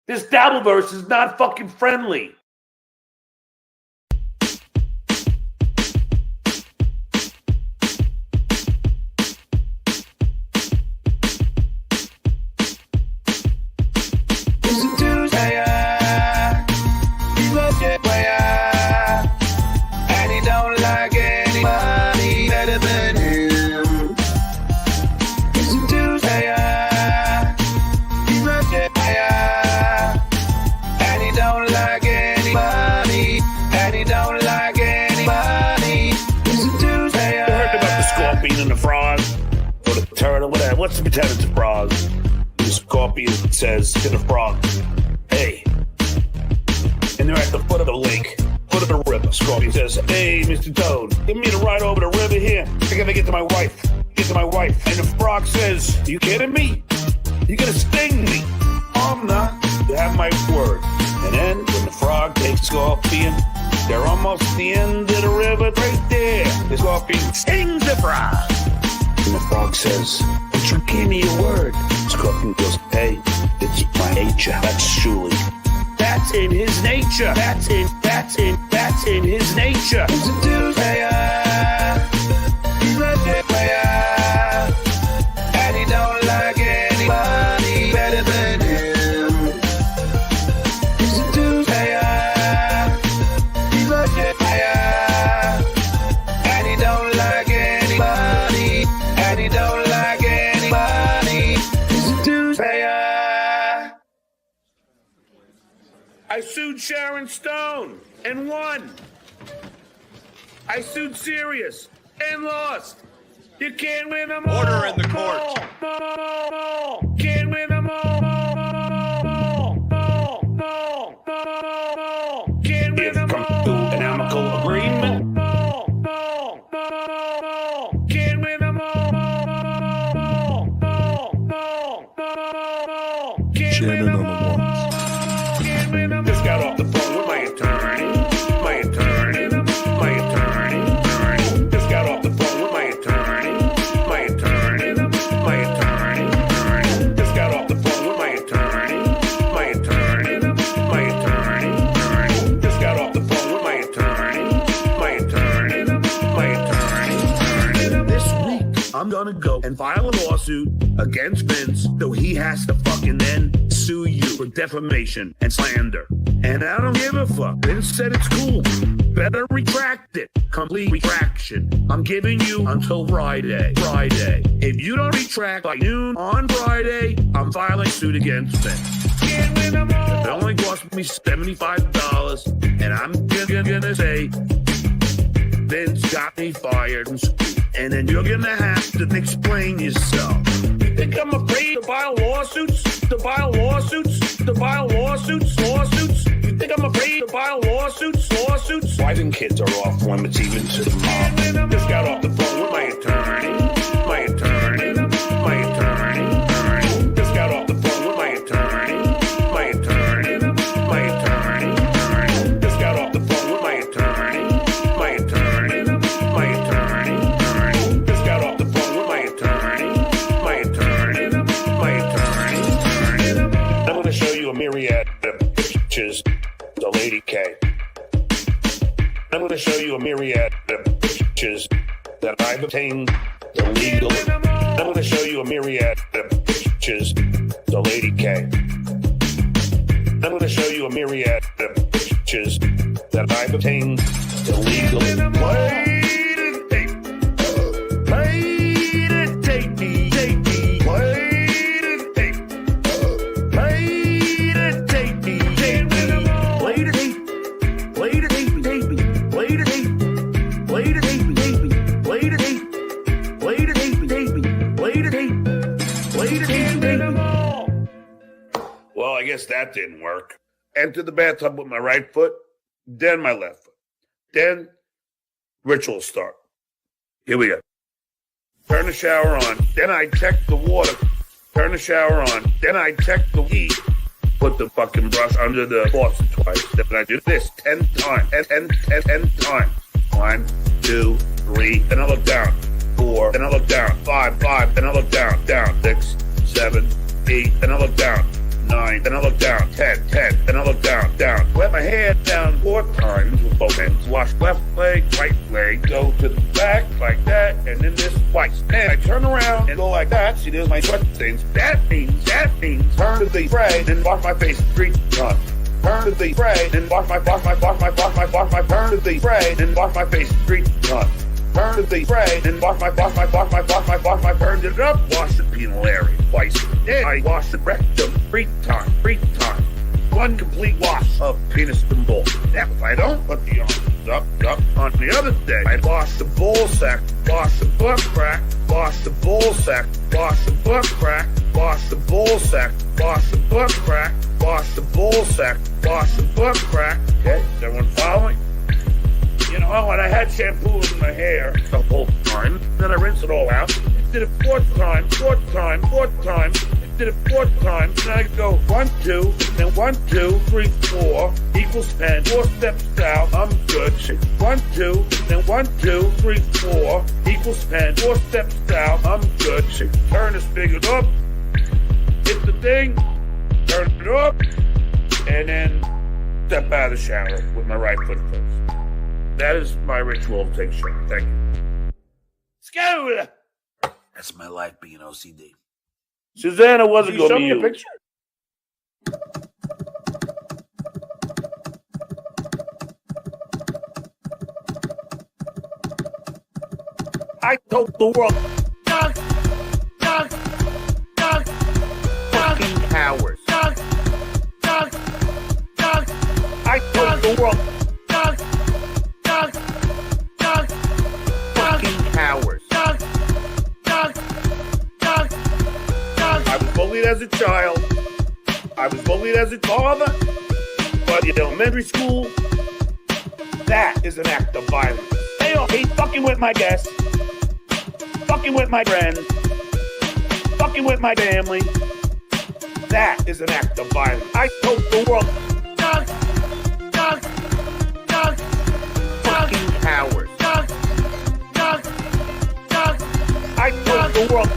This Dabbleverse is not fucking friendly. What's the pretend it's a frog? The scorpion says to the frog, hey. And they're at the foot of the lake, foot of the river. Scorpion says, hey, Mr. Toad, give me the ride over the river here. I gotta get to my wife. And the frog says, you kidding me? You're gonna sting me. I'm not. You have my word. And then when the frog takes Scorpion, they're almost at the end of the river right there. The Scorpion stings the frog. And the frog says, but you gave me a word. Scorpion goes, hey, it's my nature. That's Shuli. That's in his nature. That's in his nature. He's a dude player. He's a dude player. And he don't like anybody better than him. He's a dude player. He's a dude player. And he don't like anybody. And he don't like anybody. He's a dude player. I sued Sharon Stone and won. I sued Sirius and lost. You can't win them all. Order in the court. Can't win them all. Can't win them all. Come to an amicable agreement. Can't win them all. Jamming on the ones. Just got off the phone with my attorney. Just got off the phone with my attorney. Just got off the phone with my attorney. Just got off the phone with my attorney. This week, I'm gonna go and file a lawsuit against Vince, so he has to fucking then sue you for defamation and slander. And I don't give a fuck. Vince said it's cool. Better retract it. Complete retraction. I'm giving you until Friday. If you don't retract by noon on Friday, I'm filing suit against Vince. It only cost me $75, and I'm gonna say Vince got me fired. And then you're gonna have to explain yourself. You think I'm afraid to file lawsuits? You think I'm afraid to file lawsuits? Wives and kids are off limits even to the mom. Just got off the phone with my attorney. Just got off the phone with my attorney. Just got off the phone with my attorney. Just got off the phone with my attorney. I'm going to show you a myriad of pictures of Lady K. I'm going to show you a myriad of pictures that I've obtained illegally. I'm going to show you a myriad of pictures of Lady K. I'm going to show you a myriad of pictures that I've obtained illegally. Well, I guess that didn't work. Enter the bathtub with my right foot, then my left foot. Then ritual start. Here we go. Turn the shower on, then I check the water. Turn the shower on, then I check the heat. Put the fucking brush under the faucet twice. Then I do this 10 times. 10 times. 1, 2, 3, then I look down. 4, then I look down. 5, then I look down. 6, 7, 8, then I look down. 9. Then I look down. 10. Then I look down. Let my hand down 4 times with both hands. Wash left leg, right leg. Go to the back like that, and then this twice. Then I turn around and go like that. See, there's my sweat stains. That means turn to the spray and wash my face 3 times. Turn to the spray and wash my turn to the spray and wash my face 3 times. Turn to the spray and wash my turn it up, wash the penal area twice. Then I wash the rectum 3 times. 1 complete wash of penis and ball. Now, if I don't put the arms up on the other day, I wash the ball sack, wash the butt crack, wash the ball sack, wash the butt crack, wash the ball sack, wash the butt crack, wash the ball sack, wash the butt crack. Okay, is everyone following? You know, and I had shampoo in my hair the whole time. Then I rinse it all out. Did it 4 times. Did it 4 times. Then I go 1, 2, then 1, 2, 3, 4 equals 10. 4 steps down. I'm good. 1, 2, then 1, 2, 3, 4 equals 10. 4 steps down. I'm good. Turn the spigot up. Hit the thing. Turn it up. And then step out of the shower with my right foot first. That is my ritual to take a shower. Thank you. Let's go. That's my life being OCD. Susanna wasn't going to show me a use. picture? I told the world. Fucking cowards. I told the world. Fucking cowards. I was bullied as a child. I was bullied as a father. But in elementary school, that is an act of violence. Hey, he's fucking with my guests. Fucking with my friends. Fucking with my family. That is an act of violence. I told the world. Fucking cowards. I told the world.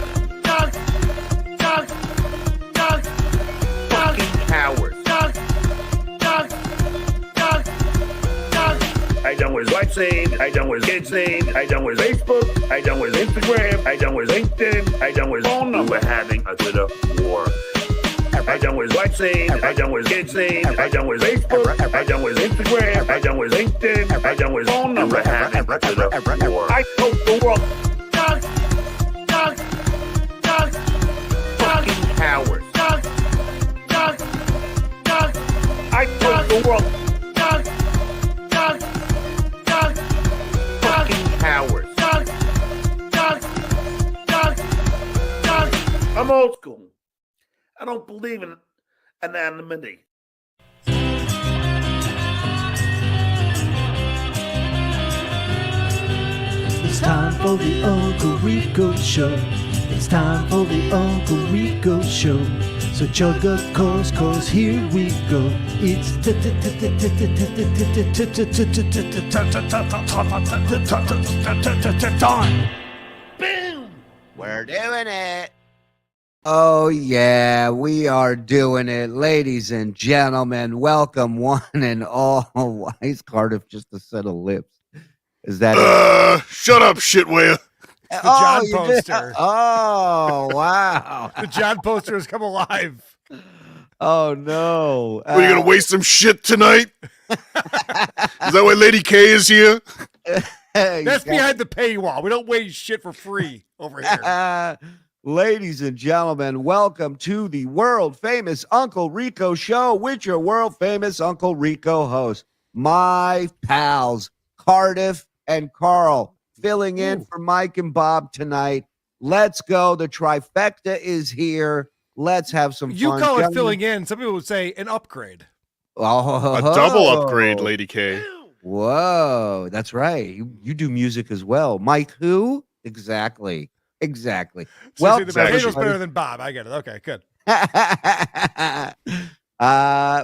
Fucking cowards. I done with life name. I done with kids name. I done with Facebook. I done with Instagram. I done with LinkedIn. I done with phone number having a Twitter war. I done with life name. I done with kids name. I done with Facebook. I done with Instagram. I done with LinkedIn. I done with phone number having a Twitter war. I told the world. Fucking cowards. I told the world. Fucking cowards. I'm old school. I don't believe in anonymity. It's time for the Uncle Rico Show. It's time for the Uncle Rico Show. So chug a course, here we go. It's time. Boom! We're doing it. Oh, yeah, we are doing it. Ladies and gentlemen, welcome one and all. Why is Cardiff just a set of lips? Is that Shut up, shitware. The John poster. Oh, wow. The John poster has come alive. Oh, no. Are you going to waste some shit tonight? Is that why Lady K is here? That's behind the paywall. We don't waste shit for free over here. Ladies and gentlemen, welcome to the world-famous Uncle Rico Show with your world-famous Uncle Rico host, my pals, Cardiff and Karl, filling in for Mike and Bob tonight. Let's go. The trifecta is here. Let's have some fun. You call it filling in. Some people would say an upgrade. Oh, A double upgrade, Lady K. Whoa, that's right. You do music as well. Mike who? Exactly. Well, the potato's better than Bob. I get it. Okay, good.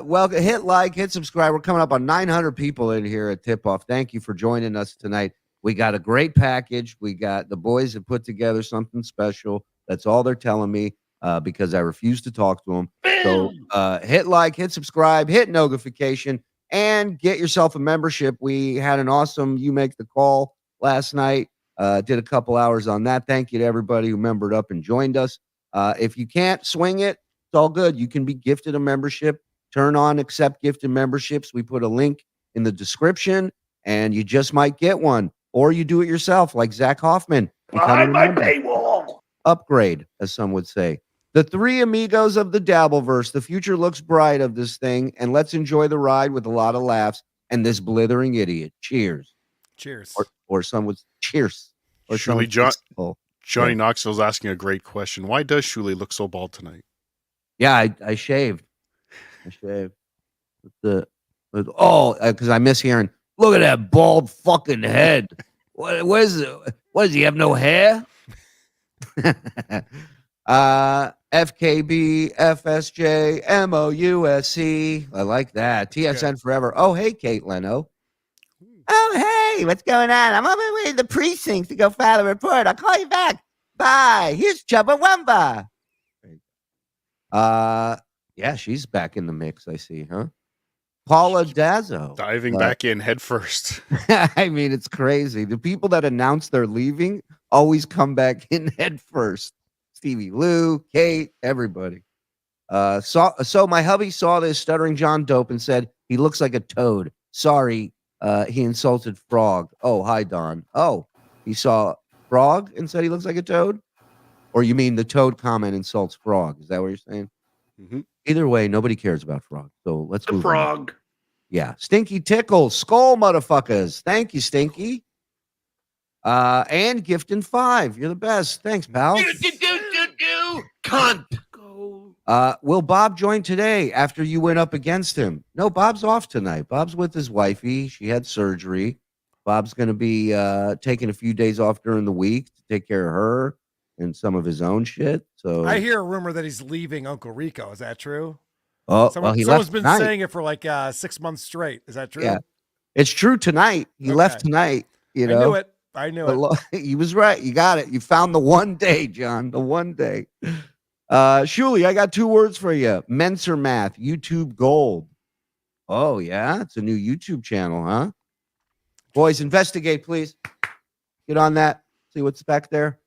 Well, hit like, hit subscribe. We're coming up on 900 people in here at Tip Off. Thank you for joining us tonight. We got a great package. We got the boys have put together something special. That's all they're telling me because I refuse to talk to them. So hit like, hit subscribe, hit notification, and get yourself a membership. We had an awesome You Make the Call last night. Did a couple hours on that. Thank you to everybody who membered up and joined us. If you can't swing it, it's all good. You can be gifted a membership. Turn on accept gifted memberships. We put a link in the description, and you just might get one. Or you do it yourself, like Zach Hoffman. Behind my paywall. Upgrade, as some would say. The three amigos of the Dabbleverse. The future looks bright of this thing, and let's enjoy the ride with a lot of laughs and this blithering idiot. Cheers. Cheers. Or some would cheers. Or Shuli, Johnny Yeah. Knoxville's asking a great question. Why does Shuli look so bald tonight? Yeah, I shaved. Because I miss hearing, look at that bald fucking head. What does he have, no hair? FKB, FSJ, MOUSC. I like that. TSN forever. Oh, hey, Kate Leno. Oh, hey, what's going on? I'm on my way to the precinct to go file a report. I'll call you back. Bye. Here's Chubba Wumba. Yeah, she's back in the mix, I see, huh? Paula Dazzo. Diving back in head first. I mean, it's crazy. The people that announce they're leaving always come back in head first. Stevie Lou, Kate, everybody. So my hubby saw this Stuttering John dope and said, he looks like a toad. Sorry, he insulted Frog. Oh, hi, Don. Oh, he saw Frog and said he looks like a toad? Or you mean the toad comment insults Frog? Is that what you're saying? Mm-hmm. Either way, nobody cares about Frog. So let's The move on. frog. Yeah. Stinky Tickles. Skull motherfuckers. Thank you, Stinky. And Giftin 5. You're the best. Thanks, pal. Cunt. Will Bob join today after you went up against him? No, Bob's off tonight. Bob's with his wifey. She had surgery. Bob's going to be taking a few days off during the week to take care of her and some of his own shit. So I hear a rumor that he's leaving Uncle Rico. Is that true? Oh, Someone's been saying it for like 6 months straight. Is that true? Yeah, it's true tonight. He left tonight. You know, I knew it. He was right. You got it. You found the one day, John. The one day. Shuli, I got 2 words for you. Menser Math, YouTube Gold. Oh, yeah? It's a new YouTube channel, huh? Boys, investigate, please. Get on that. See what's back there.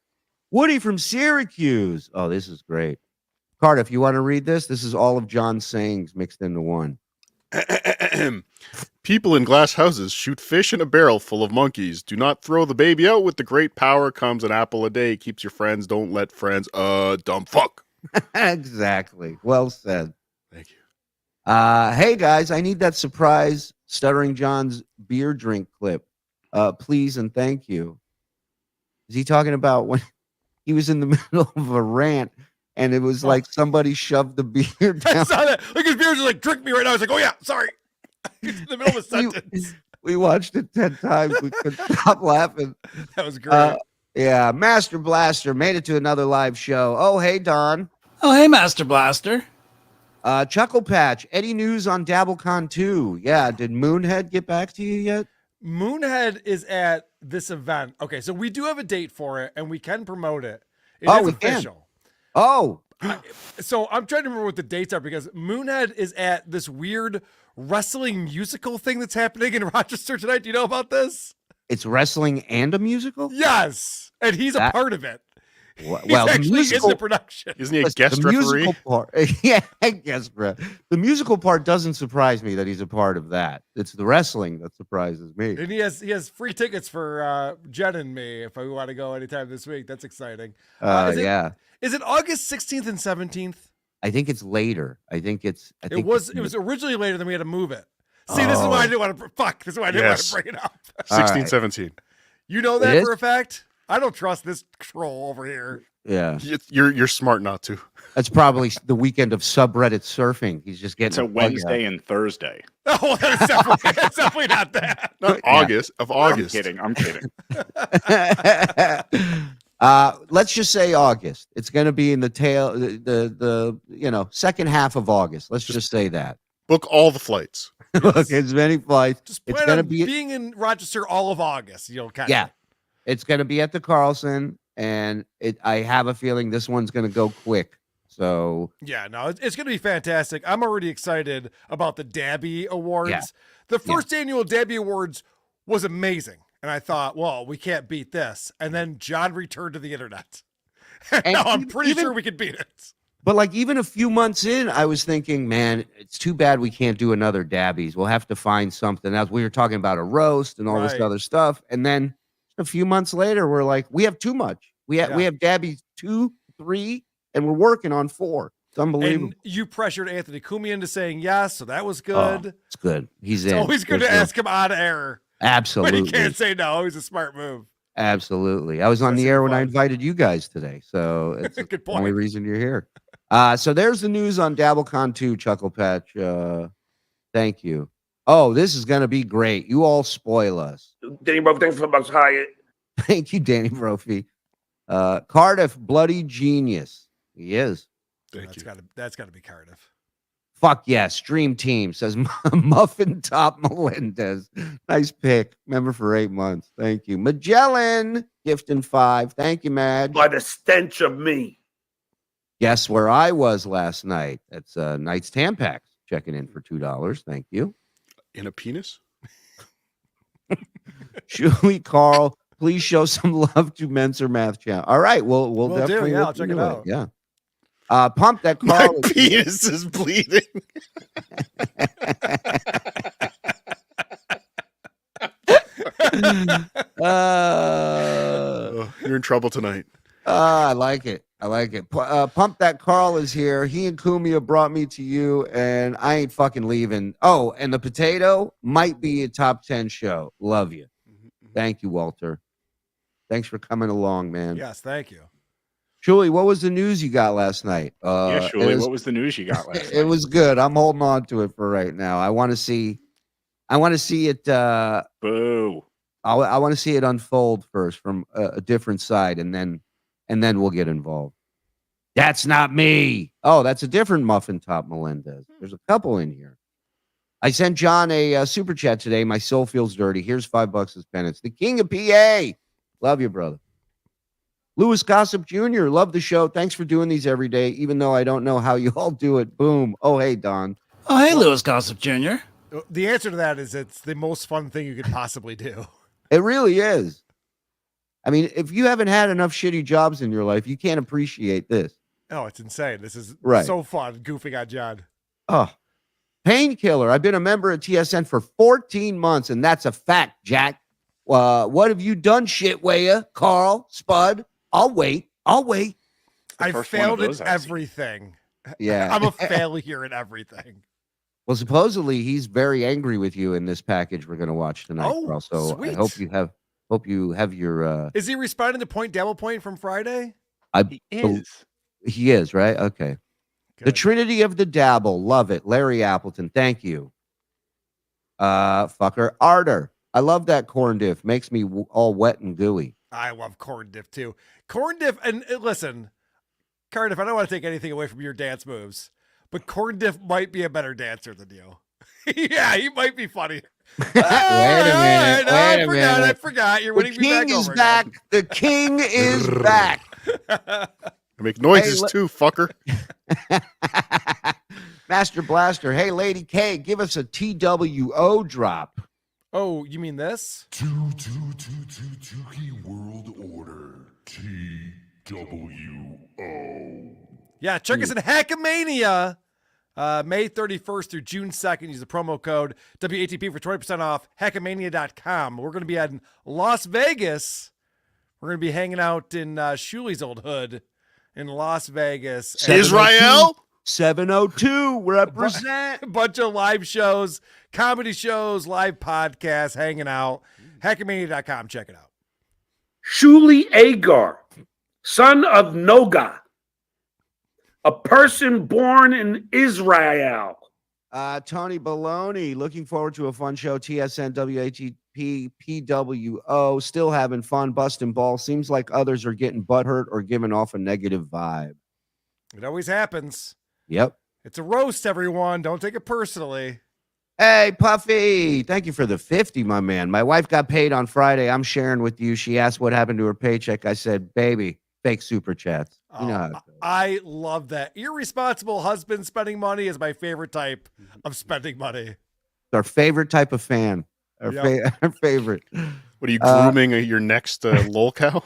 Woody from Syracuse. Oh, this is great. Cardiff, you want to read this? This is all of John's sayings mixed into one. People in glass houses shoot fish in a barrel full of monkeys. Do not throw the baby out. With the great power comes an apple a day. Keeps your friends. Don't let friends. Dumb fuck. Exactly. Well said. Thank you. Hey, guys, I need that surprise Stuttering John's beer drink clip. Please and thank you. Is he talking about when he was in the middle of a rant and it was like somebody shoved the beer down? I saw that. Like his beer was like, drink me right now. I was like, oh, yeah, sorry. He's in the middle of a sentence. We watched it 10 times. We couldn't stop laughing. That was great. Yeah, Master Blaster made it to another live show. Oh, hey, Don. Oh, hey, Master Blaster. Chuckle Patch, Eddie news on Dabblecon 2. Yeah, did Moonhead get back to you yet? Moonhead is at this event. Okay, so we do have a date for it, and we can promote it. It is we official. can. Oh. So I'm trying to remember what the dates are because Moonhead is at this weird wrestling musical thing that's happening in Rochester tonight. Do you know about this? It's wrestling and a musical? Yes. And he's a part of it. Well, he's actually in the production. Isn't he a guest referee? Yeah, I guess. The musical part doesn't surprise me that he's a part of that. It's the wrestling that surprises me. And he has free tickets for Jen and me if we want to go anytime this week. That's exciting. Yeah. Is it August 16th and 17th? I think it's later. It was originally later, then we had to move it. See, this is why I didn't want to This is why I didn't want to bring it up. 16, 17. You know that for a fact? I don't trust this troll over here. Yeah. You're smart not to. That's probably the weekend of subreddit surfing. He's just getting It's a Wednesday and Thursday. Oh, that's definitely not that. Not August. I'm kidding. Let's just say August. It's going to be in the second half of August. Let's just say that. Book all the flights. Book as many flights. Just it's plan going to on be being in Rochester all of August. It's going to be at the Carlson, and I have a feeling this one's going to go quick. So yeah, no, it's going to be fantastic. I'm already excited about the Dabby Awards. Yeah. The first annual Dabby Awards was amazing. And I thought, well, we can't beat this. And then John returned to the internet. And now I'm pretty sure we could beat it. But like even a few months in, I was thinking, man, it's too bad we can't do another Dabbies. We'll have to find something else. We were talking about a roast and all this other stuff. And then a few months later, we're like, we have too much. We have Dabbies 2, 3, and we're working on 4. It's unbelievable. And you pressured Anthony Cumia into saying yes, so that was good. Oh, it's good. He's it's in. always good to ask him on air. Absolutely. But he can't say no. He's a smart move. Absolutely. I was on the air when I invited you guys today. So it's good the point. only reason you're here. So there's the news on Dabblecon 2, Chuckle Patch. Thank you. Oh, this is going to be great. You all spoil us. Danny Bro, thanks for the bucks higher. Thank you, Danny Brophy. Cardiff, bloody genius. He is. That's gotta be Cardiff. Fuck yes. Stream team says Muffin Top Melendez. Nice pick. Member for 8 months. Thank you. Magellan, gifting 5. Thank you, Madge. By the stench of me. Guess where I was last night? That's Knight's Tampax checking in for $2. Thank you. In a penis? Shuli, Carl, please show some love to Menser Math Channel. All right, we'll definitely I'll check it out. Yeah. Pump that My Carl. penis is bleeding. You're in trouble tonight. I like it. Pump that Carl is here. He and Cumia brought me to you, and I ain't fucking leaving. Oh, and the potato might be a top 10 show. Love you. Thank you, Walter. Thanks for coming along, man. Yes, thank you. Shuli, what was the news you got last ninight? Shuli, what was the news you got last night? It was good. I'm holding on to it for right now. I want to see it. Boo. I want to see it unfold first from a different side, and then we'll get involved. That's not me. Oh, that's a different Muffin Top Melendez. There's a couple in here. I sent John a super chat today. My soul feels dirty. Here's $5 as penance. The king of PA. Love you, brother. Louis Gossip Jr. Love the show. Thanks for doing these every day, even though I don't know how you all do it. Boom. Oh, hey, Don. Oh, hey, Louis Gossip Jr. The answer to that is it's the most fun thing you could possibly do. It really is. I mean, if you haven't had enough shitty jobs in your life, you can't appreciate this. Oh, it's insane. This is so fun goofing on John. Oh, Painkiller. I've been a member of TSN for 14 months, and that's a fact, Jack. What have you done, shitwaya? Carl, Spud? I'll wait. I failed at everything. Yeah. I'm a failure at everything. Well, supposedly he's very angry with you in this package we're going to watch tonight, Carl. So sweet. I hope you have your. Is he responding to Point Double Point from Friday? He is, right? Okay. Good. The Trinity of the Dabble. Love it. Larry Appleton. Thank you. Fucker. Arter. I love that corn diff. Makes me all wet and gooey. I love corn diff too. Corn diff. And listen, Cardiff, I don't want to take anything away from your dance moves, but corn diff might be a better dancer than you. Yeah, he might be funny. Wait a minute. I forgot. You're winning me back. The king is back. The king is back. I make noises too, fucker. Master Blaster. Hey, Lady K, give us a TWO drop. Oh, you mean this? Tookie World Order. TWO. Yeah, check us at Hackamania. May 31st through June 2nd. Use the promo code WATP for 20% off. Hackamania.com. We're going to be in Las Vegas. We're going to be hanging out in Shuli's old hood in Las Vegas. Israel? 702. Represent. A bunch of live shows, comedy shows, live podcasts, hanging out. Hackamania.com. Check it out. Shuli Egar, son of Noga, a person born in Israel. Tony Baloney, looking forward to a fun show. TSN, WATP, PWO, still having fun, busting balls. Seems like others are getting butthurt or giving off a negative vibe. It always happens. Yep. It's a roast, everyone. Don't take it personally. Hey, Puffy. Thank you for the 50, my man. My wife got paid on Friday. I'm sharing with you. She asked what happened to her paycheck. I said, baby, fake super chats. You know how it goes. I love that. Irresponsible husband spending money is my favorite type of spending money. It's our favorite type of fan. Our favorite. What are you grooming your next lol cow?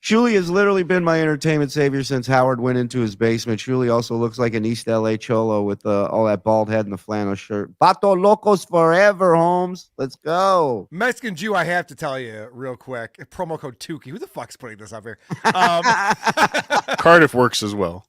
Shuli has literally been my entertainment savior since Howard went into his basement. Shuli also looks like an East LA cholo with all that bald head and the flannel shirt. Vato locos forever, Holmes. Let's go. Mexican Jew, I have to tell you real quick. Promo code Tookie. Who the fuck's putting this up here? Cardiff works as well.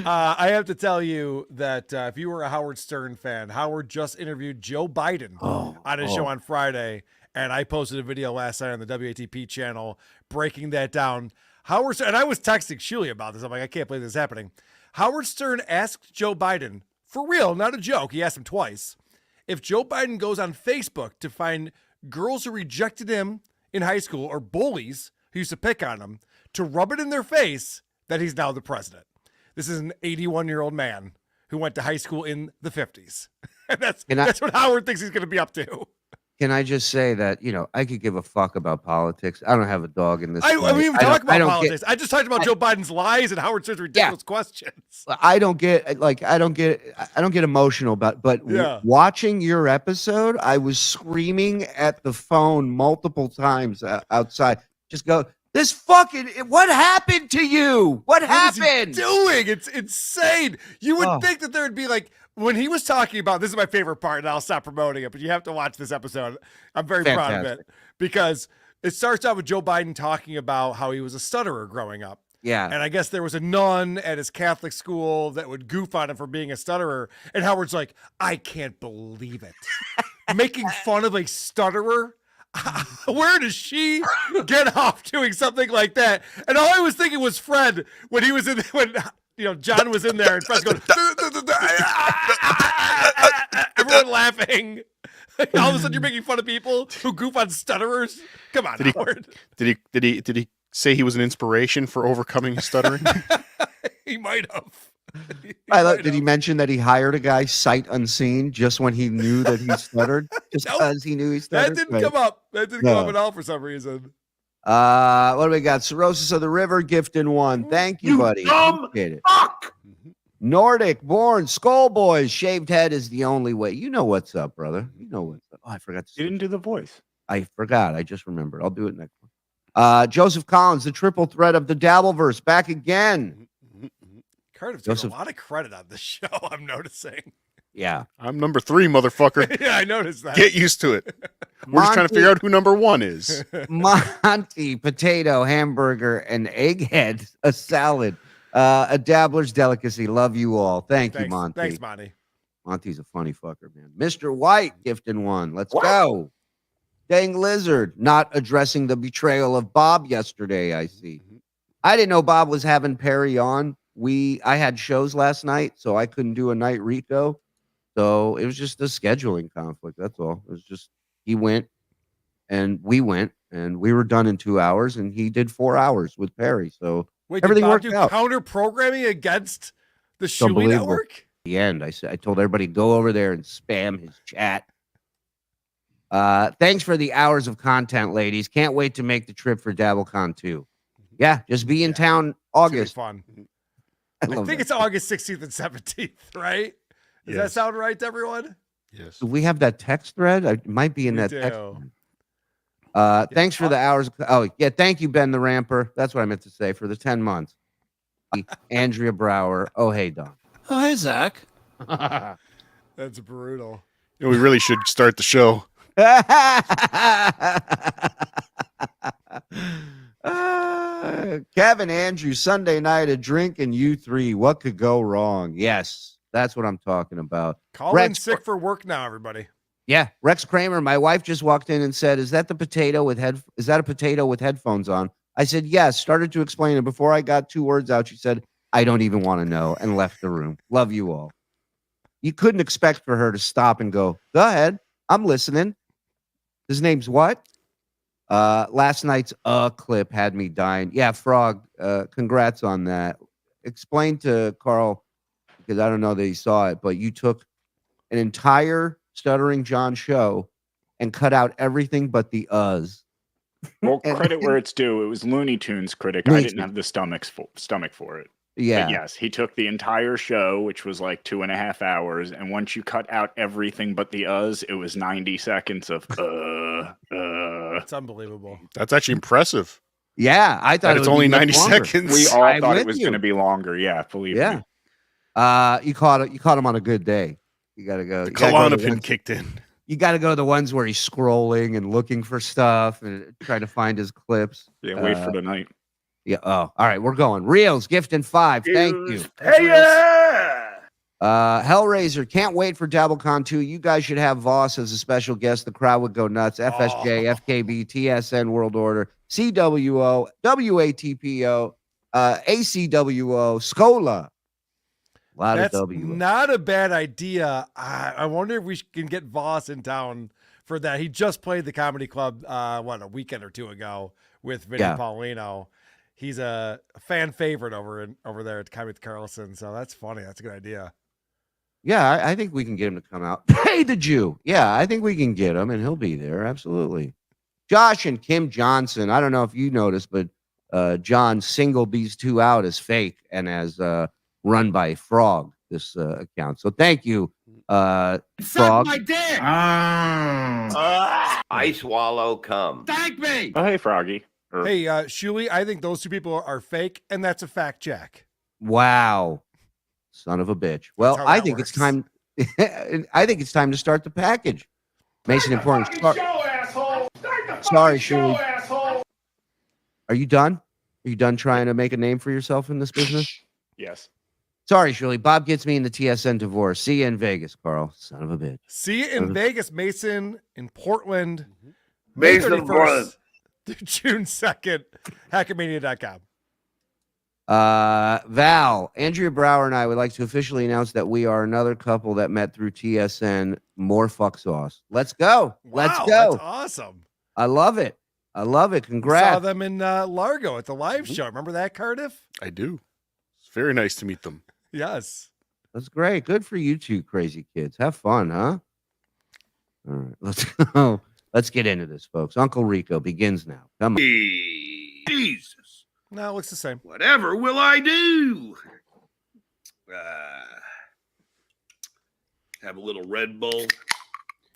I have to tell you that if you were a Howard Stern fan, Howard just interviewed Joe Biden on his show on Friday. And I posted a video last night on the WATP channel breaking that down. Howard Stern, and I was texting Shuli about this. I'm like, I can't believe this is happening. Howard Stern asked Joe Biden, for real, not a joke, he asked him twice, if Joe Biden goes on Facebook to find girls who rejected him in high school or bullies who used to pick on him, to rub it in their face that he's now the president. This is an 81-year-old man who went to high school in the 50s. And that's what Howard thinks he's going to be up to. Can I just say that, I could give a fuck about politics. I don't have a dog in this. I mean, even talk about politics. I just talked about Joe Biden's lies and Howard Stern's ridiculous questions. I don't get emotional about, but watching your episode, I was screaming at the phone multiple times outside. Just go, what happened to you? What happened? Is he doing? It's insane. You would think that there would be like, when he was talking about, this is my favorite part, and I'll stop promoting it, but you have to watch this episode. I'm very proud of it because it starts out with Joe Biden talking about how he was a stutterer growing up. Yeah. And I guess there was a nun at his Catholic school that would goof on him for being a stutterer. And Howard's like, I can't believe it. Making fun of a stutterer? Where does she get off doing something like that? And all I was thinking was Fred when he was John was in there and Fred's going, everyone laughing. All of a sudden you're making fun of people who goof on stutterers. Come on, Howard. Did he say he was an inspiration for overcoming his stuttering? He might have. Did he mention that he hired a guy sight unseen just when he knew that he stuttered? Just because he knew he stuttered? That didn't come up. That didn't come up at all for some reason. What do we got? Cirrhosis of the River, gifting one. Thank you, buddy. Appreciate it. Fuck! Nordic, born, Skull Boys, shaved head is the only way. You know what's up, brother. You know what's up. Oh, I forgot to say. You didn't do the voice. I forgot. I just remembered. I'll do it next one. Joseph Collins, the triple threat of the Dabbleverse, back again. Cardiff took a lot of credit on this show, I'm noticing. Yeah. I'm number 3, motherfucker. Yeah, I noticed that. Get used to it. We're just trying to figure out who number 1 is. Monty, potato, hamburger, and egghead, a salad. A dabbler's delicacy. Love you all. Thanks, you, Monty. Thanks, Monty. Monty's a funny fucker, man. Mr. White, gifting one. Let's go. Dang Lizard, not addressing the betrayal of Bob yesterday, I see. I didn't know Bob was having Perry on. I had shows last night, so I couldn't do a night Rico. So it was just a scheduling conflict. That's all. It was just he went and we went and we were done in 2 hours and he did 4 hours with Perry. So everything worked out. Counter programming against the Shuli Network? At the end, I told everybody go over there and spam his chat. Thanks for the hours of content, ladies. Can't wait to make the trip for Dabblecon 2. Yeah, just be in town August. Fun. I think it's August 16th and 17th, right? Does that sound right to everyone? Yes. Do we have that text thread? It might be in that text thread. Thanks for the hours. Oh, yeah. Thank you, Ben the Ramper. That's what I meant to say for the 10 months. Andrea Brower. Oh, hey, Don. Oh, hey, Zach. That's brutal. We really should start the show. Kevin Andrews, Sunday night, a drink and you 3. What could go wrong? Yes, that's what I'm talking about. Call in sick for work now, everybody. Yeah, Rex Kramer. My wife just walked in and said, "Is that a potato with headphones on?" I said, "Yes." Started to explain it. Before I got 2 words out, she said, "I don't even want to know," and left the room. Love you all. You couldn't expect for her to stop and go, "Go ahead, I'm listening." His name's what? Last night's clip had me dying. Yeah, Frog, congrats on that. Explain to Karl, because I don't know that he saw it, but you took an entire Stuttering John show and cut out everything but the uhs. Well, credit where it's due. It was Looney Tunes critic. I didn't have the stomach for it. Yeah. But yes, he took the entire show, which was like 2.5 hours, and once you cut out everything but the it was 90 seconds of It's unbelievable. That's actually impressive. Yeah, I thought That it's only 90 seconds. We all I'm thought with it was you. going to be longer. Yeah, believe Yeah. me. You caught him on a good day. You got to go. The you gotta go to the Klonopin ones- kicked in. You got to go to the ones where he's scrolling and looking for stuff and trying to find his clips. Yeah, wait for tonight. Yeah. Oh, all right. We're going. Reels, gifting 5. Thank you. Hey, yeah. Hellraiser, can't wait for Dabblecon 2. You guys should have Voss as a special guest. The crowd would go nuts. FSJ, FKB, TSN, World Order, CWO, WATPO, ACWO, Scola. A lot That's of W. not a bad idea. I wonder if we can get Voss in town for that. He just played the Comedy Club, a weekend or two ago with Vinny Paulino. He's a fan favorite over there at Comedy with Carlson. So that's funny. That's a good idea. Yeah, I think we can get him to come out. Pay the Jew. Yeah, I think we can get him, and he'll be there. Absolutely. Josh and Kim Johnson. I don't know if you noticed, but John singled these two out as fake and as run by Frog, this account. So thank you, Frog. my dick. I swallow cum. Thank me. Oh, hey, Froggy. Hey, Shuli, I think those two people are fake, and that's a fact check. Wow. Son of a bitch. Well, how I that think works. it's time. I think it's time to start the package. Mason important. Sorry, Shuli. Are you done? Are you done trying to make a name for yourself in this business? Yes. Sorry, Shuli. Bob gets me in the TSN divorce. See you in Vegas, Carl. Son of a bitch. See you in Vegas, Mason, in Portland. Mason, May 31st Portland. through June 2nd, hackmania.com. Val, Andrea Brower and I would like to officially announce that we are another couple that met through TSN. More fuck sauce. Let's go. Let's Wow, go. That's awesome. I love it. I love it. Saw Congrats. them in Largo at the live show. Remember that, Cardiff? I do. It's very nice to meet them. Yes. That's great. Good for you two crazy kids. Have fun, huh? All right. Let's go. Let's get into this, folks. Uncle Rico begins now. Come on. Jesus. No, it looks the same. Whatever will I do? Have a little Red Bull.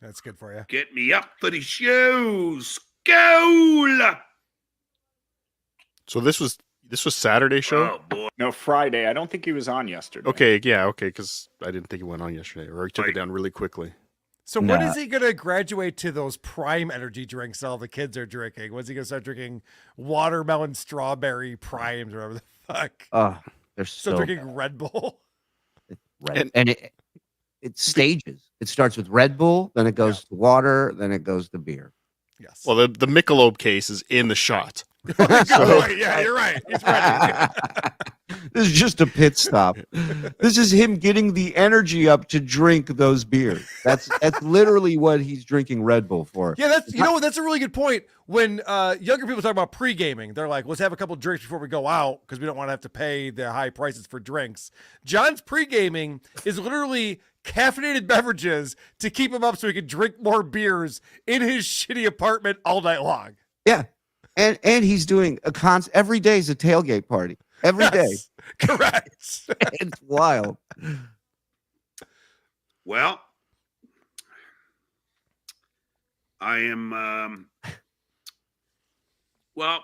That's good for you. Get me up for the show. Skål! So this was Saturday show? Oh, boy. No, Friday. I don't think he was on yesterday. Okay, yeah, okay, because I didn't think he went on yesterday, or he took it down really quickly. So when is he going to graduate to those prime energy drinks all the kids are drinking? When's he going to start drinking watermelon strawberry primes or whatever the fuck? Oh, they're so So drinking Red Bull? red. And it stages. It starts with Red Bull, then it goes to water, then it goes to beer. Yes. Well, the Michelob case is in the shot. Yeah, you're right. He's ready. This is just a pit stop. This is him getting the energy up to drink those beers. That's literally what he's drinking Red Bull for. Yeah, that's a really good point. When younger people talk about pre-gaming, they're like, let's have a couple drinks before we go out because we don't want to have to pay the high prices for drinks. John's pre-gaming is literally caffeinated beverages to keep him up so he can drink more beers in his shitty apartment all night long. Yeah. And he's doing every day is a tailgate party. Every day. Correct. It's wild. Well, I am, well,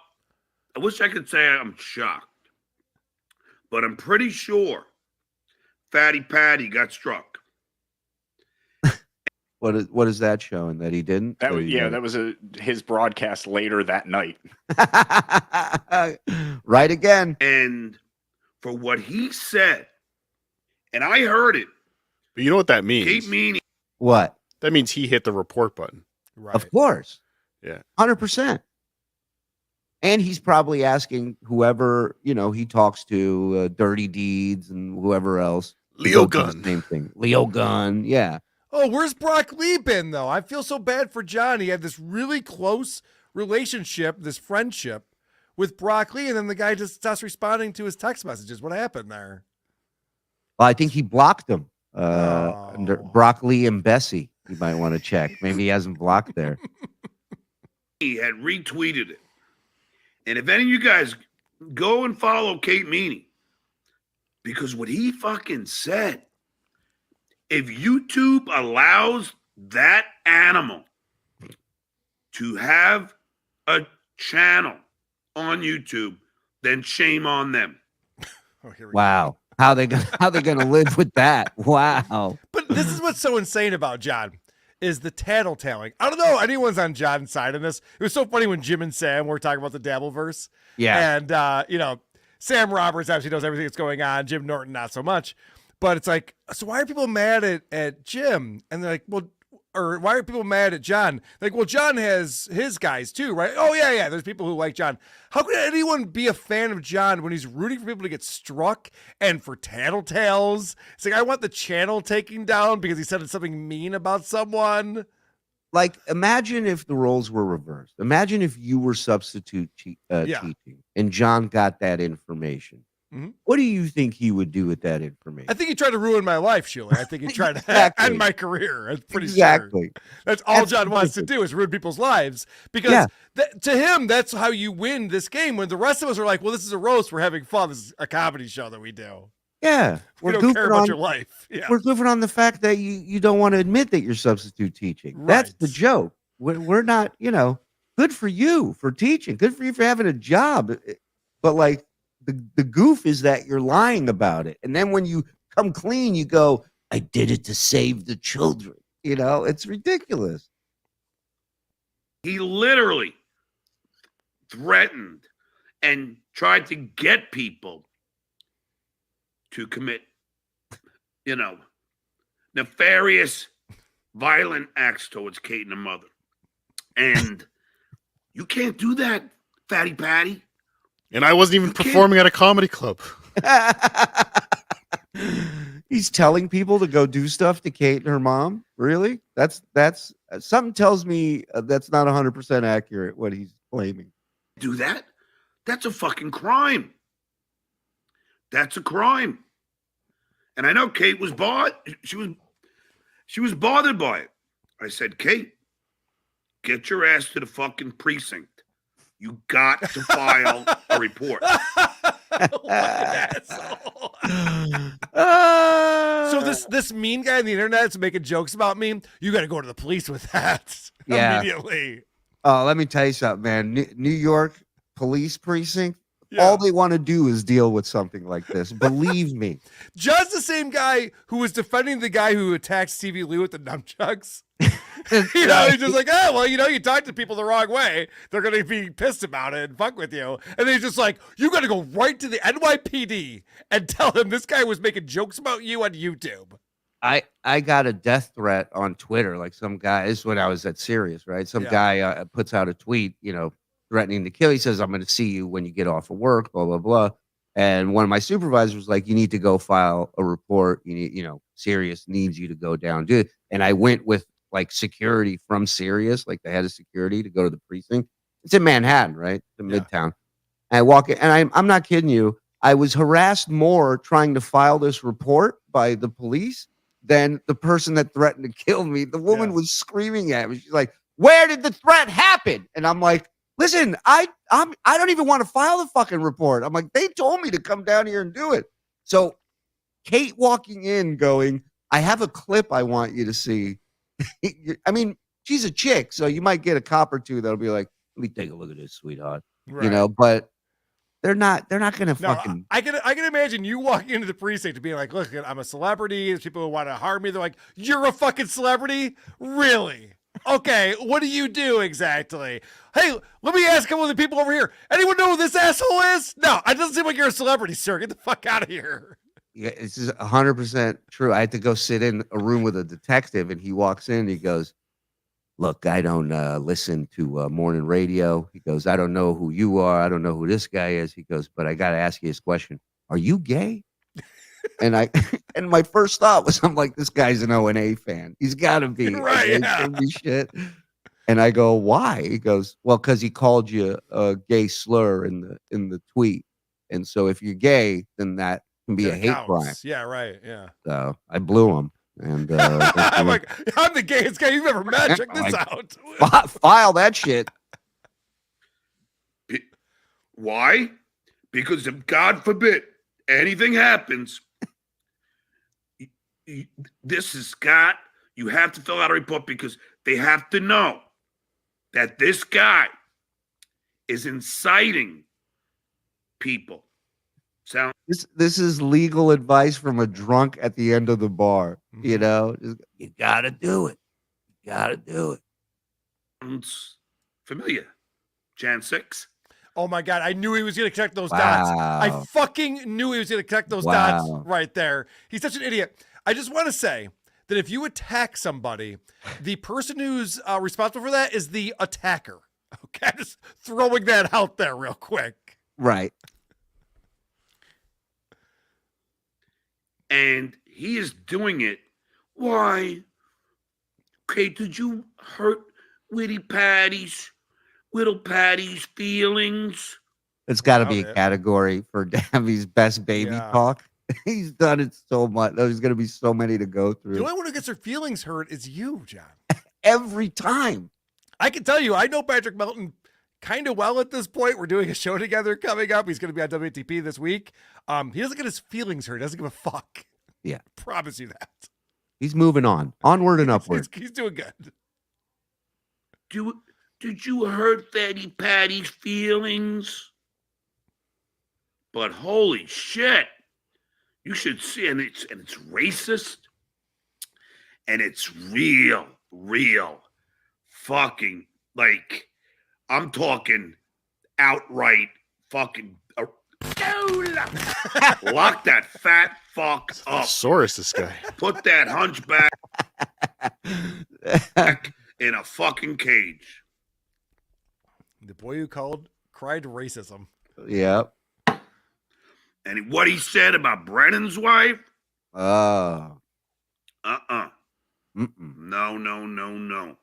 I wish I could say I'm shocked, but I'm pretty sure Fatty Patty got struck. What is that showing that he didn't? That Or was, he yeah, did? that was his broadcast later that night. Right again. And for what he said, and I heard it, But you know what that means? Kate Meany, What? That means he hit the report button. Right. Of course. Yeah. 100%. And he's probably asking whoever, he talks to, Dirty Deeds and whoever else. Leo Go do the Gunn. Same thing. Leo Gunn. Yeah. Oh, where's Brock Lee been, though? I feel so bad for John. He had this really close relationship, this friendship with Brock Lee, and then the guy just stops responding to his text messages. What happened there? Well, I think he blocked him. Under Broccoli and Bessie. You might want to check. Maybe he hasn't blocked there. He had retweeted it. And if any of you guys go and follow Kate Meany, because what he fucking said, if YouTube allows that animal to have a channel on YouTube, then shame on them. Oh, here we Wow. How they gonna live with that? Wow. But this is what's so insane about John is the tattletaling. I don't know anyone's on John's side in this. It was so funny when Jim and Sam were talking about the Dabbleverse. Yeah. And Sam Roberts actually knows everything that's going on. Jim Norton not so much. But it's like, so why are people mad at Jim? And they're like, well, or why are people mad at John? Like, well, John has his guys too, right? Oh, yeah. There's people who like John. How could anyone be a fan of John when he's rooting for people to get struck and for tattletales? It's like, I want the channel taken down because he said something mean about someone. Like, imagine if the roles were reversed. Imagine if you were substitute teaching and John got that information. Mm-hmm. What do you think he would do with that information? I think he tried to ruin my life, Shuli. I think he tried Exactly. to end my career. I'm pretty Exactly. sure. That's all John wants to do is ruin people's lives. Because to him, that's how you win this game. When the rest of us are like, well, this is a roast. We're having fun. This is a comedy show that we do. Yeah. We don't care about your life. Yeah. We're goofing on the fact that you don't want to admit that you're substitute teaching. Right. That's the joke. We're not, good for you for teaching. Good for you for having a job. But like, the goof is that you're lying about it. And then when you come clean, you go, I did it to save the children. It's ridiculous. He literally threatened and tried to get people to commit, nefarious, violent acts towards Kate and her mother. And you can't do that, Fatty Patty. And I wasn't even performing at a comedy club. He's telling people to go do stuff to Kate and her mom. Really? That's something tells me that's not 100% accurate what he's claiming. Do that? That's a fucking crime. That's a crime. And I know Kate was bothered. She was bothered by it. I said, Kate, get your ass to the fucking precinct. You got to file a report. So this mean guy on the internet is making jokes about me. You got to go to the police with that immediately. Oh, let me tell you something, man. New York police precinct. All they want to do is deal with something like this. Believe me. Just the same guy who was defending the guy who attacked Stevie Lee with the nunchucks. He's just like, you talk to people the wrong way. They're going to be pissed about it and fuck with you. And then he's just like, you got to go right to the NYPD and tell them this guy was making jokes about you on YouTube. I got a death threat on Twitter. Like some guy, this is when I was at Sirius, right? Some guy puts out a tweet, threatening to kill. He says, I'm going to see you when you get off of work, blah, blah, blah. And one of my supervisors was like, you need to go file a report. You need, Sirius needs you to go down, do it. And I went with like security from Sirius, like the head of security, to go to the precinct. It's in Manhattan, right? Midtown. And I walk in, and I'm not kidding you. I was harassed more trying to file this report by the police than the person that threatened to kill me. The woman was screaming at me. She's like, where did the threat happen? And I'm like, listen, I don't even want to file the fucking report. I'm like, they told me to come down here and do it. So Kate walking in going, I have a clip I want you to see. I mean, she's a chick, so you might get a cop or two that'll be like, let me take a look at this, sweetheart. Right. But they're not gonna fucking. I can imagine you walking into the precinct and being like, look, I'm a celebrity. There's people who want to harm me. They're like, you're a fucking celebrity? Really? Okay, what do you do exactly? Hey, let me ask a couple of the people over here. Anyone know who this asshole is? No, it doesn't seem like you're a celebrity, sir. Get the fuck out of here. Yeah, this is 100% true. I had to go sit in a room with a detective, and he walks in and he goes, look, I don't listen to morning radio. He goes, I don't know who you are. I don't know who this guy is. He goes, but I got to ask you this question. Are you gay? And my first thought was, I'm like, this guy's an O&A fan. He's got to be. Right, shit. And I go, why? He goes, well, because he called you a gay slur in the tweet. And so if you're gay, then that can be a hate crime. Yeah, right. Yeah. So I blew him. And I'm like, I'm the gayest guy you've ever met. Check this out. File that shit. Why? Because if God forbid anything happens, this has got, you have to fill out a report because they have to know that this guy is inciting people. Sound? This is legal advice from a drunk at the end of the bar. You know, You gotta do it. You gotta do it. Sounds familiar. Jan 6. Oh my God, I knew he was going to connect those dots. I fucking knew he was going to connect those dots right there. He's such an idiot. I just want to say that if you attack somebody, the person who's responsible for that is the attacker. Okay, just throwing that out there real quick. right. And he is doing it. Why? Okay, did you hurt Little Patty's feelings? It's got to be a category for Davvy's best baby talk. He's done it so much. There's going to be so many to go through. The only one who gets their feelings hurt is you, John. Every time. I can tell you, I know Patrick Melton kind of well at this point. We're doing a show together coming up. He's going to be on WATP this week. He doesn't get his feelings hurt. He doesn't give a fuck. Yeah. Promise you that. He's moving on. Onward and upward. He's doing good. Did you hurt Fatty Patty's feelings? But holy shit. You should see, and it's racist. And it's real fucking, like, I'm talking outright fucking lock that fat fuck up. Saurus, this guy. Put that hunchback in a fucking cage. The boy who cried racism. Yep. And what he said about Brennan's wife? Oh. No.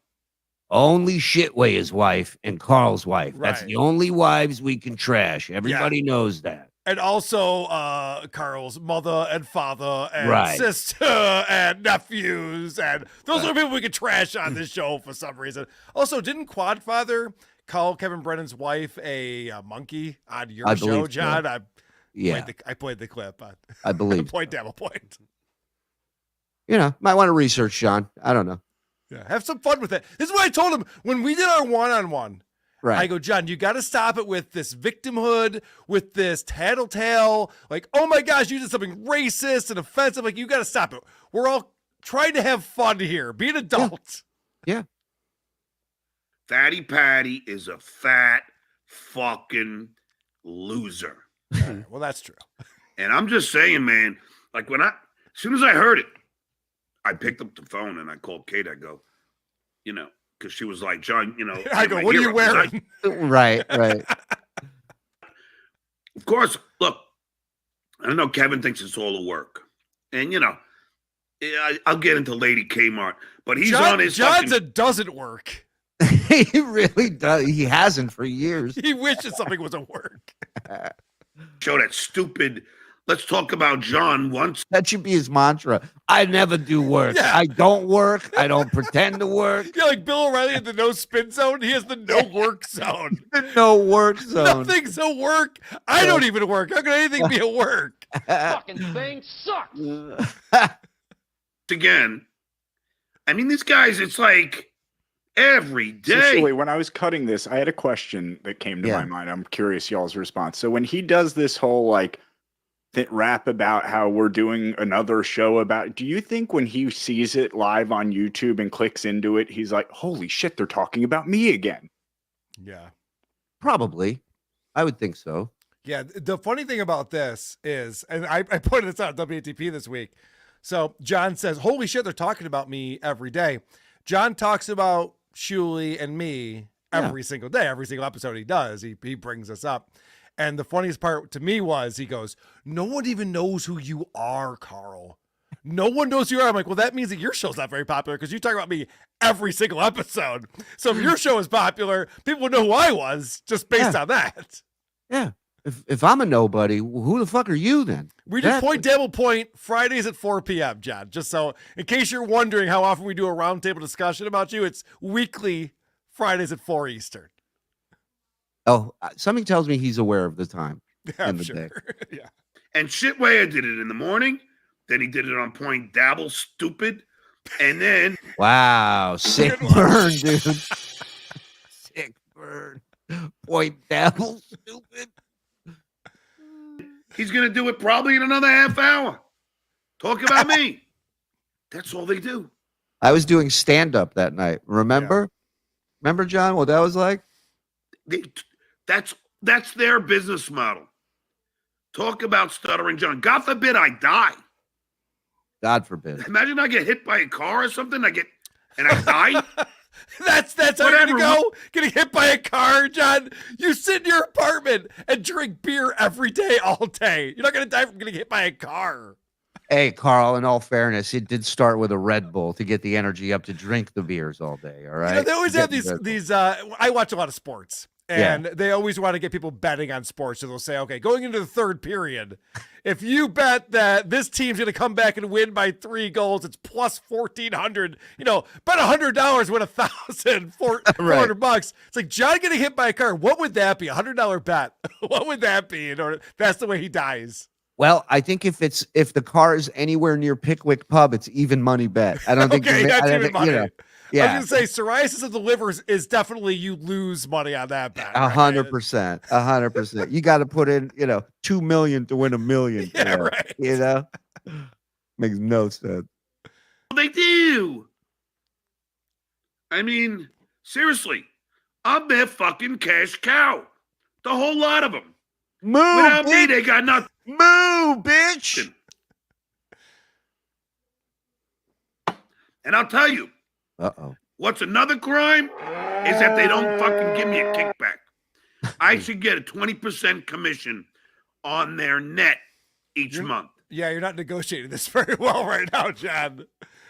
Only Shitway his wife and Carl's wife. Right. That's the only wives we can trash. Everybody knows that. And also Carl's mother and father and sister and nephews. And those are people we could trash on this show for some reason. Also, didn't Quadfather call Kevin Brennan's wife a monkey on your show, John? So. I played the clip. I believe. Point, Dabble, point. You know, might want to research, Sean. I don't know. Yeah, have some fun with it. This is what I told him when we did our one-on-one. Right. I go, John, you got to stop it with this victimhood, with this tattletale. Like, oh my gosh, you did something racist and offensive. Like, you got to stop it. We're all trying to have fun here. Be an adult. Yeah. Fatty Patty is a fat fucking loser. Right, well, that's true. And I'm just saying, man, like as soon as I heard it, I picked up the phone and I called Kate. I go, you know, because she was like, John, you know. I go, what are you wearing? Right. Of course, look, I know Kevin thinks it's all a work. And, you know, I'll get into Lady Kmart, but he's on his John said doesn't work. He really does. He hasn't for years. He wishes something was a work. show that stupid, let's talk about John once. That should be his mantra. I never do work. Yeah. I don't work. I don't pretend to work. Yeah, like Bill O'Reilly in the no spin zone. He has the no work zone. The no work zone. Nothing's a work. I don't even work. How can anything be a work? Fucking thing sucks. Again, I mean, these guys, it's like every day. So, Shuli, when I was cutting this, I had a question that came to my mind. I'm curious y'all's response. So when he does this whole like rap about how we're doing another show about, do you think when he sees it live on YouTube and clicks into it, he's like, holy shit, they're talking about me again? Yeah. Probably. I would think so. Yeah. The funny thing about this is, and I pointed this out on WATP this week. So John says, holy shit, they're talking about me every day. John talks about Shuli and me every single day, every single episode he does. He brings us up. And the funniest part to me was he goes, no one even knows who you are, Karl. No one knows who you are. I'm like, well, that means that your show's not very popular because you talk about me every single episode. So if your show is popular, people would know who I was just based on that. Yeah. If I'm a nobody, who the fuck are you then? We just point Dabble Point Fridays at 4 p.m., John. Just so in case you're wondering how often we do a roundtable discussion about you, it's weekly Fridays at 4 Eastern. Oh, something tells me he's aware of the time Yeah, and I'm the sure. day. Yeah. And Shitway did it in the morning. Then he did it on Point Dabble, stupid. And then Wow, sick Good one. burn, dude. Sick burn. Point dabble, stupid. he's going to do it probably in another half hour. Talk about me. That's all they do. I was doing stand-up that night. Remember? Remember, John, what that was like? That's their business model. Talk about Stuttering John. God forbid I die. God forbid. Imagine I get hit by a car or something. I die. That's how you're gonna go? Getting hit by a car, John? You sit in your apartment and drink beer every day, all day. You're not gonna die from getting hit by a car. Hey, Carl, in all fairness, it did start with a Red Bull to get the energy up to drink the beers all day, all right? You know, they always have these I watch a lot of sports. And they always want to get people betting on sports. So they'll say, okay, going into the third period, if you bet that this team's going to come back and win by 3 goals, it's plus 1,400. You know, bet $100, win 1,000, $400. It's like John getting hit by a car. What would that be? $100 bet. What would that be? In order, that's the way he dies. Well, I think if the car is anywhere near Pickwick Pub, it's even money bet. I don't think. Okay, that's even money. You know, yeah, I was gonna say psoriasis of the liver is definitely you lose money on that bet. 100%, 100%. You got to put in, $2 million to win $1 million. Yeah, right. You know, makes no sense. They do. I mean, seriously, I'm their fucking cash cow. The whole lot of them. Move, Without me, bitch. they got nothing. Move, bitch. And I'll tell you, what's another crime is that they don't fucking give me a kickback. I should get a 20% commission on their net each month. Yeah, you're not negotiating this very well right now, John.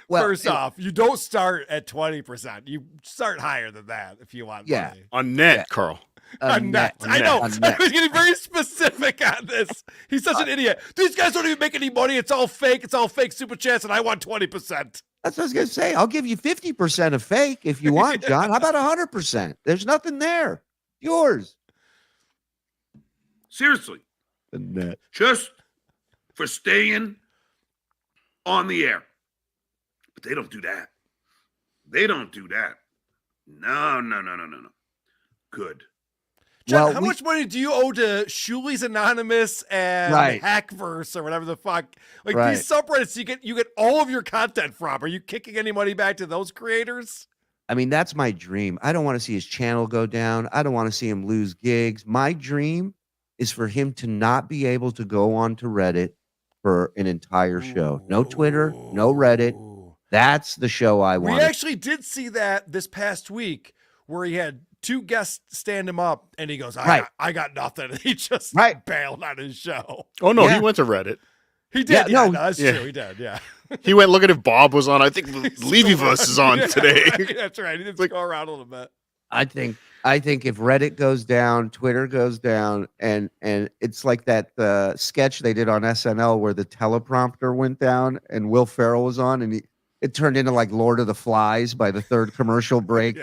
Well, First off, you don't start at 20%. You start higher than that if you want money. On net, Carl. On net. I know. I was getting very specific on this. He's such an idiot. These guys don't even make any money. It's all fake. It's all fake super chats, and I want 20%. That's what I was going to say. I'll give you 50% of fake if you want, John. How about 100%? There's nothing there. Yours. Seriously. The net. Just for staying on the air. But they don't do that. They don't do that. No. Good. John, how much money do you owe to Shuli's Anonymous and Hackverse or whatever the fuck? Like these subreddits you get all of your content from. Are you kicking any money back to those creators? I mean, that's my dream. I don't want to see his channel go down. I don't want to see him lose gigs. My dream is for him to not be able to go on to Reddit for an entire show. No Twitter, no Reddit. That's the show I want. We actually did see that this past week where he had 2 guests stand him up and he goes, I got nothing. He just bailed on his show. Oh, no, he went to Reddit. He did. Yeah, no, that's true. He did. Yeah. He went looking if Bob was on. I think Levyverse is on today. That's right. He did go around a little bit. I think if Reddit goes down, Twitter goes down, and it's like that sketch they did on SNL where the teleprompter went down and Will Ferrell was on, and it turned into like Lord of the Flies by the third commercial break.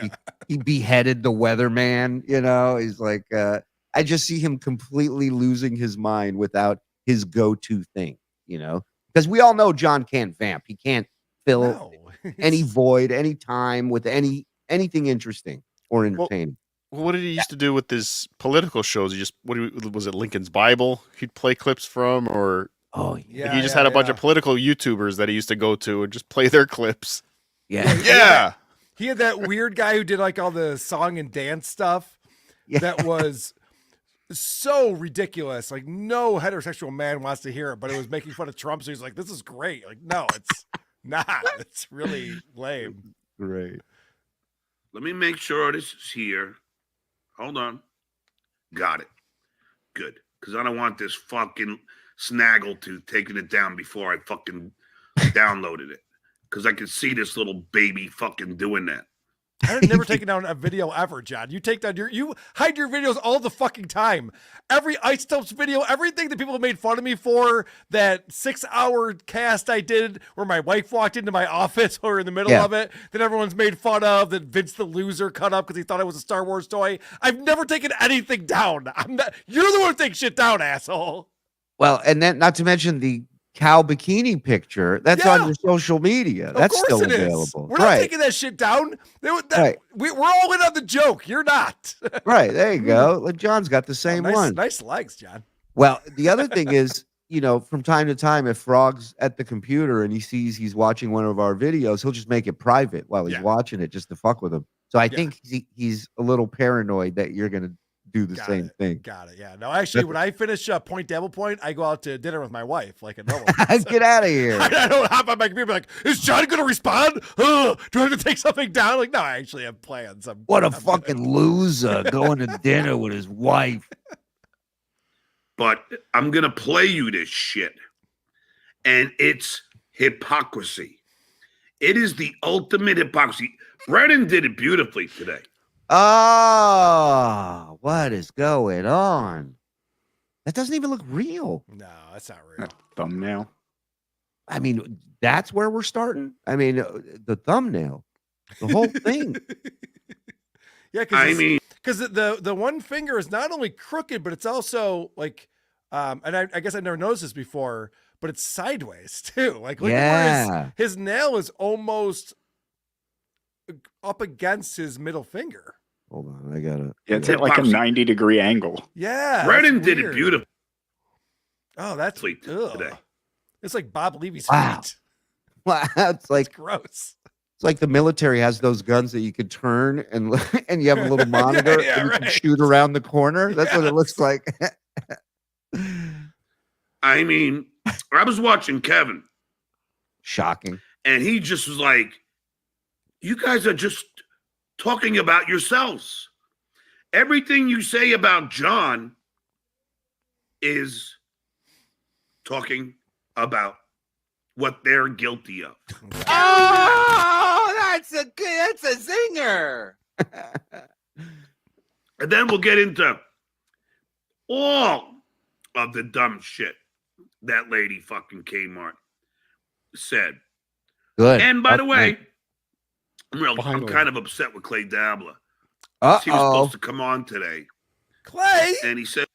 He beheaded the weatherman. He's like, I just see him completely losing his mind without his go-to thing. Because we all know John can't vamp. He can't fill any void, any time with anything interesting or entertaining. Well, what did he used to do with his political shows? Was it Lincoln's Bible he'd play clips from, or he just had a bunch of political YouTubers that he used to go to and just play their clips. Yeah. He had that weird guy who did like all the song and dance stuff that was so ridiculous. Like no heterosexual man wants to hear it, but it was making fun of Trump. So he's like, this is great. Like, no, it's not. It's really lame. Great. Let me make sure this is here. Hold on. Got it. Good. Because I don't want this fucking snaggletooth taking it down before I fucking downloaded it. Because I can see this little baby fucking doing that. I've never taken down a video ever, John. You take down you hide your videos all the fucking time. Every Isotopes video, everything that people have made fun of me for, that 6-hour cast I did where my wife walked into my office or in the middle of it, that everyone's made fun of, that Vince the Loser cut up because he thought it was a Star Wars toy. I've never taken anything down. You're the one who takes shit down, asshole. Well, and then not to mention the cow bikini picture that's on your social media. That's still available. We're not taking that shit down. We're all in on the joke. You're not. Right. There you go. Like John's got the same one. Nice legs, John. Well, the other thing is, from time to time, if Frog's at the computer and he sees he's watching one of our videos, he'll just make it private while he's watching it just to fuck with him. So I think he's a little paranoid that you're going to do the same thing. Got it. Yeah. No, actually, when I finish Point Dabble Point, I go out to dinner with my wife, like a normal. Get out of here. I don't hop on my computer and be like, is John going to respond? Do I have to take something down? Like, no, I actually have plans. What a fucking loser going to dinner with his wife. But I'm going to play you this shit. And it's hypocrisy. It is the ultimate hypocrisy. Brennan did it beautifully today. Oh, what is going on? That doesn't even look real. No, that's not real. Thumbnail. I mean, that's where we're starting. I mean, the thumbnail, the whole thing. Yeah, because the one finger is not only crooked, but it's also like, and I guess I never noticed this before, but it's sideways too. Like, look at where his nail is almost up against his middle finger. Hold on, I got it. Yeah, it's at like a 90-degree angle. Yeah, Brennan did it beautifully. Oh, that's today. It's like Bob Levy's feet. Wow, it's like gross. It's like the military has those guns that you can turn and you have a little monitor and you can shoot around the corner. That's what it looks like. I mean, I was watching Kevin. Shocking. And he just was like, you guys are just talking about yourselves. Everything you say about John is talking about what they're guilty of. Oh, that's a zinger. And then we'll get into all of the dumb shit that lady fucking Kmart said. Good. And by the way, I'm kind of upset with Clay Dabbler. He was supposed to come on today. Clay? And he said,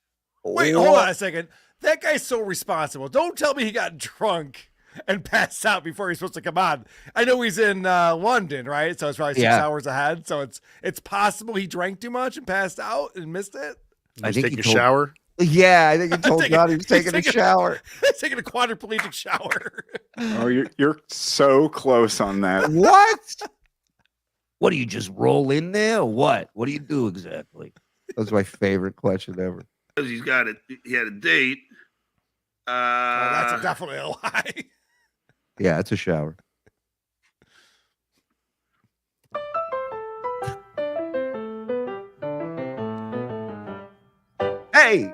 wait, hold on a second. That guy's so responsible. Don't tell me he got drunk and passed out before he's supposed to come on. I know he's in London, right? So it's probably 6 hours ahead. So it's possible he drank too much and passed out and missed it. I think he told a shower. Yeah, I think he told God he was taking a shower. He's taking a quadriplegic shower. Oh, you're so close on that. What? What do you just roll in there or what? What do you do exactly? That's my favorite question ever. Because he had a date. That's definitely a lie. Yeah, it's a shower. Hey.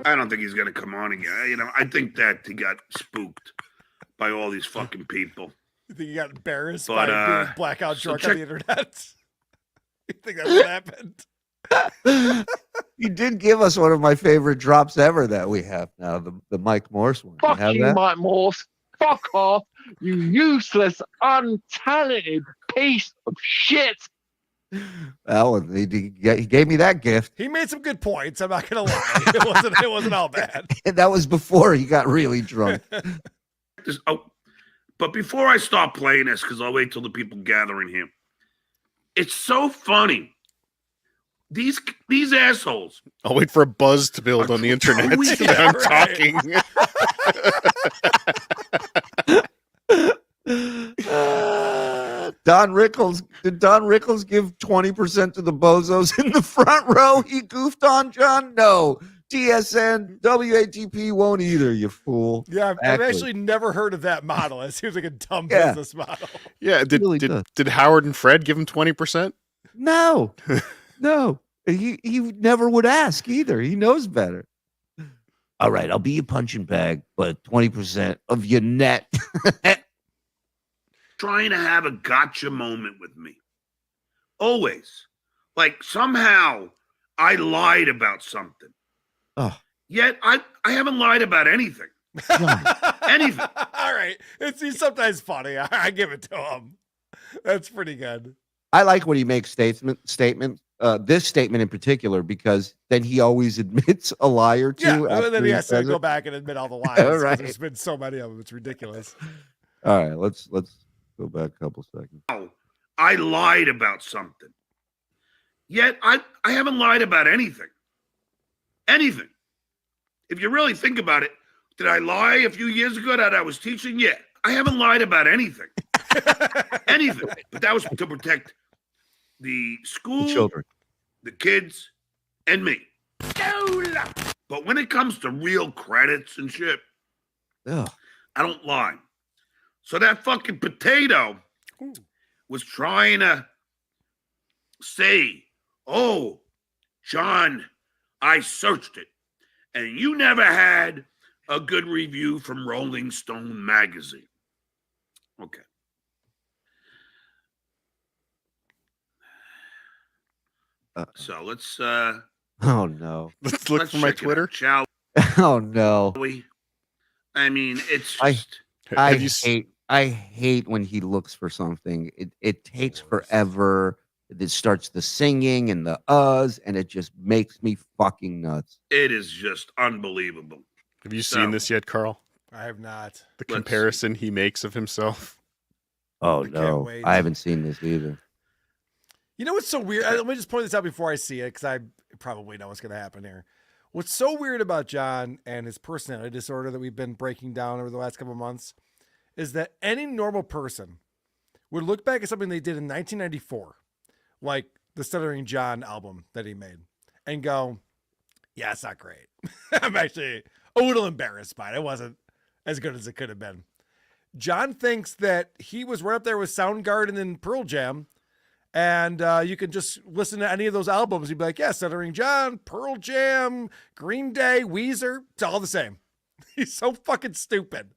I don't think he's going to come on again. I think that he got spooked by all these fucking people. You think he got embarrassed by being blackout drunk on the internet? You think that's what happened? You did give us one of my favorite drops ever that we have now, the Mike Morse one. Fuck you, Mike Morse. Fuck off, you useless, untalented piece of shit. Well, he gave me that gift. He made some good points. I'm not gonna lie. It wasn't all bad. And that was before he got really drunk. But before I start playing this, because I'll wait till the people gather in here. It's so funny. These assholes. I'll wait for a buzz to build on the internet. I'm talking. Don Rickles. Did Don Rickles give 20% to the bozos in the front row? He goofed on John? No. TSN, WATP won't either, you fool. Yeah, I've actually never heard of that model. It seems like a dumb business model. Yeah, did Howard and Fred give him 20%? No. No. He never would ask either. He knows better. All right, I'll be your punching bag, but 20% of your net. Trying to have a gotcha moment with me. Always. Like somehow I lied about something. Oh. Yet I haven't lied about anything. Anything. All right. He's sometimes funny. I give it to him. That's pretty good. I like when he makes statement. This statement in particular, because then he always admits a lie or two. Yeah, and then he has to go back and admit all the lies. Right. There's been so many of them. It's ridiculous. All right, let's go back a couple seconds. I lied about something. Yet I haven't lied about anything. Anything. If you really think about it, did I lie a few years ago that I was teaching? Yeah. I haven't lied about anything. Anything. But that was to protect the school, The children. the kids, and me. But when it comes to real credits and shit, Ugh. I don't lie. So that fucking potato was trying to say, oh, John, I searched it. And you never had a good review from Rolling Stone magazine. Okay. So let's Oh no. Let's look for my check it out, Twitter. shall Oh no. we? I mean, it's I- just I hate when he looks for something. It takes forever. It starts the singing and the uhs, and it just makes me fucking nuts. it is just unbelievable. Have you seen So- this yet, Carl? I have not. The Let's comparison he makes of himself. Oh I can't no. wait. I haven't seen this either. You know what's so weird? Let me just point this out before I see it, because I probably know what's going to happen here. What's so weird about John and his personality disorder that we've been breaking down over the last couple of months is that any normal person would look back at something they did in 1994, like the Stuttering John album that he made, and go, yeah, it's not great. I'm actually a little embarrassed by it. It wasn't as good as it could have been. John thinks that he was right up there with Soundgarden and Pearl Jam, and you can just listen to any of those albums. You'd be like, yeah, Stuttering John, Pearl Jam, Green Day, Weezer. It's all the same. He's so fucking stupid.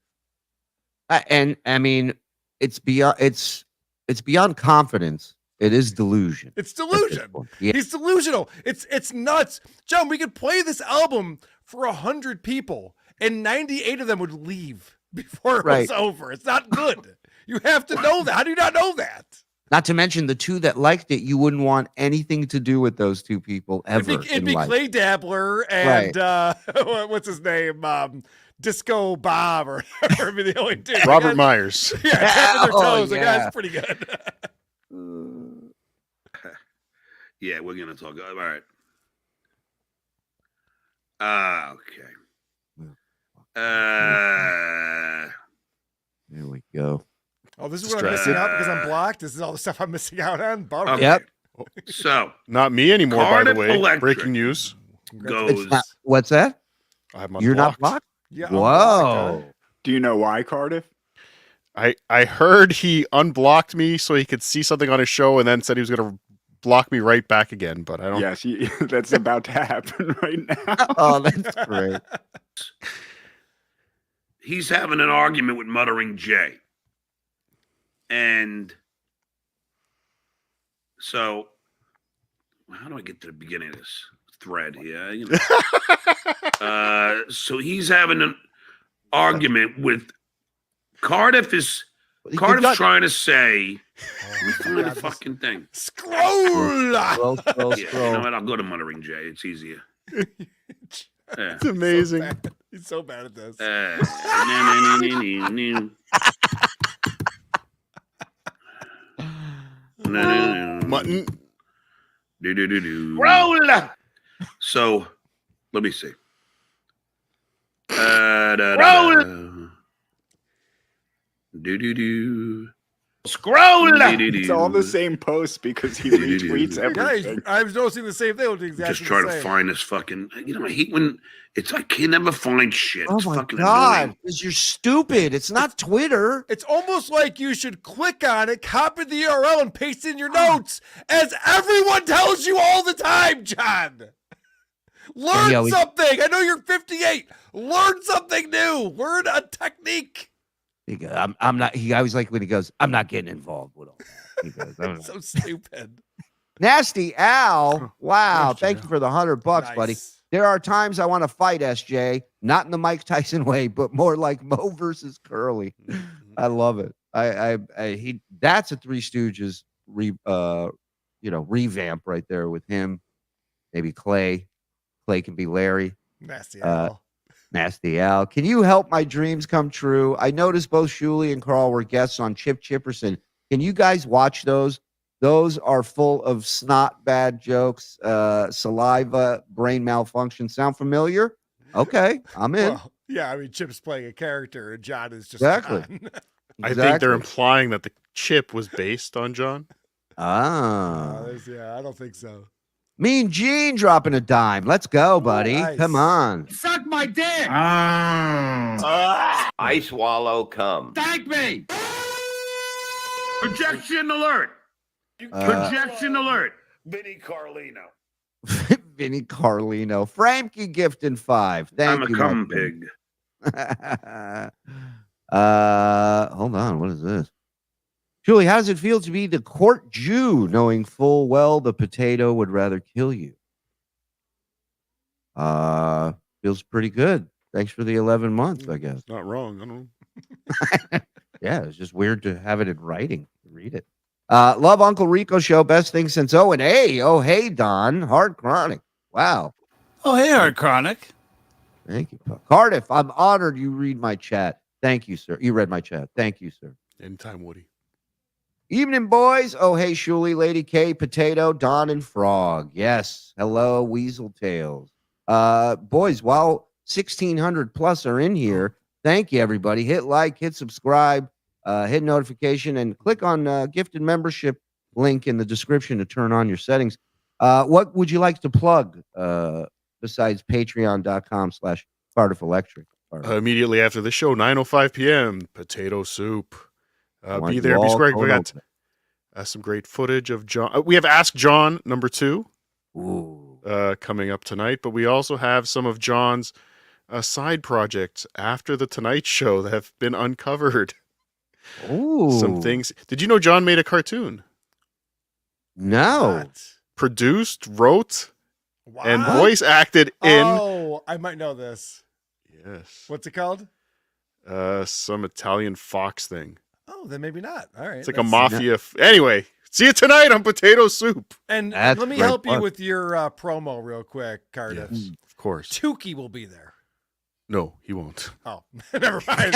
And I mean, it's beyond confidence. It is delusion. It's delusion. Yeah. He's delusional. It's nuts. John, we could play this album for 100 people, and 98 of them would leave before it was over. It's not good. You have to know that. How do you not know that? Not to mention the two that liked it, you wouldn't want anything to do with those two people ever. It'd be Clay Dabbler and what's his name? Disco Bob or whatever. Be the only two. Robert Myers. Yeah, tapping their toes. Yeah. Like, that's pretty good. yeah, we're gonna talk. All right. Okay. There we go. Oh, this is what I'm missing out because I'm blocked. This is all the stuff I'm missing out on. Bummer. Okay. Yep. So Not me anymore, by Cardiff the way. Electric. Breaking news. goes. What's that? I'm You're not unblocked. blocked? Yeah. Whoa. Do you know why, Cardiff? I heard he unblocked me so he could see something on his show and then said he was going to block me right back again, but I don't. Yes, that's about to happen right now. Oh, that's great. He's having an argument with Muttering Jay. And so, how do I get to the beginning of this thread here? You know. So he's having an argument with Cardiff's trying to say, let me find the fucking thing. Scroll. Scroll, Yeah, you scroll. know what? I'll go to Muttering Jay. It's easier. Yeah. It's amazing. He's so bad at this. Mutton. Roll. So, let me see. Roll. Scroll. It's all the same post because he retweets everything. I was noticing the same thing. It was exactly Just trying the to same. find this fucking. You know, I hate when it's. I can never find shit. Oh It's my fucking God. annoying. Because you're stupid. It's not Twitter. It's almost like you should click on it, copy the URL, and paste in your notes, as everyone tells you all the time, John. Learn something. I know you're 58. Learn something new. Learn a technique. I'm not. He always like when he goes, I'm not getting involved with all that. He goes, I'm So stupid. Nasty Al. Wow. Nasty Thank Al. you for the $100, buddy. Nice. There are times I want to fight SJ, not in the Mike Tyson way, but more like Mo versus Curly. I love it. That's a Three Stooges revamp right there with him. Maybe Clay. Clay can be Larry. Nasty Al. Nasty Al. Can you help my dreams come true? I noticed both Shuli and Karl were guests on Chip Chipperson. Can you guys watch those? Those are full of snot, bad jokes, saliva, brain malfunction. Sound familiar? Okay, I'm in. Well, yeah, I mean, Chip's playing a character, and John is just Exactly. John. I think they're implying that the chip was based on John. Ah. Yeah, I don't think so. Mean Gene dropping a dime. Let's go, buddy. Nice. Come on. Suck my dick. I swallow cum. Thank me. Projection alert. Projection alert. Vinny Carlino. Vinny Carlino. Frankie gifting 5. Thank you. cum my friend. pig. Hold on. What is this? Julie, how does it feel to be the court Jew, knowing full well the potato would rather kill you? Feels pretty good. Thanks for the 11 months, I guess. Not wrong. I don't know. Yeah, it's just weird to have it in writing. Read it. Love Uncle Rico Show. Best thing since O&A. Oh, hey, Don. Hard Chronic. Wow. Oh, hey, Art Chronic. Thank you. Cardiff, I'm honored you read my chat. Thank you, sir. You read my chat. Thank you, sir. Anytime, Woody. Evening, boys. Oh, hey, Shuli, Lady K, Potato, Don, and Frog. Yes. Hello, Weasel Tails. Boys, while 1,600 plus are in here, thank you, everybody. Hit like, hit subscribe, hit notification, and click on gifted membership link in the description to turn on your settings. What would you like to plug besides patreon.com/Cardiff Electric? Immediately after the show, 9:05 p.m., Potato Soup. Be there, be square. We got some great footage of John. We have Ask John #2 coming up tonight, but we also have some of John's side projects after the Tonight Show that have been uncovered. Ooh. Some things. Did you know John made a cartoon? No. Produced, wrote, Wow. and voice acted in. Oh, I might know this. Yes. What's it called? Some Italian Fox thing. Oh, then maybe not. All right. It's like a mafia. Anyway, see you tonight on Potato Soup. And That's let me great help you plug. with your promo real quick, Cardiff. Yes, of course. Tookie will be there. No, he won't. Oh, never mind.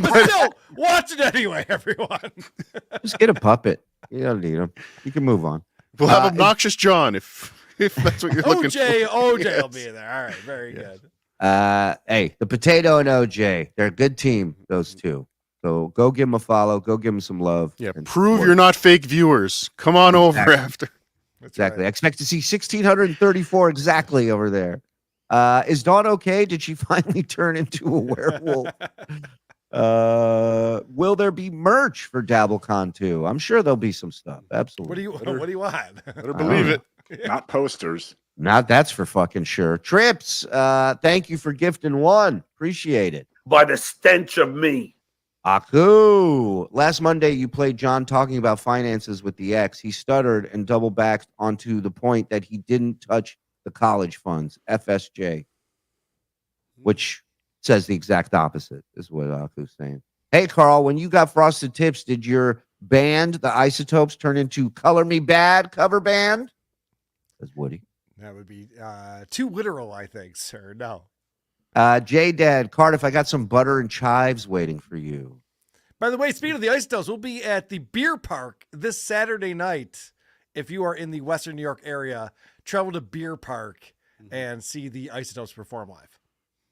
But still, watch it anyway, everyone. Just get a puppet. You don't need him. You can move on. We'll have obnoxious John if that's what you're looking for. OJ will be there. All right, very good. Hey, the Potato and OJ, they're a good team, those two. So go give them a follow. Go give them some love. Yeah, and prove support. you're not fake viewers. Come on over after. That's Exactly. I right. expect to see 1,634 exactly over there. Is Dawn okay? Did she finally turn into a werewolf? Will there be merch for Dabblecon 2? I'm sure there'll be some stuff. Absolutely. What do you want? Better believe it. Not posters. Not that's for fucking sure. Trips, thank you for gifting 1. Appreciate it. By the stench of me. Aku. Last Monday, you played John talking about finances with the ex. He stuttered and double backed onto the point that he didn't touch the college funds, FSJ, which says the exact opposite, is what Aku's saying. Hey, Karl, when you got Frosted Tips, did your band, the Isotopes, turn into Color Me Bad cover band? Says Woody. That would be too literal, I think, sir. No. J-Dad, Cardiff, I got some butter and chives waiting for you. By the way, speaking of the Isotopes, we'll be at the Beer Park this Saturday night. If you are in the Western New York area, travel to Beer Park and see the Isotopes perform live.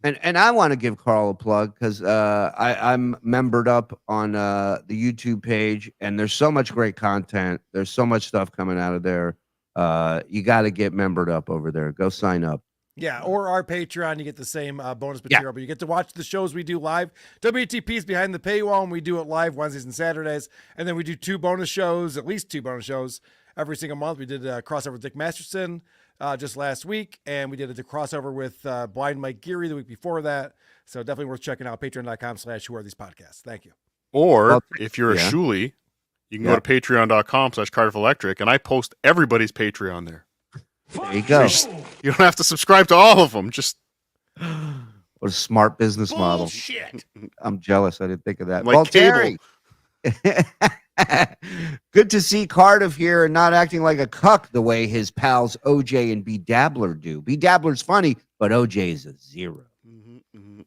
And I want to give Karl a plug because I'm membered up on the YouTube page, and there's so much great content. There's so much stuff coming out of there. You got to get membered up over there. Go sign up. Yeah, or our Patreon, you get the same bonus material, but you get to watch the shows we do live. WATP is behind the paywall, and we do it live Wednesdays and Saturdays. And then we do 2 bonus shows, at least 2 bonus shows every single month. We did a crossover with Dick Masterson. just last week, and we did a crossover with Blind Mike Geary the week before that. So definitely worth checking out. Patreon.com/Who Are These Podcasts. Thank you. Or if you're a Shuli, you can go to patreon.com/Cardiff Electric, and I post everybody's Patreon there. There you go. You don't have to subscribe to all of them. Just what a smart business model. I'm jealous. I didn't think of that. Like Well, Terry. Good to see Cardiff here and not acting like a cuck the way his pals OJ and B Dabbler do. B Dabbler's funny, but OJ is a zero.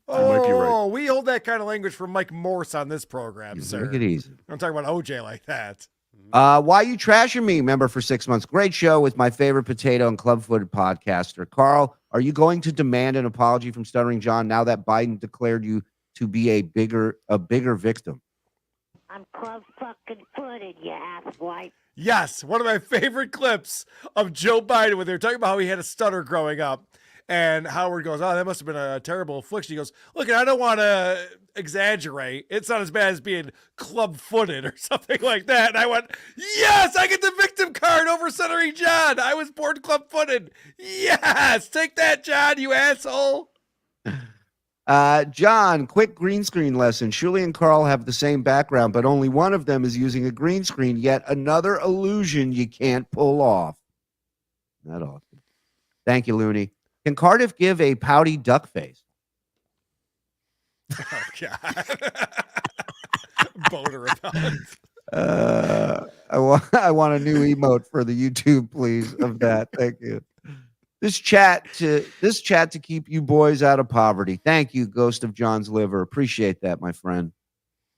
might be right. We hold that kind of language from Mike Morse on this program, sir. Make it easy. I'm talking about OJ like that. Why you trashing me? Member for 6 months. Great show with my favorite potato and club-footed podcaster. Carl, are you going to demand an apology from Stuttering John now that Biden declared you to be a bigger victim? I'm club-fucking-footed, you asswipe. Yes, one of my favorite clips of Joe Biden when they were talking about how he had a stutter growing up. And Howard goes, oh, that must have been a terrible affliction. He goes, look, I don't want to exaggerate. It's not as bad as being club-footed or something like that. And I went, yes, I get the victim card over Stuttering John. I was born club-footed. Yes, take that, John, you asshole. John, quick green screen lesson. Shuli and Karl have the same background, but only one of them is using a green screen. Yet another illusion you can't pull off. Not awesome. Thank you, Looney. Can Cardiff give a pouty duck face? Oh, God. Boner about. I want a new emote for the YouTube, please, of that. Thank you. This chat to keep you boys out of poverty. Thank you, Ghost of John's Liver. Appreciate that, my friend.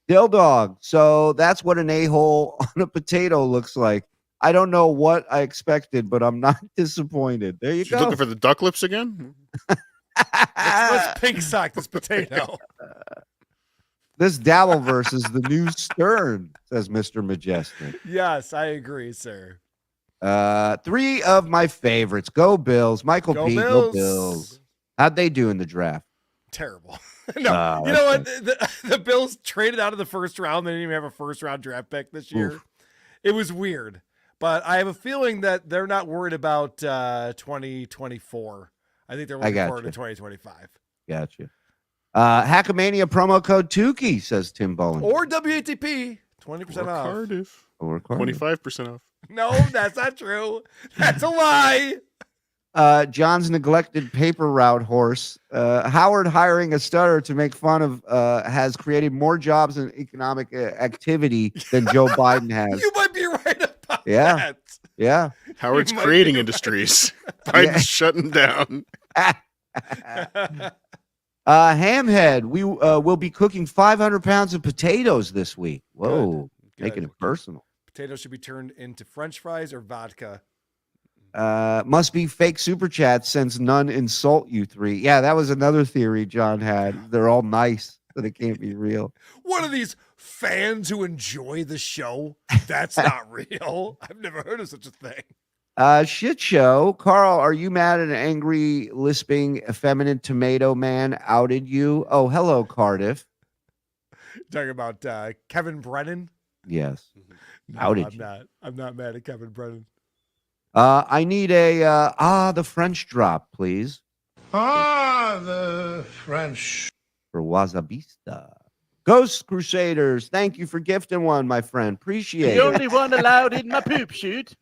Dill Dog. So that's what an a-hole on a potato looks like. I don't know what I expected, but I'm not disappointed. There you She's go. looking for the duck lips again? Let's pink sock this potato. This Dabbleverse is the new Stern, says Mr. Majestic. Yes, I agree, sir. 3 of my favorites. Go Bills. Michael Go P. Bills. Go Bills. How'd they do in the draft? Terrible. No, you know what? The Bills traded out of the first round. They didn't even have a first-round draft pick this year. Oof. It was weird. But I have a feeling that they're not worried about 2024. I think they're looking forward to 2025. Gotcha. Hackamania promo code Tookie, says Tim Bowen. Or WATP, 20% off. Cardiff. Or Cardiff. 25% off. No, that's not true. That's a lie. John's neglected paper route horse. Howard hiring a stutter to make fun of has created more jobs and economic activity than Joe Biden has. You might be right about that. Yeah. Howard's creating industries. Biden's shutting down. Hamhead, we will be cooking 500 pounds of potatoes this week. Whoa, Good. making it personal. Potatoes should be turned into French fries or vodka. Must be fake super chats since none insult you three. Yeah, that was another theory John had. They're all nice, so they can't be real. One of these fans who enjoy the show. That's not real. I've never heard of such a thing. Shit show. Carl, are you mad at an angry, lisping, effeminate tomato man outed you? Oh, hello, Cardiff. Talking about Kevin Brennan? Yes. No, Outed I'm you. not. I'm not mad at Kevin Brennan. I need a the French drop, please. The French. For Wasabista. Ghost Crusaders, thank you for gifting one, my friend. Appreciate it. only one allowed in my poop shoot.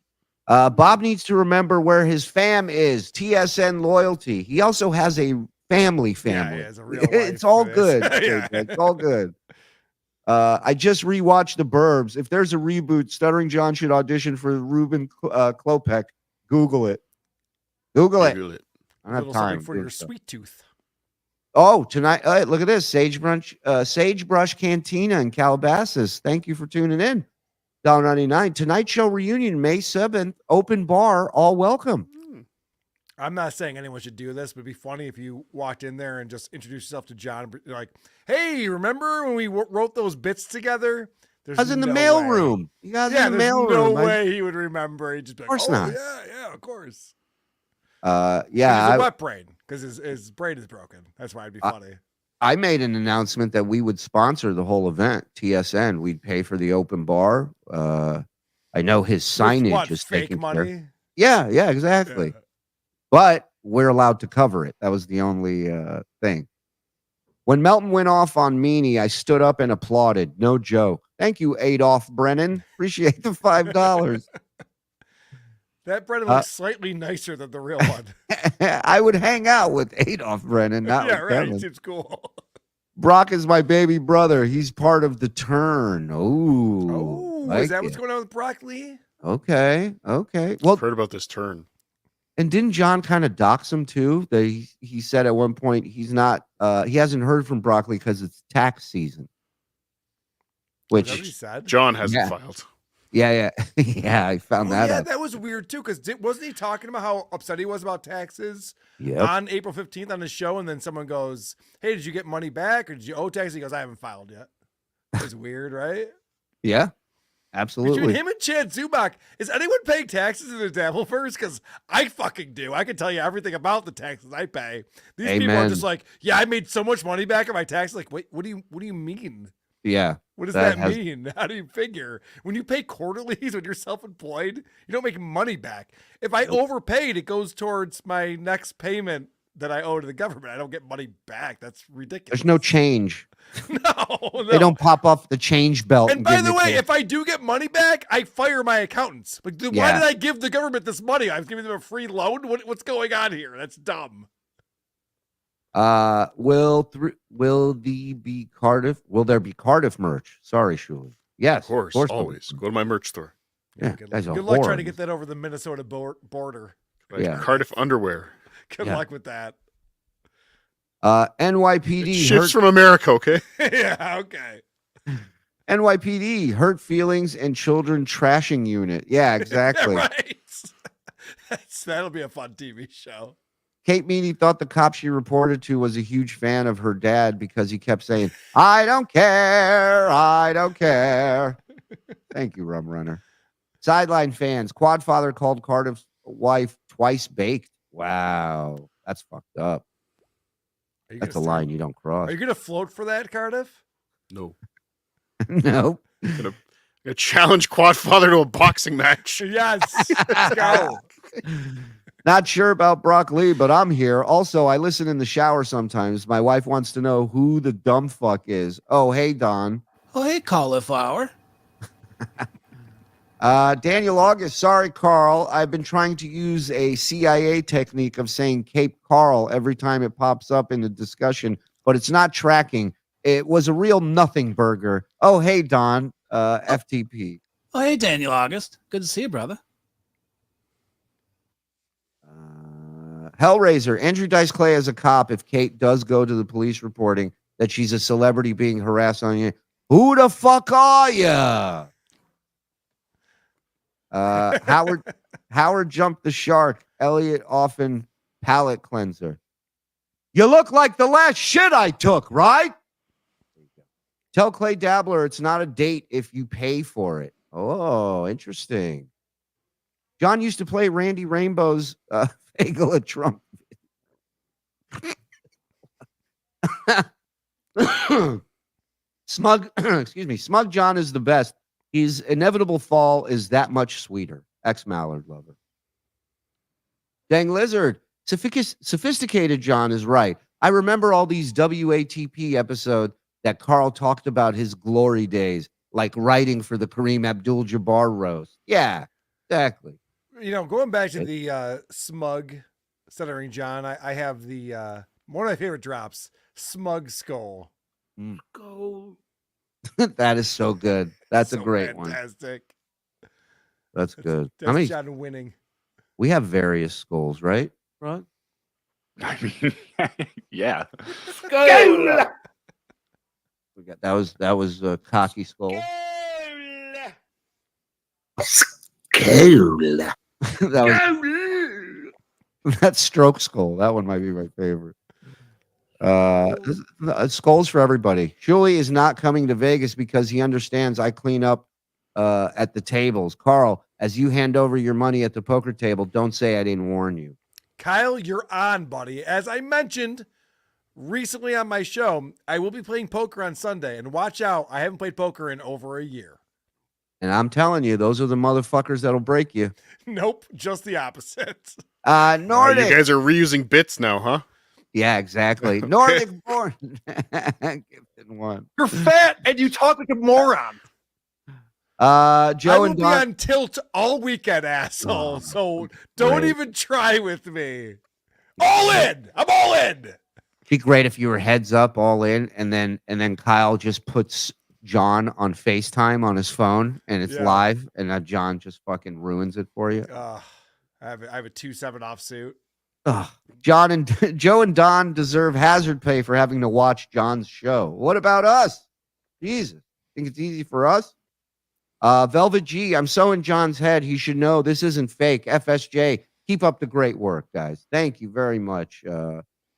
Bob needs to remember where his fam is. TSN loyalty. He also has a family. Yeah, it's a real It's life all for good. this. Yeah. It's all good. I just rewatched The Burbs. If there's a reboot, Stuttering John should audition for Ruben Klopek. Google it. Google it. Google it. I don't have Little time. something for your sweet tooth. Oh, tonight. Look at this. Sagebrush Cantina in Calabasas. Thank you for tuning in. $1.99. Tonight Show reunion, May 7th. Open bar. All welcome. I'm not saying anyone should do this, but it'd be funny if you walked in there and just introduced yourself to John. You're like, hey, remember when we wrote those bits together? I was in the mail room. You guys in the mail room. No way he would remember. He'd just be like, Of course not. Yeah, of course. Yeah. He's a wet brain because his brain is broken. That's why it'd be funny. I made an announcement that we would sponsor the whole event. TSN. We'd pay for the open bar. I know his signage What, is fake taken money? care. Yeah, exactly. but we're allowed to cover it. That was the only thing. When Melton went off on Meanie, I stood up and applauded. No joke. Thank you, Adolph Brennan. Appreciate the $5. That Brennan looks slightly nicer than the real one. I would hang out with Adolph Brennan. Not Yeah, with right. Kevin. He seems cool. Brock is my baby brother. He's part of the turn. Oh, Is that what's going on with Brock Lee? Okay. Well, I've heard about this turn. and didn't John kind of dox him too? That he said at one point he's not. He hasn't heard from Broccoli because it's tax season. Is that what he Which said? John hasn't filed. yeah. I found that Yeah, out. that was weird too. Because wasn't he talking about how upset he was about taxes Yep. on April 15th on his show? And then someone goes, "Hey, did you get money back or did you owe taxes?" He goes, "I haven't filed yet." It's weird, right? Yeah, Between absolutely. him and Chad Zubak, is anyone paying taxes in the Dabbleverse? Because I fucking do. I can tell you everything about the taxes I pay. These people are Amen. just like, yeah, I made so much money back on my taxes. Like, wait, what do you mean? Yeah. What does That that mean? How do you figure? When you pay quarterlies when you're self-employed, you don't make money back. If I overpaid, it goes towards my next payment that I owe to the government. I don't get money back. That's ridiculous. There's no change. No. They don't pop off the change belt. And by give the you way, change. if I do get money back, I fire my accountants. Like, why Yeah. did I give the government this money? I was giving them a free loan. What's going on here? That's dumb. Will there be Cardiff merch? Sorry, Shuli. Yes, Of course, always. Go to my merch store. Yeah, Good guys are luck trying to horrible. get that over the Minnesota border. Like Yeah. Cardiff underwear. Good Yeah. luck with that. NYPD Ships hurt, from America, okay? Yeah, okay. NYPD hurt feelings and children trashing unit. Yeah, exactly. Right. That'll be a fun TV show. Kate Meany thought the cop she reported to was a huge fan of her dad because he kept saying, "I don't care, I don't care." Thank you, Rum Runner. Sideline fans, Quad Father called Cardiff's wife twice baked. Wow, that's fucked up. Are you That's a gonna line you don't cross. Are you gonna float for that, Cardiff? No. No. Gonna challenge Quad Father to a boxing match. Yes. Let's go. Not sure about broccoli, but I'm here. Also, I listen in the shower sometimes. My wife wants to know who the dumb fuck is. Oh, hey, Don. Oh, hey, cauliflower. Daniel August. Sorry, Carl. I've been trying to use a CIA technique of saying Cape Carl every time it pops up in the discussion, but it's not tracking. It was a real nothing burger. Oh, hey, Don. FTP. Oh, hey, Daniel August. Good to see you, brother. Hellraiser. Andrew Dice Clay as a cop. If Kate does go to the police reporting that she's a celebrity being harassed on you, who the fuck are you? Howard jumped the shark. Elliot often palate cleanser. You look like the last shit I took, right? Tell Clay Dabbler it's not a date if you pay for it. Oh, interesting. John used to play Randy Rainbow's Fagel at Trump. Smug, excuse me. Smug John is the best. His inevitable fall is that much sweeter. Ex-Mallard lover. Dang Lizard. Sophisticated John is right. I remember all these WATP episodes that Carl talked about his glory days, like writing for the Kareem Abdul-Jabbar roast. Yeah, exactly. You know, going back to the smug Stuttering John, I have the one of my favorite drops, Smug Skull. Go. That is so good. That's So a great one. fantastic. That's good. That's How many? John winning. We have various skulls, right? Rod? I mean, yeah. Go. We got that was a cocky skull. that was that stroke skull. That one might be my favorite. Skulls for everybody. Shuli is not coming to Vegas because he understands I clean up at the tables. Carl, as you hand over your money at the poker table, don't say I didn't warn you. Kyle, you're on, buddy. As I mentioned recently on my show, I will be playing poker on Sunday. And watch out, I haven't played poker in over a year. And I'm telling you, those are the motherfuckers that'll break you. Nope, just the opposite. Nordic. You guys are reusing bits now, huh? Yeah, exactly. Nordic born. Gibson won. You're fat and you talk like a moron. Joe I will and be Don. on tilt all weekend, asshole. Oh, So don't great. even try with me. All in. I'm all in. Be great if you were heads up, all in, and then Kyle just puts John on FaceTime on his phone, and it's Yeah. live, and John just fucking ruins it for you. I have a 2-7 offsuit. Ugh. Joe and Don deserve hazard pay for having to watch John's show. What about us? Jesus, think it's easy for us? Velvet G, I'm so in John's head. He should know this isn't fake. FSJ, keep up the great work, guys. Thank you very much,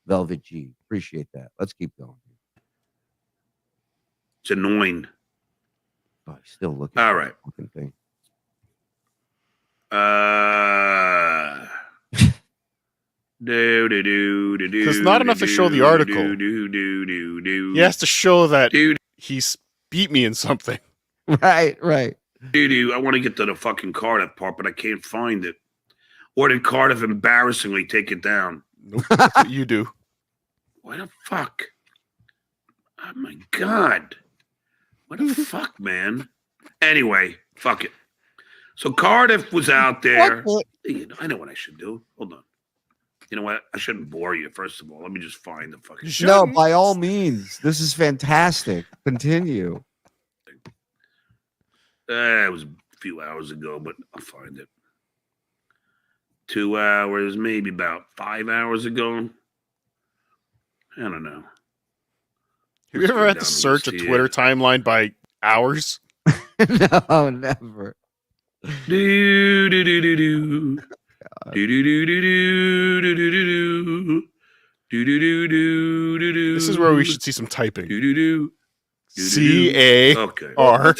Velvet G. Appreciate that. Let's keep going. It's annoying. Oh, he's still looking. All for right. the fucking thing. There's not enough to show the article. He has to show that he's beat me in something. Right. I want to get to the fucking Cardiff part, but I can't find it. Or did Cardiff embarrassingly take it down? Nope, that's what you do. What the fuck? Oh my God. What the fuck, man? Anyway, fuck it. So Cardiff was out there. I know what I should do. Hold on. You know what? I shouldn't bore you, first of all. Let me just find the fucking shit. No, by all means. This is fantastic. Continue. It was a few hours ago, but I'll find it. 2 hours, maybe about 5 hours ago. I don't know. Have you ever had to search a Twitter timeline by hours? No, never. Do do do do do. Do do do do do do do do do do. This is where we should see some typing. Do do do. CAR.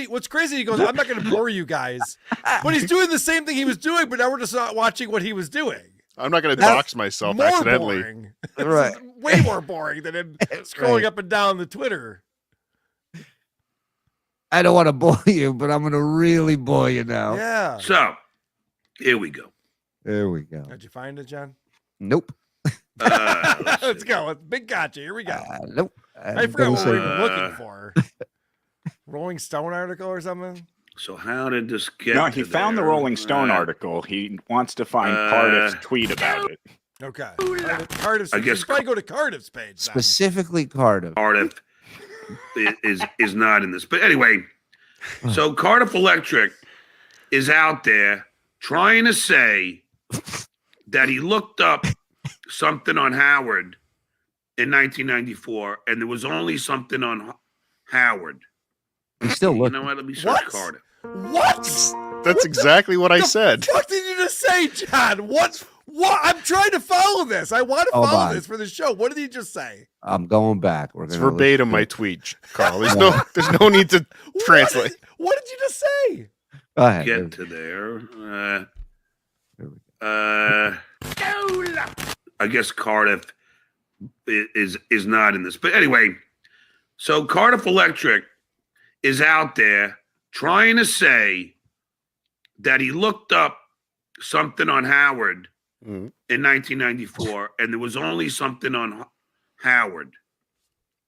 What's crazy? He goes, I'm not going to bore you guys, but he's doing the same thing he was doing, but now we're just not watching what he was doing. I'm not going to dox myself More accidentally. boring. Right. This is way more boring than him scrolling Right. up and down the Twitter. I don't want to bore you, but I'm going to really bore you now. Yeah. So, here we go. There we go. Did you find it, John? Nope. Let's go. It's big gotcha. Here we go. Nope. I forgot what we were looking for. Rolling Stone article or something? So how did this get? No, he found the Rolling Stone article. He wants to find Cardiff's tweet about it. Okay. Cardiff's. I I guess guess probably go to Cardiff's page. Then. Specifically Cardiff. Cardiff is not in this. But anyway, so Cardiff Electric is out there trying to say that he looked up something on Howard in 1994, and there was only something on Howard. He's still You looking. know what? Let me search What? Cardiff. What? That's exactly what I said. What did you just say, John? What? I'm trying to follow this. I want to Hold follow on. this for the show. What did he just say? I'm going back. We're It's gonna verbatim my listen tweet, Carl. There's no need to translate. What did you just say? to- Go ahead. Get to there. There we I guess Cardiff is not in this. But anyway, so Cardiff Electric is out there trying to say that he looked up something on Howard in 1994, and there was only something on Howard.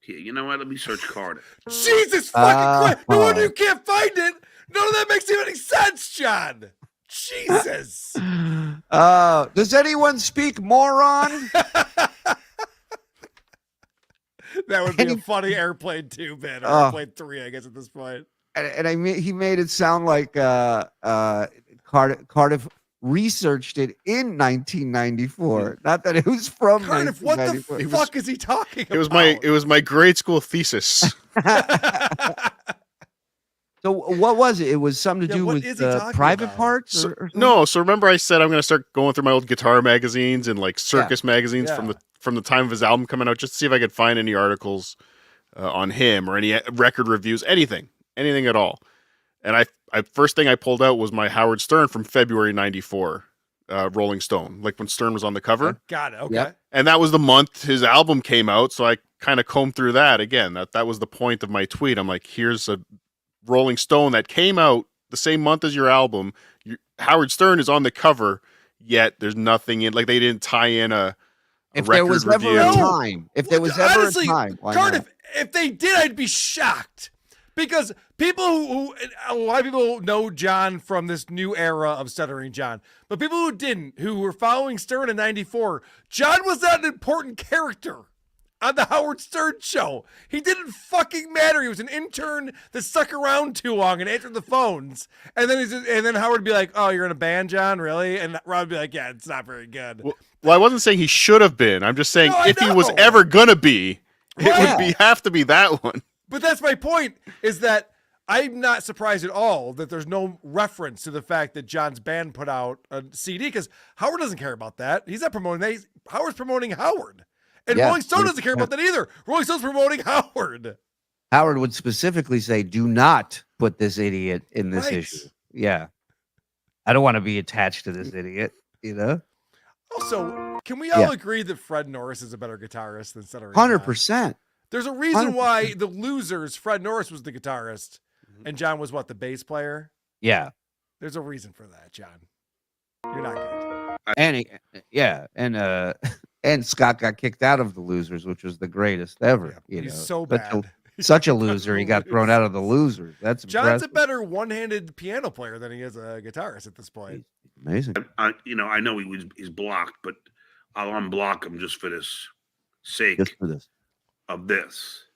Here, you know what? Let me search Cardiff. Jesus fucking Christ. No wonder you can't find it. None of that makes any sense, John. Jesus. Does anyone speak moron? That would be a funny Airplane 2 bit, or Airplane 3, I guess, at this point. And he made it sound like Cardiff researched it in 1994. Not that it was from Cardiff, what the 1994. fuck is he talking about? It was my grade school thesis. So what was it? It was something to do what with is he talking private about? parts? Or No, so remember I said I'm going to start going through my old guitar magazines and like circus magazines Yeah. from the time of his album coming out, just to see if I could find any articles on him or any record reviews, anything at all. And I first thing I pulled out was my Howard Stern from February '94, Rolling Stone, like when Stern was on the cover. Got it. Okay. Yep. And that was the month his album came out, so I kind of combed through that again. That was the point of my tweet. I'm like, here's a Rolling Stone that came out the same month as your album. Howard Stern is on the cover. yet. There's nothing in, like they didn't tie in a If there was record ever a review. time, if there was ever Honestly, a time, why Cardiff, not? if they did, I'd be shocked. Because people who a lot of people know John from this new era of Stuttering John, but people who didn't, who were following Stern in '94, John was not an important character on the Howard Stern show. He didn't fucking matter. He was an intern that stuck around too long and answered the phones. And then Howard would be like, "Oh, you're in a band, John? Really?" And Rob would be like, "Yeah, it's not very good." Well, I wasn't saying he should have been. I'm just saying No, I if he was know. ever gonna be, it Right. would have to be that one. But that's my point, is that I'm not surprised at all that there's no reference to the fact that John's band put out a CD, because Howard doesn't care about that. He's not promoting that. Howard's promoting Howard. And Yeah. Rolling Stone doesn't care about that either. Rolling Stone's promoting Howard. Howard would specifically say, "Do not put this idiot in this Right. issue." Yeah, I don't want to be attached to this idiot. You know, Also, can we all agree that Fred Norris is a better guitarist than Stuttering John? 100%. There's a reason 100%. why the Losers, Fred Norris was the guitarist, and John was what, the bass player? Yeah, There's a reason for that, John. You're not good. and Scott got kicked out of the Losers, which was the greatest ever. Yeah, You he's know, so Such a- bad. Such a loser. He got thrown out of the Losers. That's John's a impressive. better one-handed piano player than he is a guitarist at this point. Amazing. I know he's blocked, but I'll unblock him just for this sake Just for this. of this,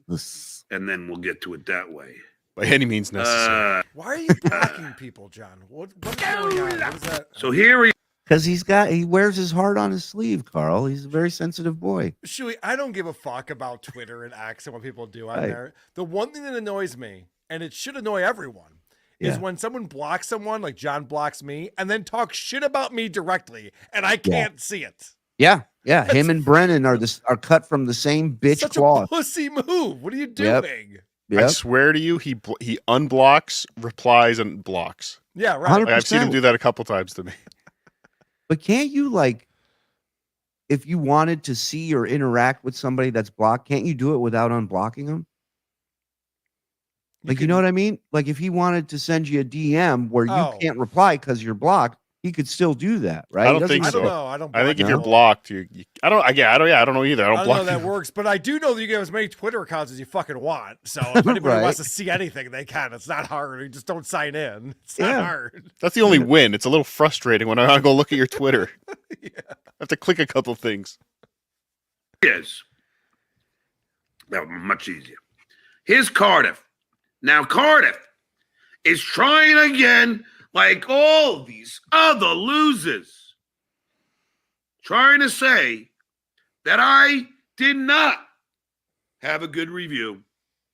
This. and then we'll get to it that way. By any means necessary. Why are you blocking people, John? What's going on? What is that? So here he Because he wears his heart on his sleeve, Carl. He's a very sensitive boy. Shuli, I don't give a fuck about Twitter and X and what people do on Right. there. The one thing that annoys me, and it should annoy everyone, is Yeah. when someone blocks someone, like John blocks me, and then talks shit about me directly, and I can't see it. Yeah, yeah. Him and Brennan are cut from the same bitch Such cloth. a pussy move. What are you Yep. doing? I Yep. swear to you, he unblocks, replies, and blocks. Yeah, right. 100%. Like, I've seen him do that a couple times to me. But can't you, like, if you wanted to see or interact with somebody that's blocked, can't you do it without unblocking them? Like, you know what I mean? Like, if he wanted to send you a DM where you Oh. can't reply because you're blocked, he could still do that, right? I He don't doesn't think I so. don't know. I don't. I think block if you're people. blocked, I don't know either. I I don't don't block know that people. works, but I do know that you can have as many Twitter accounts as you fucking want. So if anybody Right. wants to see anything, they can. It's not hard. You just don't sign in. It's not Yeah. hard. That's the only win. It's a little frustrating when I want to go look at your Twitter. Yeah. I have to click a couple things. is. That was much easier. Here's Cardiff. Now Cardiff is trying again, like all these other losers, trying to say that I did not have a good review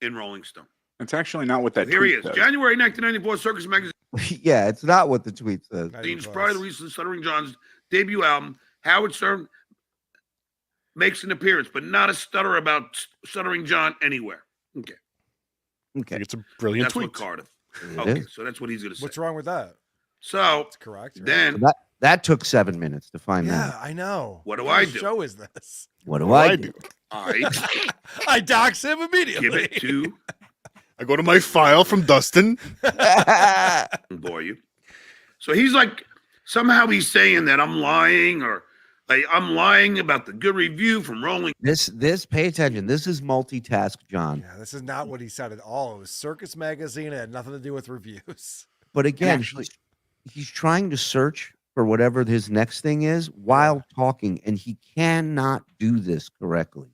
in Rolling Stone. That's actually not what that Here he tweet is. says. January 1994, Circus Magazine Yeah, it's not what the tweet says. Not even prior to the close. release of Stuttering John's debut album, Howard Stern makes an appearance, but not a stutter about Stuttering John anywhere. Okay. I Okay. think it's a brilliant That's tweet. what Cardiff. It Okay, is. so that's what he's going to say. What's wrong with that? So That's correct. right? then, That took 7 minutes to find Yeah, that. I know. What do kind I of do? show is this? What do What I do do? I I dox him immediately. give it to I go to my file from Dustin. bore you. So he's like, somehow he's saying that I'm lying, or like I'm lying about the good review from Rolling. This pay attention. This is multitask, John. Yeah, this is not what he said at all. It was Circus Magazine. It had nothing to do with reviews. But again, actually- he's trying to search for whatever his next thing is while talking, and he cannot do this correctly.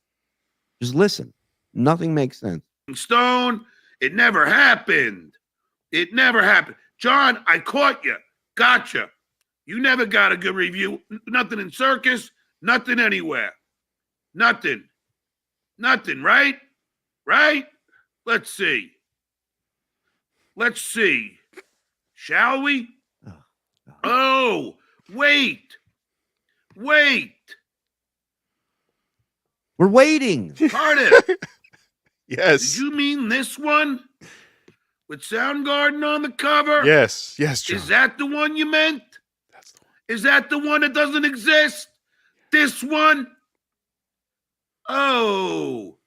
Just listen. Nothing makes sense. Stone, it never happened. It never happened. John, I caught you. Gotcha. You never got a good review. Nothing in Circus, nothing anywhere. Nothing. Nothing, right? Right? Let's see. Let's see. Shall we? Oh, wait. Wait. We're waiting. Cardiff, Yes. did you mean this one? With Soundgarden on the cover? Yes. Yes, John. Is that the one you meant? That's the one. Is that the one that doesn't exist? This one? Oh,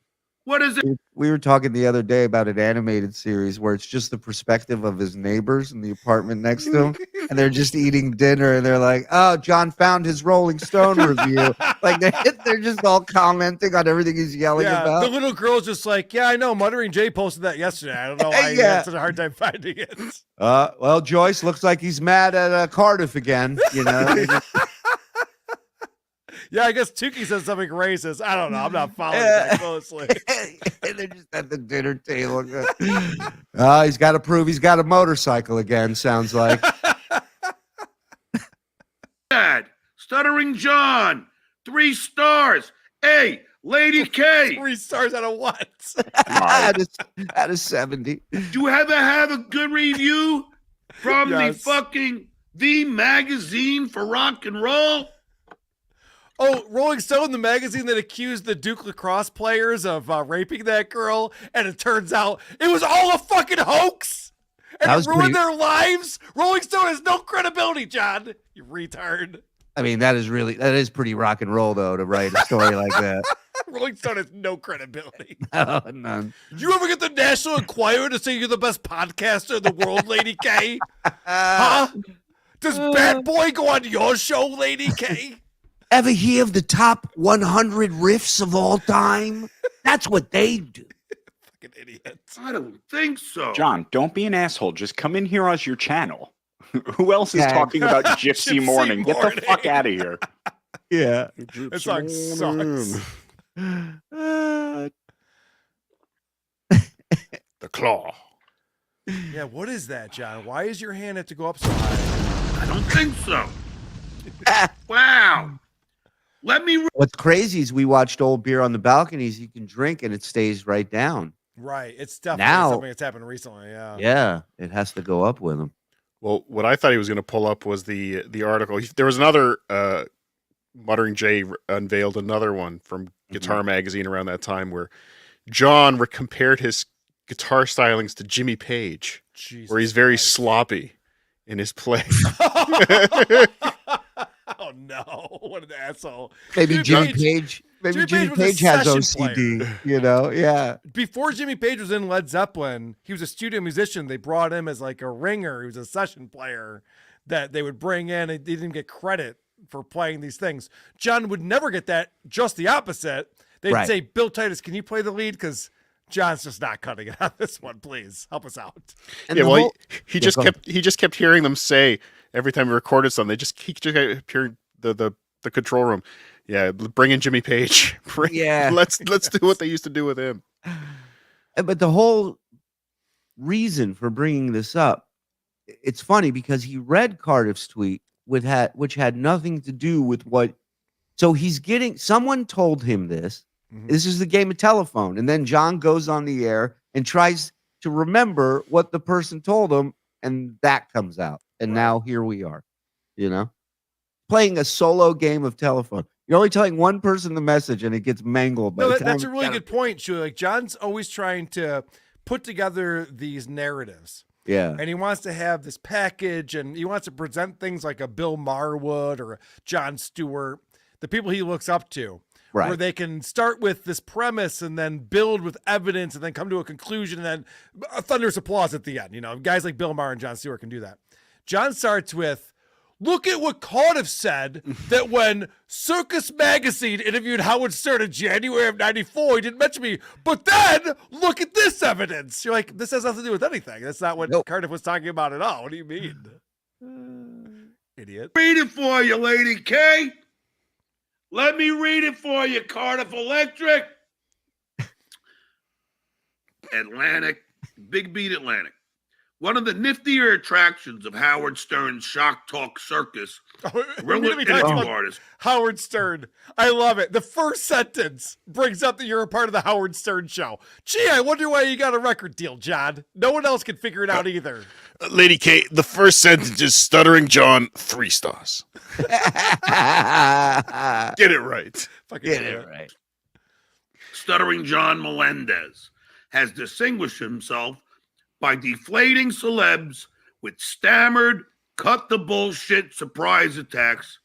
what is it? We were talking the other day about an animated series where it's just the perspective of his neighbors in the apartment next to him, and they're just eating dinner, and they're like, "Oh, John found his Rolling Stone review." Like they're just all commenting on everything he's yelling about. The little girl's just like, "Yeah, I know. Muttering Jay posted that yesterday. I don't know why he had such a hard time finding it." Well, Joyce looks like he's mad at Cardiff again. You know. Yeah, I guess Tookie says something racist. I don't know. I'm not following that closely. And they're just at the dinner table. He's got to prove he's got a motorcycle again, sounds like. Dad, Stuttering John, 3 stars. Hey, Lady K. 3 stars out of what? out of 70. Do you ever have a good review from the magazine for rock and roll? Oh, Rolling Stone, the magazine that accused the Duke lacrosse players of raping that girl, and it turns out it was all a fucking hoax, and it ruined their lives. Rolling Stone has no credibility, John. You retard. I mean, that is pretty rock and roll, though, to write a story like that. Rolling Stone has no credibility. No, none. You ever get the National Enquirer to say you're the best podcaster in the world, Lady K? Huh? Does Bad Boy go on your show, Lady K? Ever hear of the top 100 riffs of all time? That's what they do. Fucking idiots. I don't think so. John, don't be an asshole. Just come in here as your channel. Who else is talking about Gypsy Morning? Get the fuck out of here. Yeah. That song sucks. The claw. Yeah, what is that, John? Why is your hand have to go up so high? I don't think so. Wow. What's crazy is we watched Old Beer on the Balconies. You can drink and it stays right down. Right. It's definitely something that's happened recently. Yeah. Yeah. It has to go up with him. Well, what I thought he was going to pull up was the article. There was another Muttering Jay unveiled another one from Guitar Magazine around that time where John compared his guitar stylings to Jimmy Page, where he's very sloppy in his play. Oh no! What an asshole! Maybe Jimmy Page has OCD. You know, yeah. Before Jimmy Page was in Led Zeppelin, he was a studio musician. They brought him as like a ringer. He was a session player that they would bring in, and he didn't get credit for playing these things. John would never get that. Just the opposite. They'd say, "Bill Titus, can you play the lead? Because John's just not cutting it on this one. Please help us out." And yeah, well, he just kept hearing them say every time we recorded something. He just kept hearing the control room. Yeah, bring in Jimmy Page. Let's do what they used to do with him. But the whole reason for bringing this up, it's funny because he read Cardiff's tweet, which had nothing to do with what. So someone told him this. This is the game of telephone. And then John goes on the air and tries to remember what the person told him. And that comes out. And now here we are, playing a solo game of telephone. You're only telling one person the message and it gets mangled. No, that's a really good point, Shuli. Like John's always trying to put together these narratives. Yeah. And he wants to have this package and he wants to present things like a Bill Marwood or a Jon Stewart, the people he looks up to. Right. Where they can start with this premise and then build with evidence and then come to a conclusion and then a thunderous applause at the end. Guys like Bill Maher and Jon Stewart can do that. John starts with, look at what Cardiff said that when Circus Magazine interviewed Howard Stern in January of 94, he didn't mention me. But then look at this evidence. You're like, this has nothing to do with anything. That's not what Cardiff was talking about at all. What do you mean? Idiot. Read it for you, Lady K. Let me read it for you, Cardiff Electric. Atlantic, Big Beat Atlantic. One of the niftier attractions of Howard Stern's Shock Talk Circus. Artist. Howard Stern. I love it. The first sentence brings up that you're a part of the Howard Stern show. Gee, I wonder why you got a record deal, John. No one else can figure it out either. Lady K, the first sentence is Stuttering John, 3 stars. Get it right. Get it right. Stuttering John Melendez has distinguished himself by deflating celebs with stammered, cut the bullshit surprise attacks.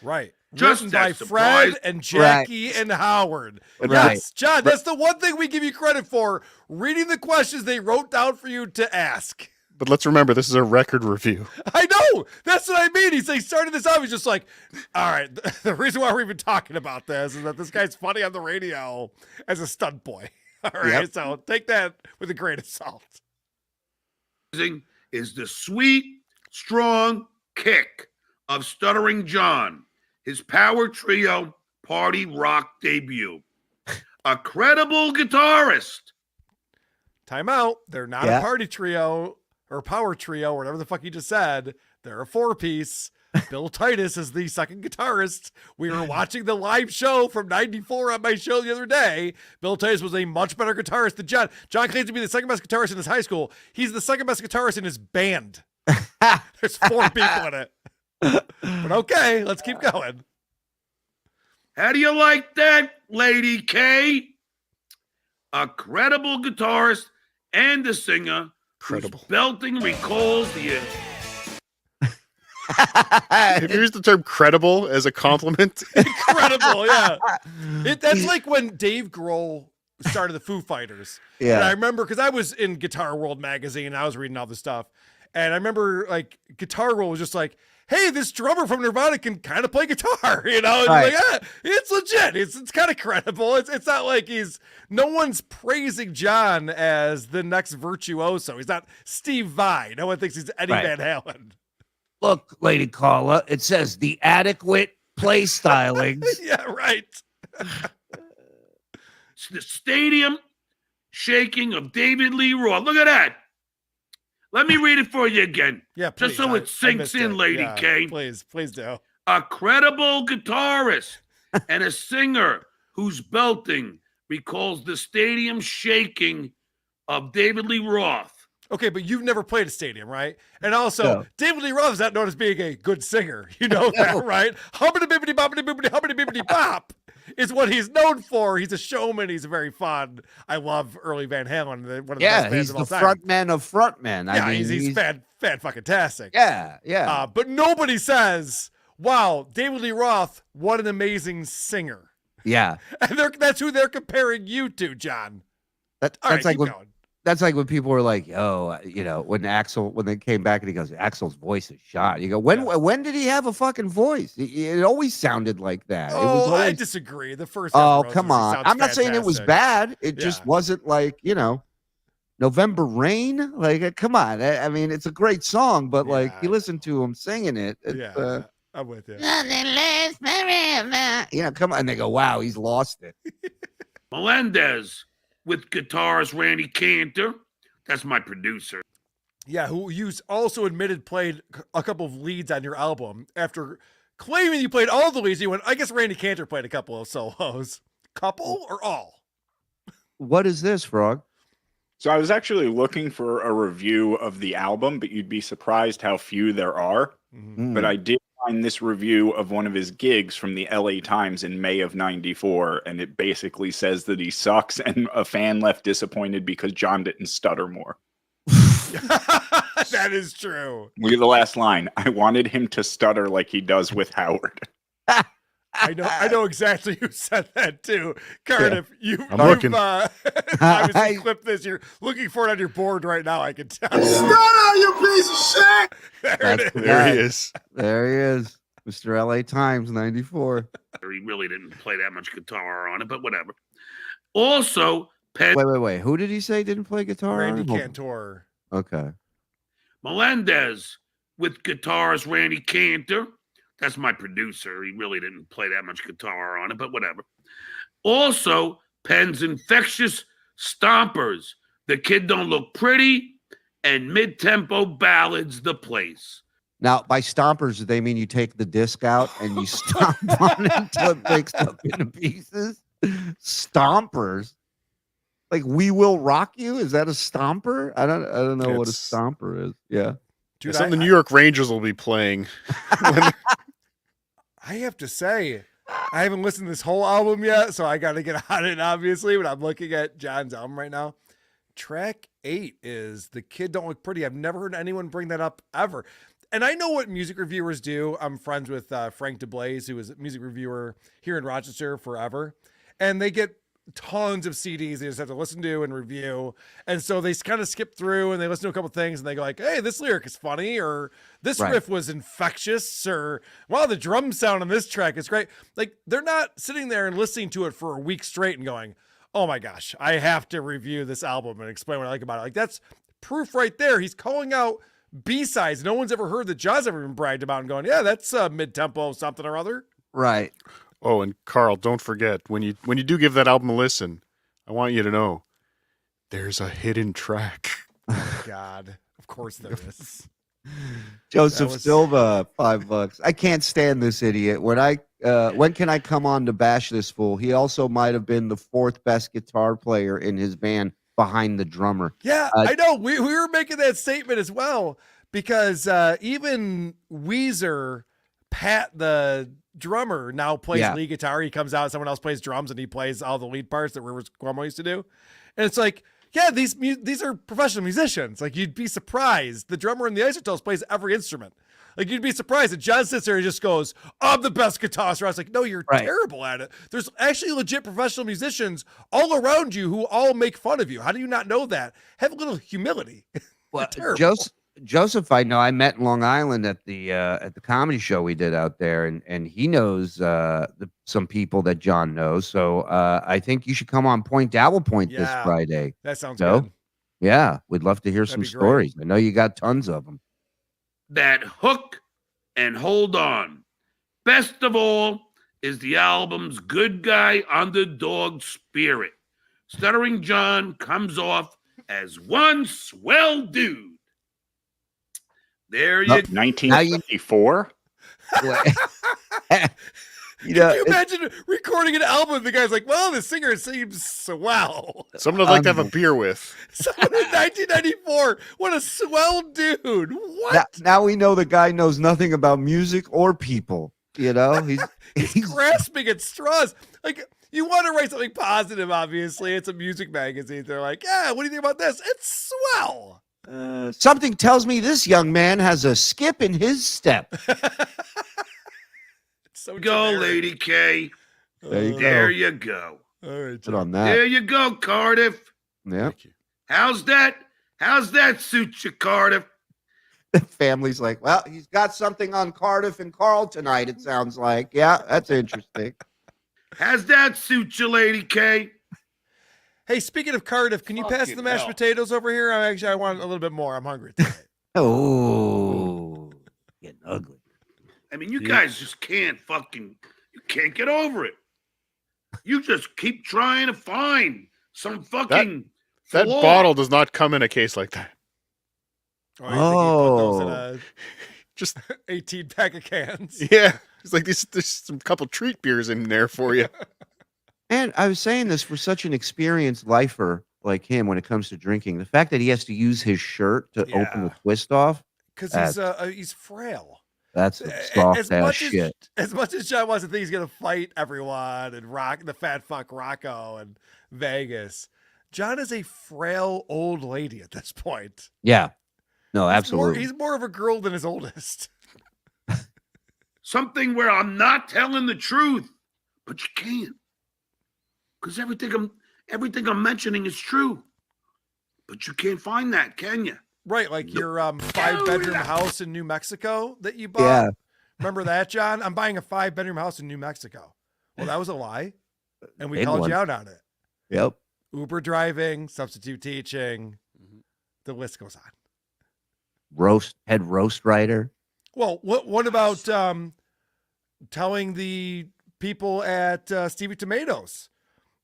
Right. Just Written by as Fred surprised. and Jackie and Howard. Right. Yes, John, that's the one thing we give you credit for, reading the questions they wrote down for you to ask. But let's remember, this is a record review. I know. That's what I mean. He's like, started this off. He's just like, all right, the reason why we're even talking about this is that this guy's funny on the radio as a stunt boy. All right, so take that with a grain of salt. Is the sweet, strong kick of Stuttering John, his power trio party rock debut. A credible guitarist. Time out. They're not a party trio or power trio or whatever the fuck you just said. They're a four-piece. Bill Titus is the second guitarist. We were watching the live show from 94 on my show the other day. Bill Titus was a much better guitarist than John. John claims to be the second best guitarist in his high school. He's the second best guitarist in his band. There's 4 people in it. But okay, let's keep going. How do you like that, Lady K? A credible guitarist and a singer whose belting recalls the... Have you used the term credible as a compliment? Incredible, yeah. That's like when Dave Grohl started the Foo Fighters. Yeah. And I remember, because I was in Guitar World magazine, and I was reading all this stuff. And I remember, like, Guitar World was just like, hey, this drummer from Nirvana can kind of play guitar, you know? And Right. you're like, it's legit. It's kind of credible. It's not like no one's praising John as the next virtuoso. He's not Steve Vai. No one thinks he's Eddie Right. Van Halen. Look, Lady Carla, it says the adequate play stylings. Yeah, right. It's the stadium shaking of David Lee Roth. Look at that. Let me read it for you again. Yeah, please. Just so it sinks in, Lady K. Please do. A credible guitarist and a singer whose belting recalls the stadium shaking of David Lee Roth. Okay, but you've never played a stadium, right? And also, No. David Lee Roth is not known as being a good singer. You know that, right? Hubbity bibbity bobbity bibbity hubbity bibbity bop is what he's known for. He's a showman. He's very fun. I love early Van Halen. One of the best bands he's of the all time. front man of frontmen. Yeah, he's fan fucking tastic. Yeah. But nobody says, wow, David Lee Roth, what an amazing singer. Yeah. And that's who they're comparing you to, John. All right, That's like keep when, going. that's like when people were like, oh, when they came back and he goes, Axel's voice is shot. You go, when did he have a fucking voice? It always sounded like that. It was I always, disagree. The first. oh, Roses, come he on. sounds I'm not saying it was fantastic. bad. It just Yeah. wasn't like, November Rain. Like, come on. I mean, it's a great song, but like you listen to him singing it. I'm with you. Nothing lasts forever. Come on. And they go, wow, he's lost it. Melendez with guitarist Randy Cantor. That's my producer. Yeah, who you also admitted played a couple of leads on your album after claiming you played all the leads. You went, I guess Randy Cantor played a couple of solos. Couple or all? What is this, Frog? So I was actually looking for a review of the album, but you'd be surprised how few there are. Mm-hmm. But I did find this review of one of his gigs from the LA Times in May of '94, and it basically says that he sucks, and a fan left disappointed because John didn't stutter more. That is true. Look at the last line. I wanted him to stutter like he does with Howard. I know exactly who said that too. Cardiff, you've looking. obviously clipped this. You're looking for it on your board right now, I can tell. Stutter, you piece of shit! There it is. There he is. There he is. Mr. LA Times, 94. He really didn't play that much guitar on it, but whatever. Also, Wait. Who did he say didn't play guitar? Randy on? Cantor. Okay. Melendez with guitarist Randy Cantor. That's my producer. He really didn't play that much guitar on it, but whatever. Also, Penn's infectious stompers. The Kid Don't Look Pretty and mid-tempo ballads, The Place. Now, by stompers, do they mean you take the disc out and you stomp on it until it breaks up into pieces? Stompers? Like We Will Rock You? Is that a stomper? I don't know what a It's- stomper is. Yeah. Dude, Something the New York Rangers will be playing. I have to say, I haven't listened to this whole album yet, so I got to get on it, obviously, but I'm looking at John's album right now. Track 8 is The Kid Don't Look Pretty. I've never heard anyone bring that up ever. And I know what music reviewers do. I'm friends with Frank DeBlaze, who was a music reviewer here in Rochester forever. And they get tons of CDs they just have to listen to and review. And so they kind of skip through and they listen to a couple things and they go like, hey, this lyric is funny, or this riff was infectious, or wow, the drum sound on this track is great. Like, they're not sitting there and listening to it for a week straight and going, oh my gosh, I have to review this album and explain what I like about it. Like, that's proof right there. He's calling out B-sides no one's ever heard that Jaws ever been bragged about and going, yeah, that's mid-tempo something or other. Right. Oh, and Karl, don't forget, when you do give that album a listen, I want you to know there's a hidden track. Oh God, of course there is. Joseph Silva, $5. I can't stand this idiot. When can I come on to bash this fool? He also might have been the 4th best guitar player in his band behind the drummer. Yeah, I know. We were making that statement as well, because even Weezer, Pat the drummer, now plays lead guitar. He comes out, someone else plays drums, and he plays all the lead parts that Rivers Cuomo used to do. And it's like, yeah, these are professional musicians. Like, you'd be surprised. The drummer in the Isotopes plays every instrument. Like, you'd be surprised that John sits there and just goes, I'm the best guitarist. I was like, no, you're terrible at it. There's actually legit professional musicians all around you who all make fun of you. How do you not know that? Have a little humility. Well, Joseph, I know, I met in Long Island at the comedy show we did out there, and he knows some people that John knows. So I think you should come on Dabble Point this Friday. That sounds good. Yeah, we'd love to hear some stories. I know you got tons of them. That hook and hold on. Best of all is the album's good guy underdog spirit. Stuttering John comes off as one swell dude. There you go. 1954. Can you imagine recording an album and the guy's like, well, the singer seems swell. Someone I'd like to have a beer with. Someone in 1994. What a swell dude. What? Now we know the guy knows nothing about music or people. You know, he's grasping at straws. Like, you want to write something positive, obviously. It's a music magazine. They're like, yeah, what do you think about this? It's swell. Something tells me this young man has a skip in his step. So go, Lady K. There you go. All right, Put on that. There you go, Cardiff. Yeah. How's that suit you, Cardiff? The family's like, well, he's got something on Cardiff and Karl tonight, it sounds like. Yeah, that's interesting. How's that suit you, Lady K? Hey, speaking of Cardiff, can you pass the mashed potatoes over here? I want a little bit more. I'm hungry today. Oh, getting ugly. I mean, you guys just can't get over it. You just keep trying to find some fucking that bottle does not come in a case like that. Oh, you put those in just 18 pack of cans. Yeah, it's like there's some couple treat beers in there for you. And I was saying this for such an experienced lifer like him when it comes to drinking. The fact that he has to use his shirt to open the twist off. Because he's frail. That's soft ass shit. As much as John wants to think he's going to fight everyone and rock the fat fuck Rocco and Vegas, John is a frail old lady at this point. Yeah. No, absolutely. He's more of a girl than his oldest. Something where I'm not telling the truth, but you can't. Because everything I'm mentioning is true. But you can't find that, can you? Right, like your 5-bedroom house in New Mexico that you bought. Yeah. Remember that, John? I'm buying a 5-bedroom house in New Mexico. Well, that was a lie. And we called you out on it. Yep. Uber driving, substitute teaching. The list goes on. Head roast writer. Well, what about telling the people at Stevie Tomatoes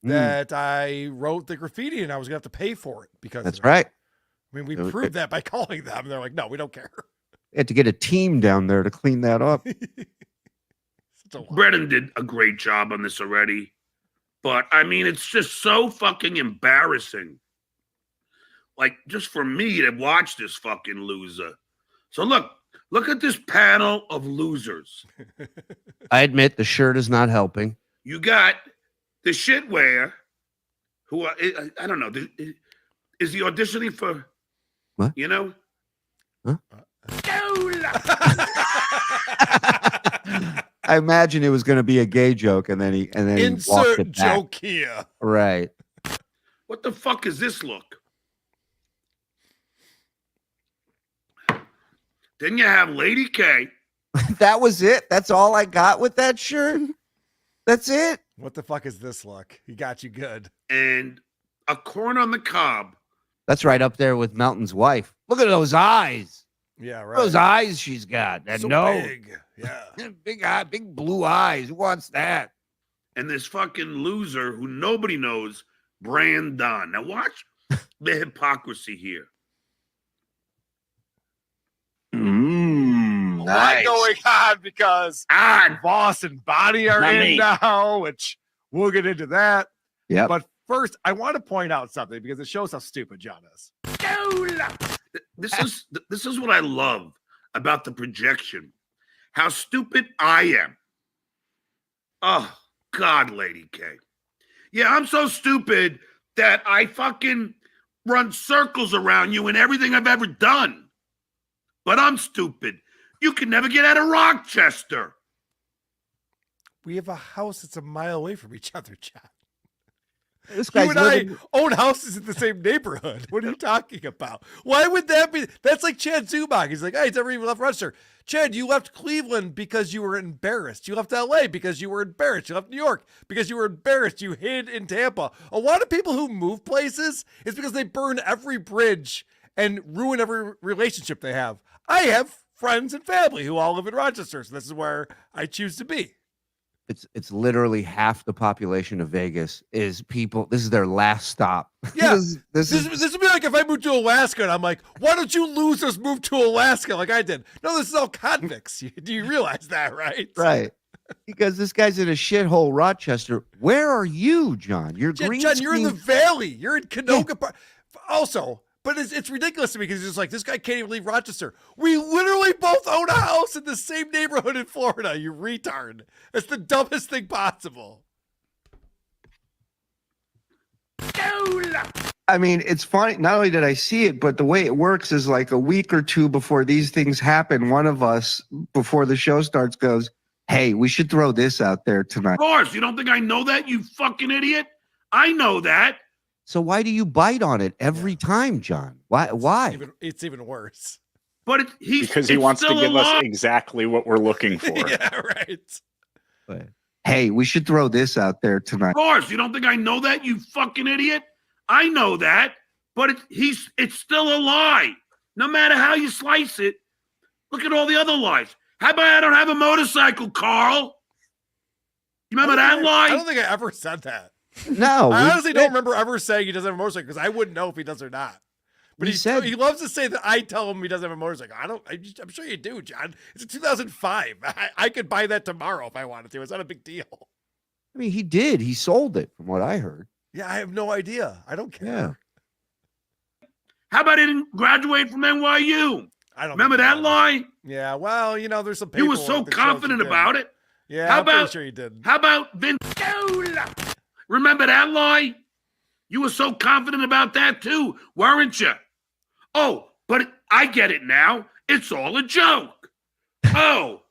that I wrote the graffiti and I was going to have to pay for it because that's right. I mean, we proved that by calling them. They're like, no, we don't care. We had to get a team down there to clean that up. Brennan did a great job on this already. But, I mean, it's just so fucking embarrassing. Like, just for me to watch this fucking loser. So, look at this panel of losers. I admit the shirt is not helping. You got the shitwear, who, I don't know, is he auditioning for, what? You know? Huh? I imagine it was going to be a gay joke, and then he walked Insert it back. joke here. Right. What the fuck is this look? Then you have Lady K. That was it. That's all I got with that shirt. That's it. What the fuck is this look? He got you good. And a corn on the cob. That's right up there with Melton's wife. Look at those eyes. Yeah, right. Those eyes she's got. That so nose. big. Yeah. Big eye, big blue eyes. Who wants that? And this fucking loser who nobody knows, Brandon. Now watch the hypocrisy here. Nice. Lot going on because Boss and Bonnie are in now, which we'll get into that. Yeah. But first, I want to point out something because it shows how stupid John is. This is what I love about the projection. How stupid I am. Oh, God, Lady K. Yeah, I'm so stupid that I fucking run circles around you in everything I've ever done. But I'm stupid. You can never get out of Rochester. We have a house that's a mile away from each other, John. This You guy's and I living. own houses in the same neighborhood. What are you talking about? Why would that be? That's like Chad Zubak. He's like, hey, he's never even left Rochester. Chad, you left Cleveland because you were embarrassed. You left LA because you were embarrassed. You left New York because you were embarrassed. You hid in Tampa. A lot of people who move places is because they burn every bridge and ruin every relationship they have. I have friends and family who all live in Rochester, so this is where I choose to be. It's literally half the population of Vegas is people. This is their last stop. Yeah, this is this would be like if I moved to Alaska and I'm like, why don't you losers move to Alaska like I did? No, this is all convicts. Do you realize that, right? right. Because this guy's in a shithole, Rochester. Where are you, John? You're green. John, you're in the screen- valley. You're in Canoga Park. Also, but it's ridiculous to me because it's just like, this guy can't even leave Rochester. We literally both own a house in the same neighborhood in Florida, you retard. That's the dumbest thing possible. I mean, it's funny. Not only did I see it, but the way it works is like a week or two before these things happen, one of us, before the show starts, goes, hey, we should throw this out there tonight. Of course, you don't think I know that, you fucking idiot? I know that. So why do you bite on it every time, John? Why? It's even worse. But because he wants to give us exactly what we're looking for. Yeah, right. But, hey, we should throw this out there tonight. Of course, you don't think I know that, you fucking idiot? I know that, but it's still a lie. No matter how you slice it, look at all the other lies. How about I don't have a motorcycle, Carl? You remember that lie? I don't think I ever said that. No. I honestly don't remember ever saying he doesn't have a motorcycle because I wouldn't know if he does or not. But he loves to say that I tell him he doesn't have a motorcycle. I'm sure you do, John. It's 2005. I could buy that tomorrow if I wanted to. It's not a big deal. I mean, he did. He sold it, from what I heard. Yeah, I have no idea. I don't care. Yeah. How about he didn't graduate from NYU? I don't remember that lie. Yeah, well, there's some. You were so confident about it. Yeah, I'm pretty sure you did. How about Vince? Remember that lie? You were so confident about that too, weren't you? Oh, but I get it now. It's all a joke. Oh,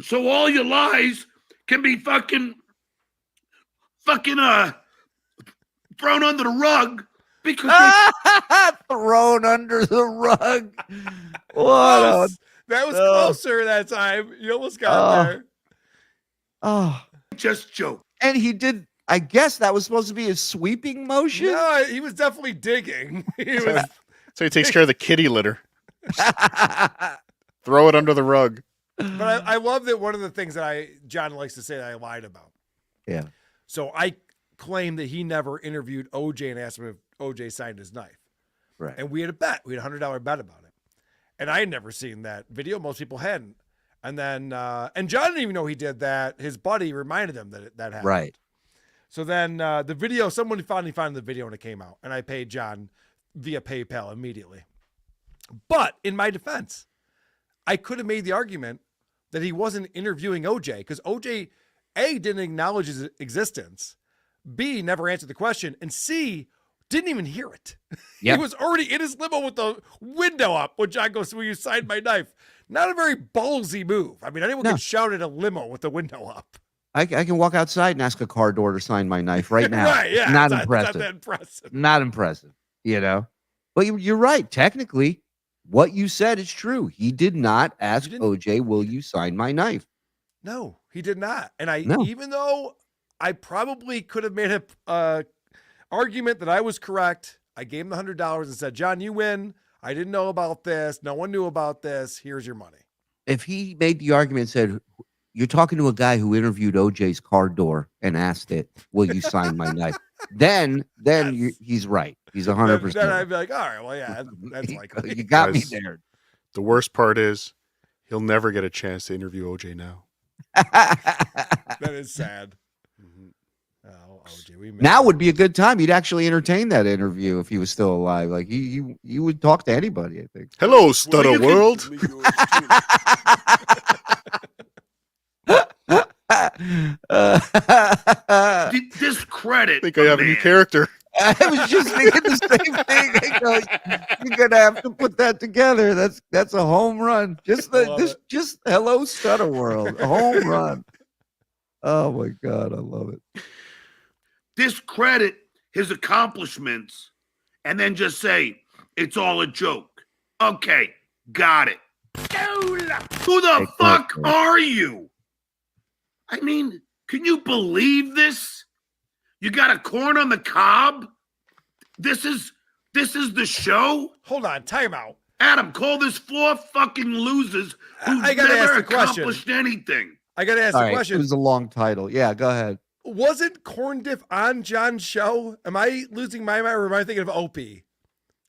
so all your lies can be fucking thrown under the rug because thrown under the rug. That was closer that time. You almost got there. Oh, just joke. And he did. I guess that was supposed to be a sweeping motion. No, he was definitely digging. So he takes care of the kitty litter. Throw it under the rug. But I love that one of the things that John likes to say that I lied about. Yeah. So I claim that he never interviewed OJ and asked him if OJ signed his knife. Right. And we had a bet. We had a $100 bet about it. And I had never seen that video. Most people hadn't. And then, and John didn't even know he did that. His buddy reminded him that that happened. Right. So then the video, someone finally found the video when it came out. And I paid John via PayPal immediately. But in my defense, I could have made the argument that he wasn't interviewing OJ because OJ, A, didn't acknowledge his existence, B, never answered the question, and C, didn't even hear it. Yep. He was already in his limo with the window up when John goes, will you sign my knife? Not a very ballsy move. I mean, anyone can shout at a limo with the window up. I can walk outside and ask a car door to sign my knife right now. Right, yeah. Not It's impressive. not that impressive. Not impressive, you know? But you're right. Technically, what you said is true. He did not ask OJ, will you sign my knife? No, he did not. And No. even though I probably could have made a argument that I was correct, I gave him the $100 and said, John, you win. I didn't know about this. No one knew about this. Here's your money. If he made the argument and said, you're talking to a guy who interviewed OJ's car door and asked it, will you sign my knife? Then he's right. He's 100%. Then I'd be like, all right, well, yeah, that's likely. You got me there. The worst part is he'll never get a chance to interview OJ now. That is sad. Oh, OJ, we now would be a good time. He'd actually entertain that interview if he was still alive. Like he would talk to anybody, I think. Hello, Stutter World. Discredit. I think I have a new character. I was just thinking the same thing. I go, you're gonna have to put that together. That's a home run. Just hello, Stutter World. A home run. Oh my God, I love it. Discredit his accomplishments and then just say it's all a joke. Okay, got it. Who the fuck are you? I mean, can you believe this? You got a corn on the cob? This is the show? Hold on, time out. Adam, call this 4 fucking losers who I gotta never ask the question. accomplished anything. I got to ask All the right, question. it was a long title. Yeah, go ahead. Wasn't corn dip on John's show? Am I losing my mind or am I thinking of Opie?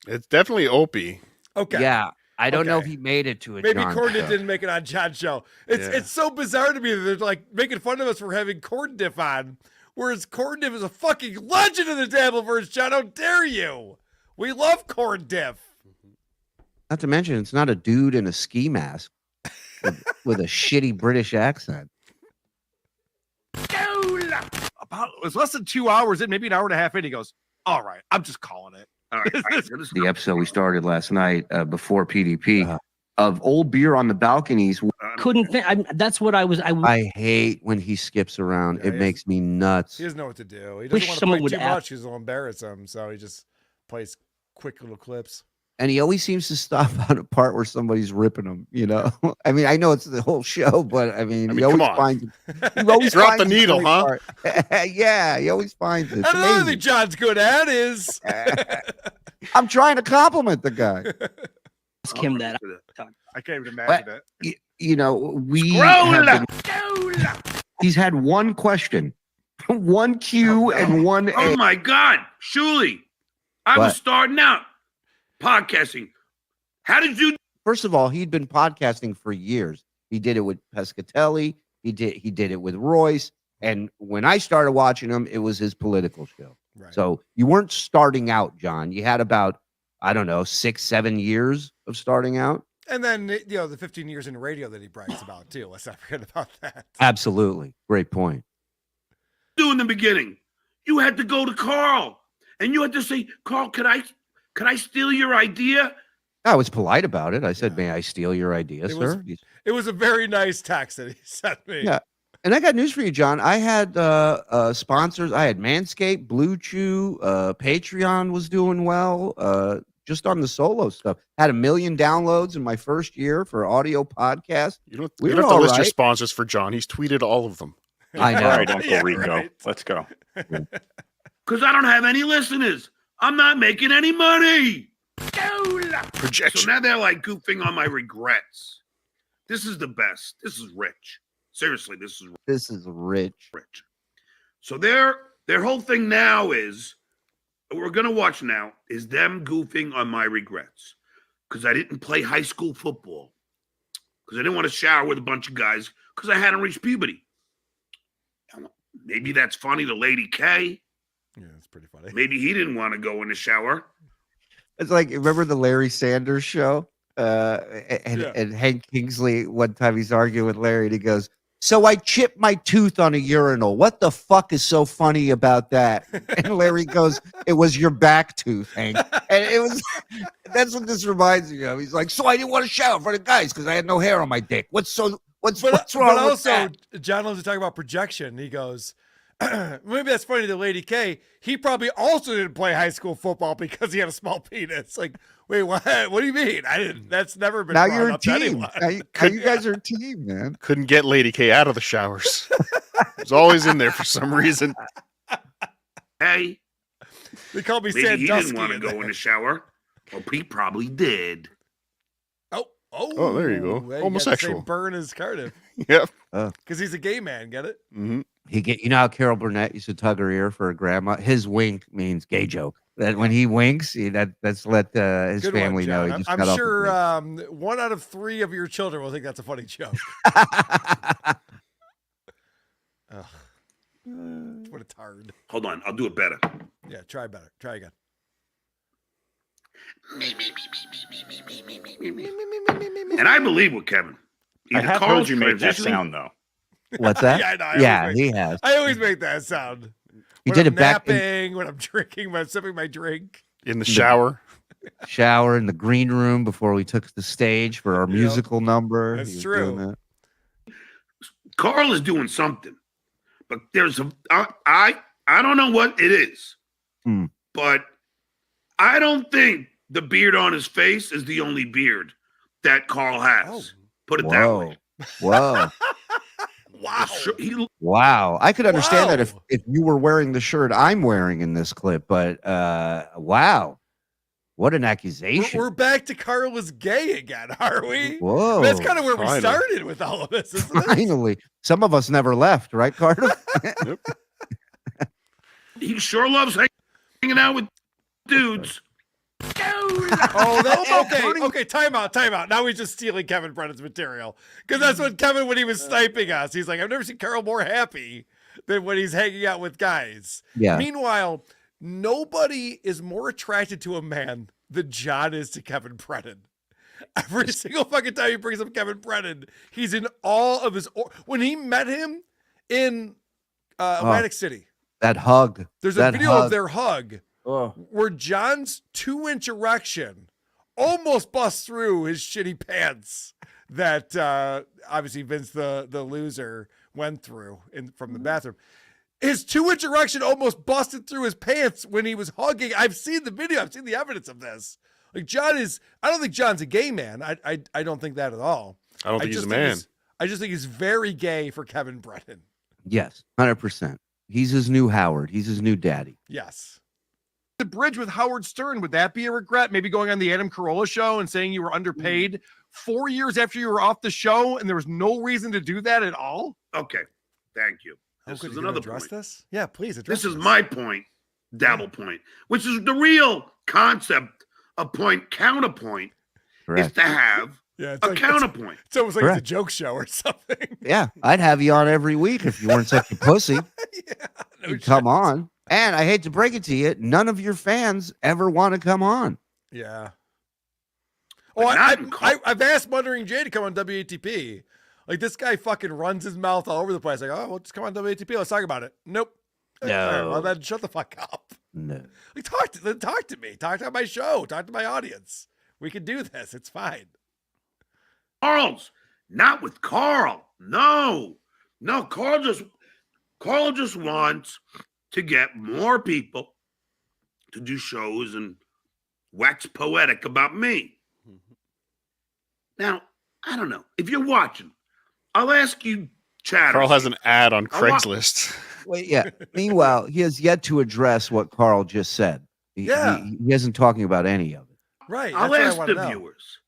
It's definitely Opie. Okay. Yeah, I don't know if he made it to it. Maybe corn dip didn't make it on John's show. Yeah. It's so bizarre to me that they're like making fun of us for having corn dip on, whereas corn dip is a fucking legend in the Dabbleverse. John, how dare you? We love corn dip. Not to mention, it's not a dude in a ski mask with a shitty British accent. About it was less than 2 hours in, maybe an hour and a half in. He goes, "All right, I'm just calling it." All right. The episode we started last night before PDP of old beer on the balconies. Couldn't think. That's what I was. I hate when he skips around. It makes me nuts. He doesn't know what to do. He Wish doesn't want to someone play would too ask- much because it'll embarrass him. So he just plays quick little clips. And he always seems to stop on a part where somebody's ripping him, you know? I mean, I know it's the whole show, but I mean he always come on. finds he always Drop finds the needle, funny huh? part. Yeah, he always finds it. It's Another amazing. thing John's good at is I'm trying to compliment the guy. ask him that. I can't even imagine But, it. you know, we have he's had one question, one Q and one Oh A. my God, Shuli, I was What? starting out podcasting. How did you? First of all, he'd been podcasting for years. He did it with Pescatelli. He did it with Royce. And when I started watching him, it was his political show. Right. So you weren't starting out, John. You had about, I don't know, 6-7 years of starting out. And then the 15 years in radio that he brags about too. Let's not forget about that. Absolutely. Great point. Do in the beginning? You had to go to Karl, and you had to say, Karl, could I steal your idea? I was polite about it. I said, may I steal your idea, It sir? It was a very nice text that he sent me. Yeah. And I got news for you, John. I had sponsors. I had Manscaped, Blue Chew, Patreon was doing well. Just on the solo stuff. Had 1 million downloads in my first year for audio podcast. You don't, We you were don't have to all list your right. sponsors for John. He's tweeted all of them. I know. All right, Uncle Yeah, Rico. right. Let's go. Because I don't have any listeners. I'm not making any money. Projection. So now they're like goofing on my regrets. This is the best. This is rich. Seriously, this is This is rich. rich. So their whole thing now is, what we're gonna watch now is them goofing on my regrets. Because I didn't play high school football. Because I didn't want to shower with a bunch of guys because I hadn't reached puberty. Maybe that's funny to Lady K. Yeah, that's pretty funny. Maybe he didn't want to go in the shower. It's like, remember the Larry Sanders show? And Hank Kingsley, one time he's arguing with Larry and he goes, So I chipped my tooth on a urinal. What the fuck is so funny about that? And Larry goes, it was your back tooth, Hank. And it was, that's what this reminds me of. He's like, so I didn't want to shower in front of guys because I had no hair on my dick. What's wrong But with also, that? John loves to talk about projection. He goes, maybe that's funny to Lady K. He probably also didn't play high school football because he had a small penis. Like, wait, what? What do you mean? I didn't. That's never been. Now brought you're a up to team. anyone. Now you guys are a team, man. Couldn't get Lady K out of the showers. It was always in there for some reason. Hey, They called me maybe he Sandusky. didn't want to go in the shower. Well, Pete probably did. Oh, there you go. Hey, Homosexual. Same burn as Cardiff. Yep. Because he's a gay man. Get it? Mm-hmm. You know how Carol Burnett used to tug her ear for her grandma? His wink means gay joke. That when he winks, that's let his Good family one, know. John. He just I'm got off sure the 1 out of 3 of your children will think that's a funny joke. Ugh. What a tard. Hold on, I'll do it better. Yeah, try better. Try again. And I believe with Kevin. I Either have Carl's heard you made that transitioning- sound though. What's that? Yeah, I know, I yeah, always he has. I always make that sound. He When did I'm it back in napping, when I'm drinking, when I'm sipping my drink. In the shower. shower in the green room before we took the stage for our musical number. That's He was true. doing that. Carl is doing something, but there's I don't know what it is, but I don't think the beard on his face is the only beard that Carl has. Put it that way. Whoa. Wow. Wow. I could understand that Wow. if you were wearing the shirt I'm wearing in this clip, but wow. What an accusation. We're back to Carl is gay again, are we? Whoa. That's kind of where we Finally. started with all of this, isn't it? Finally. Some of us never left, right, Carter? He sure loves hanging out with dudes. Oh, okay. Time out. Now he's just stealing Kevin Brennan's material. Because that's what Kevin, when he was sniping us, he's like, I've never seen Carl more happy than when he's hanging out with guys. Yeah. Meanwhile, nobody is more attracted to a man than John is to Kevin Brennan. Every single fucking time he brings up Kevin Brennan, he's in awe of his. When he met him in Atlantic City, that hug. there's a that video hug. of their hug where John's 2-inch erection almost busts through his shitty pants that obviously Vince the loser went through from the bathroom. His 2-inch erection almost busted through his pants when he was hugging. I've seen the video. I've seen the evidence of this. Like I don't think John's a gay man. I don't think that at all. I don't think he's a man. I just think he's very gay for Kevin Brennan. Yes, 100%. He's his new Howard. He's his new daddy. Yes. The bridge with Howard Stern, would that be a regret? Maybe going on the Adam Carolla show and saying you were underpaid 4 years after you were off the show and there was no reason to do that at all? Okay, thank you. This is another point. This? Yeah, please address This is my point, Dabble point, which is the real concept of point counterpoint is to have a counterpoint. It's almost like Correct. it's a joke show or something. Yeah, I'd have you on every week if you weren't such a pussy. You'd come on. And I hate to break it to you, none of your fans ever want to come on. Yeah. Oh, I've asked Muttering Jay to come on WATP. Like, this guy fucking runs his mouth all over the place. Like, oh, well, just come on WATP. Let's talk about it. Nope. No. All right, well, then shut the fuck up. No. Like, talk to me. Talk to my show. Talk to my audience. We can do this. It's fine. Carl's not with Carl. No. Carl just wants to get more people to do shows and wax poetic about me. Now, I don't know. If you're watching, I'll ask you, chatters. Carl has an ad on I want- Craigslist. Wait, yeah. Meanwhile, he has yet to address what Carl just said. He isn't talking about any of it. Right. I'll that's what I ask wanna the know. viewers,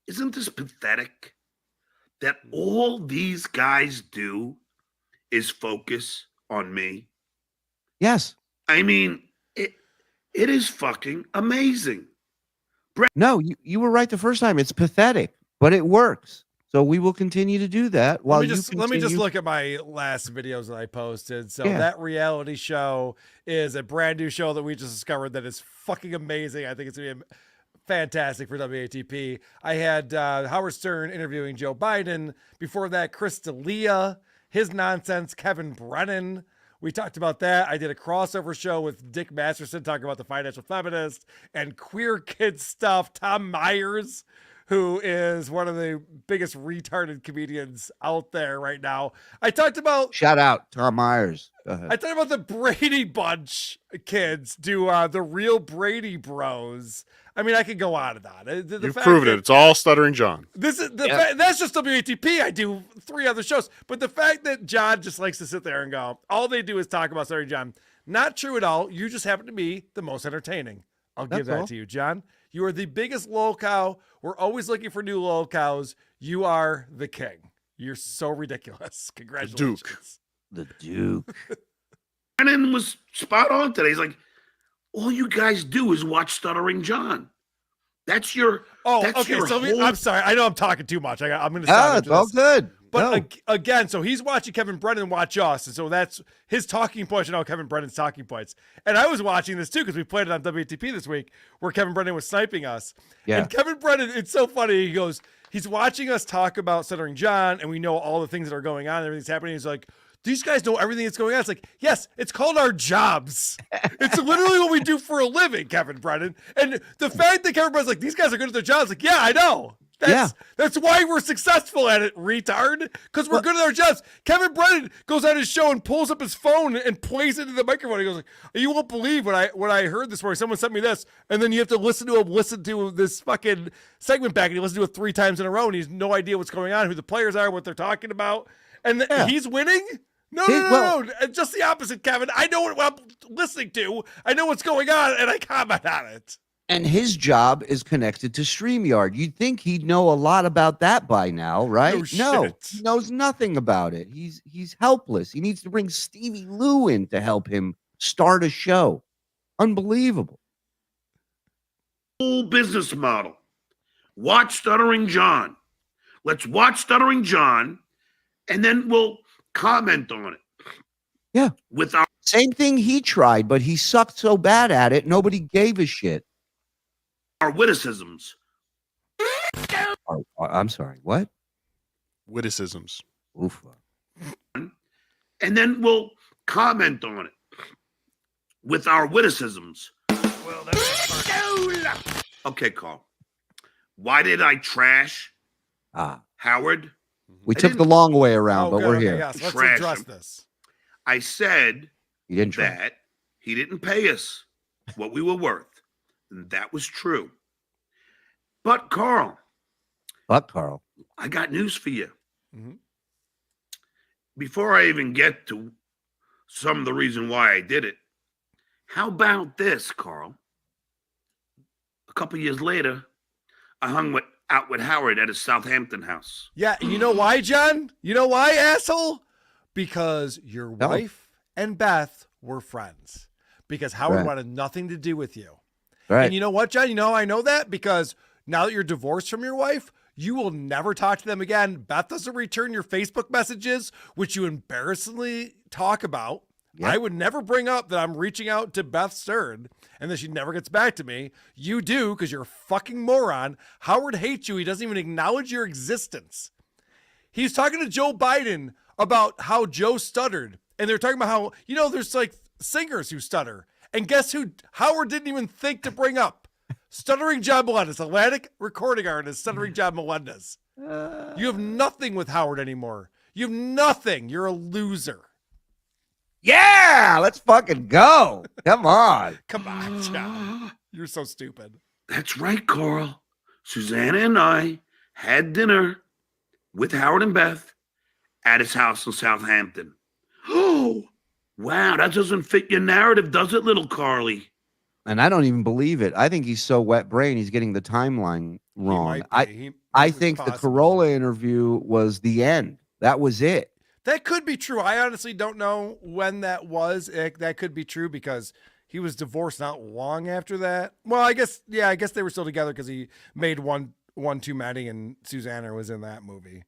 isn't this pathetic that all these guys do is focus on me? Yes. I mean, it is fucking amazing. No, you were right the first time. It's pathetic, but it works. So we will continue to do that while Let me just look at my last videos that I posted. So that reality show is a brand new show that we just discovered that is fucking amazing. I think it's gonna be fantastic for WATP. I had Howard Stern interviewing Joe Biden. Before that, Chris D'Elia, his nonsense, Kevin Brennan. We talked about that. I did a crossover show with Dick Masterson talking about the financial feminist and queer kid stuff. Tom Myers, who is one of the biggest retarded comedians out there right now. I talked about... Shout out, Tom Myers. Go ahead. I talked about the Brady Bunch kids do the real Brady Bros. I mean, I could go on and on. You've proven it. It's all Stuttering John. This is that's just WATP. I do 3 other shows. But the fact that John just likes to sit there and go, all they do is talk about Stuttering John. Not true at all. You just happen to be the most entertaining. I'll give that to you, John. You are the biggest lolcow. We're always looking for new lolcows. You are the king. You're so ridiculous. Congratulations. The Duke. Brennan was spot on today. He's like, all you guys do is watch Stuttering John. That's your. Okay. So I'm sorry. I know I'm talking too much. I'm going to stop. It's all good. But again, so he's watching Kevin Brennan watch us, and so that's his talking points. You know, Kevin Brennan's talking points. And I was watching this too because we played it on WATP this week, where Kevin Brennan was sniping us. Yeah. And Kevin Brennan, it's so funny. He goes, he's watching us talk about Stuttering John, and we know all the things that are going on, and everything's happening. He's like, these guys know everything that's going on. It's like, yes, it's called our jobs. It's literally what we do for a living, Kevin Brennan. And the fact that Kevin Brennan's like, these guys are good at their jobs, like, yeah, I know. That's why we're successful at it, retard. Because we're good at our jobs. Kevin Brennan goes on his show and pulls up his phone and plays into the microphone. He goes like, you won't believe what I heard this morning. Someone sent me this, and then you have to listen to this fucking segment back, and you listen to it 3 times in a row, and he has no idea what's going on, who the players are, what they're talking about, and he's winning. No. Just the opposite, Kevin. I know what I'm listening to. I know what's going on, and I comment on it. And his job is connected to StreamYard. You'd think he'd know a lot about that by now, right? No, he knows nothing about it. He's helpless. He needs to bring Stevie Lou in to help him start a show. Unbelievable. Whole business model. Watch Stuttering John. Let's watch Stuttering John, and then we'll comment on it. Yeah. With our same thing he tried, but he sucked so bad at it, nobody gave a shit. Our witticisms. I'm sorry, what? Witticisms. Oof. And then we'll comment on it with our witticisms. Well, that's okay, Carl. Why did I trash Howard? We took the long way around, but we're here. Yes, let's address this. I said that he didn't pay us what we were worth. And that was true. But Carl, I got news for you. Mm-hmm. Before I even get to some of the reason why I did it, how about this, Carl? A couple years later, I hung out with Howard at his Southampton house. Yeah, you know why, John? You know why, asshole? Because your wife and Beth were friends. Because Howard wanted nothing to do with you. Right. And you know what, John? You know how I know that? Because now that you're divorced from your wife, you will never talk to them again. Beth doesn't return your Facebook messages, which you embarrassingly talk about. Yep. I would never bring up that I'm reaching out to Beth Stern and that she never gets back to me. You do, because you're a fucking moron. Howard hates you. He doesn't even acknowledge your existence. He's talking to Joe Biden about how Joe stuttered. And they're talking about how, there's like singers who stutter. And guess who Howard didn't even think to bring up? Stuttering John Melendez, Atlantic recording artist, Stuttering John Melendez. You have nothing with Howard anymore. You have nothing. You're a loser. Yeah, let's fucking go. Come on. Come on, John. You're so stupid. That's right, Carl. Susanna and I had dinner with Howard and Beth at his house in Southampton. Oh, wow, that doesn't fit your narrative, does it, little Carly? And I don't even believe it. I think he's so wet brain, he's getting the timeline wrong. I think the Corolla interview was the end. That was it. That could be true. I honestly don't know when that was. That could be true because he was divorced not long after that. Well, I guess they were still together because he made one too many and Susanna was in that movie.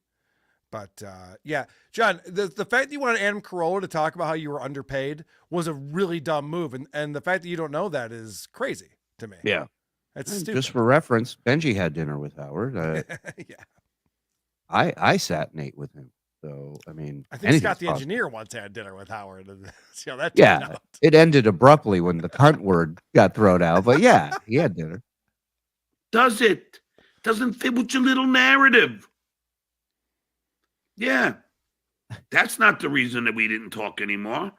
But yeah, John, the fact that you wanted Adam Carolla to talk about how you were underpaid was a really dumb move. And the fact that you don't know that is crazy to me. Yeah. That's stupid. Just for reference, Benji had dinner with Howard. Yeah. I sat and ate with him. So, I mean, I think anything's Scott the possible. engineer once had dinner with Howard. And see how that turned Yeah, out. it ended abruptly when the cunt word got thrown out. But yeah, he had dinner. Does it? Doesn't fit with your little narrative. Yeah. That's not the reason that we didn't talk anymore.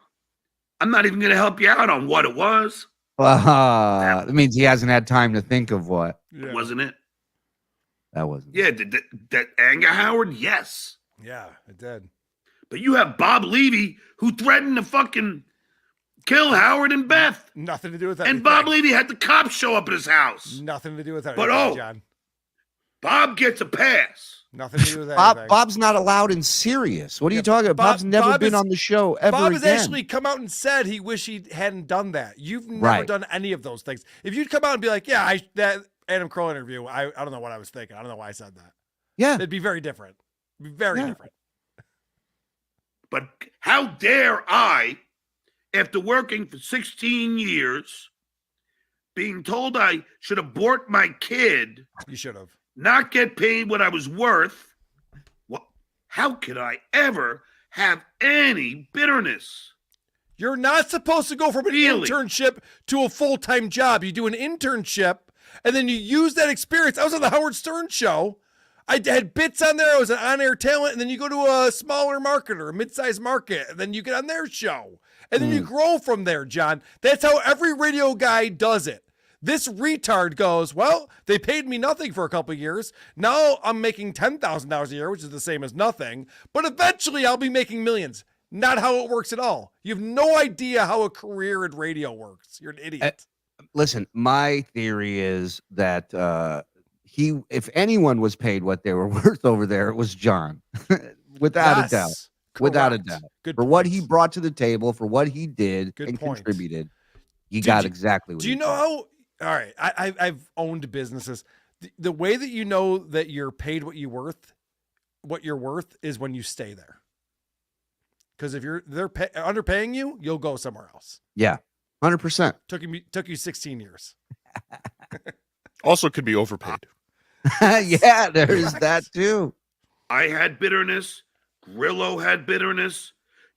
I'm not even going to help you out on what it was. It means he hasn't had time to think of what. Yeah. Wasn't it? That wasn't. Yeah, did that anger Howard? Yes. Yeah, it did. But you have Bob Levy who threatened to fucking kill Howard and Beth. Nothing to do with that. And Bob Levy had the cops show up at his house. Nothing to do with that. But John. Bob gets a pass. Nothing to do with that. Bob's not allowed in Sirius. What are you talking about? Bob's never been on the show ever Bob has again. actually come out and said he wish he hadn't done that. You've never done any of those things. If you'd come out and be like, yeah, that Adam Kroll interview, I don't know what I was thinking. I don't know why I said that. Yeah. It'd be very different. Very different. But how dare I, after working for 16 years, being told I should abort my kid. You should have. Not get paid what I was worth. Well, how could I ever have any bitterness? You're not supposed to go from an internship to a full-time job. You do an internship, and then you use that experience. I was on the Howard Stern show. I had bits on there. I was an on-air talent, and then you go to a smaller market or a mid-sized market, and then you get on their show. And then you grow from there, John. That's how every radio guy does it. This retard goes, well, they paid me nothing for a couple of years. Now I'm making $10,000 a year, which is the same as nothing. But eventually I'll be making millions. Not how it works at all. You have no idea how a career in radio works. You're an idiot. Listen, my theory is that if anyone was paid what they were worth over there, it was John. Without a doubt. Correct. Without a doubt. Good for what he brought to the table, for what he did contributed, he got exactly what do you know how? All right, I've owned businesses. The way that you know that you're paid what you're worth is when you stay there. Because if they're underpaying you, you'll go somewhere else. Yeah, 100%. Took you 16 years. Also could be overpaid. Yeah, there's that too. I had bitterness. Grillo had bitterness.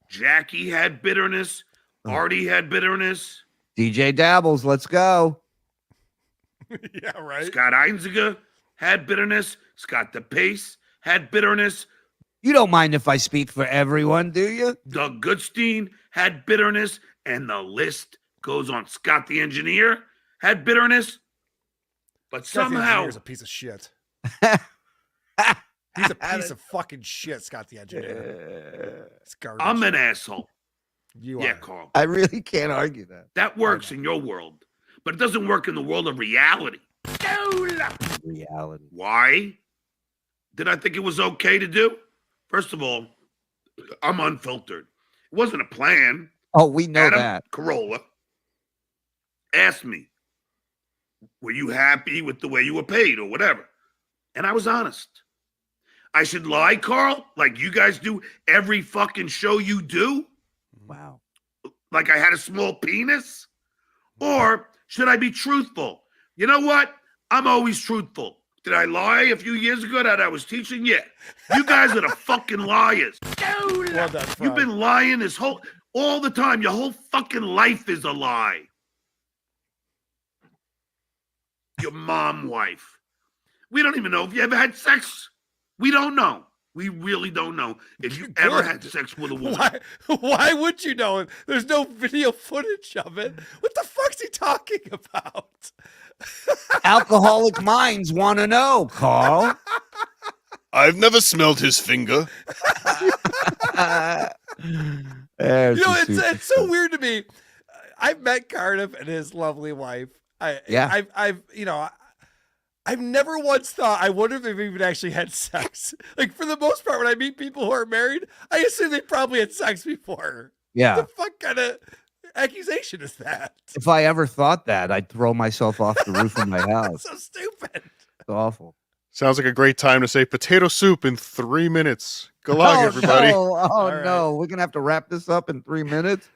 Jackie had bitterness. Artie had bitterness. DJ Dabbles, let's go. Yeah, right. Scott Einziger had bitterness. Scott DePace had bitterness. You don't mind if I speak for everyone, do you? Doug Goodstein had bitterness. And the list goes on. Scott the engineer had bitterness. But Scott the somehow... engineer's a piece of shit. He's a piece of fucking shit, Scott the engineer. It's garbage. I'm an asshole. You yeah, are. Carl. I really can't argue that. That works in your world, but it doesn't work in the world of reality. Reality. Why did I think it was okay to do? First of all, I'm unfiltered. It wasn't a plan. Oh, we know Adam that. Carolla asked me, were you happy with the way you were paid or whatever? And I was honest. I should lie, Carl, like you guys do every fucking show you do? Wow. Like I had a small penis? Or should I be truthful? You know what? I'm always truthful. Did I lie a few years ago that I was teaching? Yeah. You guys are the fucking liars. Well done, You've been lying all the time. Your whole fucking life is a lie. Your mom wife. We don't even know if you ever had sex. We don't know. We really don't know if you ever had sex with a woman. Why would you know? There's no video footage of it. What the fuck's he talking about? Alcoholic minds want to know, Carl. I've never smelled his finger. It's so weird to me. I've met Cardiff and his lovely wife. I've never once thought, I wonder if they've even actually had sex. Like, for the most part, when I meet people who are married, I assume they probably had sex before. Yeah. What the fuck kind of accusation is that? If I ever thought that, I'd throw myself off the roof of my house. So stupid. It's awful. Sounds like a great time to say potato soup in 3 minutes. Good luck, everybody. No. Oh, no. We're going to have to wrap this up in 3 minutes.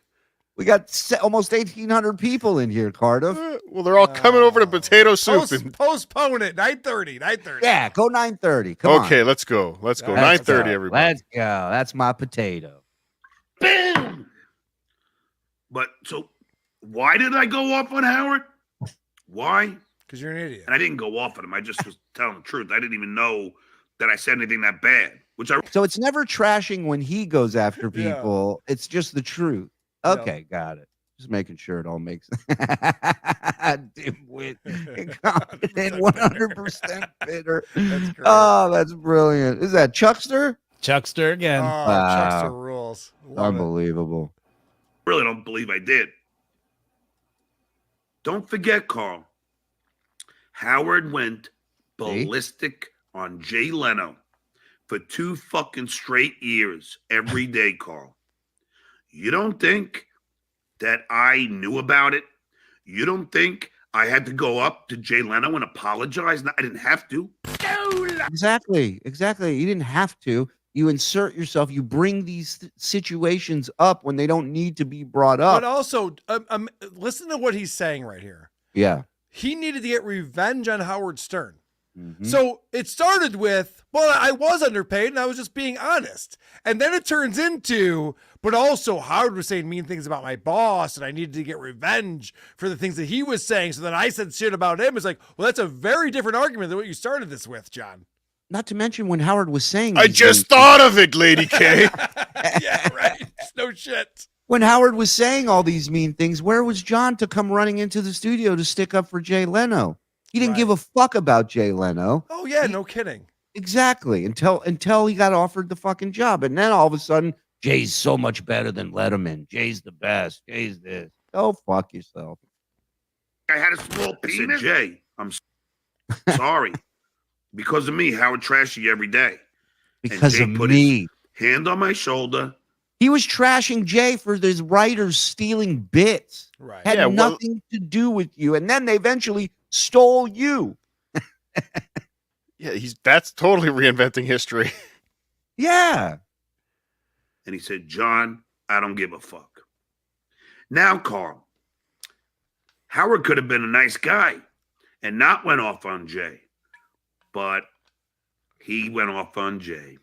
We got almost 1,800 people in here, Cardiff. Well, they're all coming over to Potato Soup. Postpone it. 9:30. 9:30. Yeah, go 9:30. Come on. Okay, let's go. Let's go. Let's 9:30, go. everybody. Let's go. That's my potato. Bam! But so why did I go off on Howard? Why? Because you're an idiot. And I didn't go off on him. I just was telling the truth. I didn't even know that I said anything that bad. So it's never trashing when he goes after people. Yeah. It's just the truth. Okay, got it. Just making sure it all makes dimwit, incompetent, 100% bitter. That's brilliant. Is that Chuckster? Chuckster again. Chuckster rules. Unbelievable. Really don't believe I did. Don't forget, Carl. Howard went ballistic on Jay Leno for 2 fucking straight years every day, Carl. You don't think that I knew about it? You don't think I had to go up to Jay Leno and apologize? No, I didn't have to. Exactly. You didn't have to. You insert yourself. You bring these situations up when they don't need to be brought up. But also, listen to what he's saying right here. Yeah. He needed to get revenge on Howard Stern. Mm-hmm. So it started with, well, I was underpaid and I was just being honest. And then it turns into, but also Howard was saying mean things about my boss and I needed to get revenge for the things that he was saying. So then I said shit about him. It's like, well, that's a very different argument than what you started this with, John. Not to mention when Howard was saying, I just thought of it, Lady K. Yeah, right. No shit. When Howard was saying all these mean things, where was John to come running into the studio to stick up for Jay Leno? He didn't give a fuck about Jay Leno. Oh yeah, no kidding. Exactly. Until he got offered the fucking job. And then all of a sudden, Jay's so much better than Letterman. Jay's the best. Jay's this. Oh, fuck yourself. I had a small penis. I said, Jay, I'm sorry. Because of me, Howard trashed you every day. Because of me. Hand on my shoulder. He was trashing Jay for his writers stealing bits. Right. Had nothing to do with you. And then they eventually stole you. Yeah, that's totally reinventing history. Yeah. And he said, John, I don't give a fuck. Now, Carl, Howard could have been a nice guy and not went off on Jay. But he went off on Jay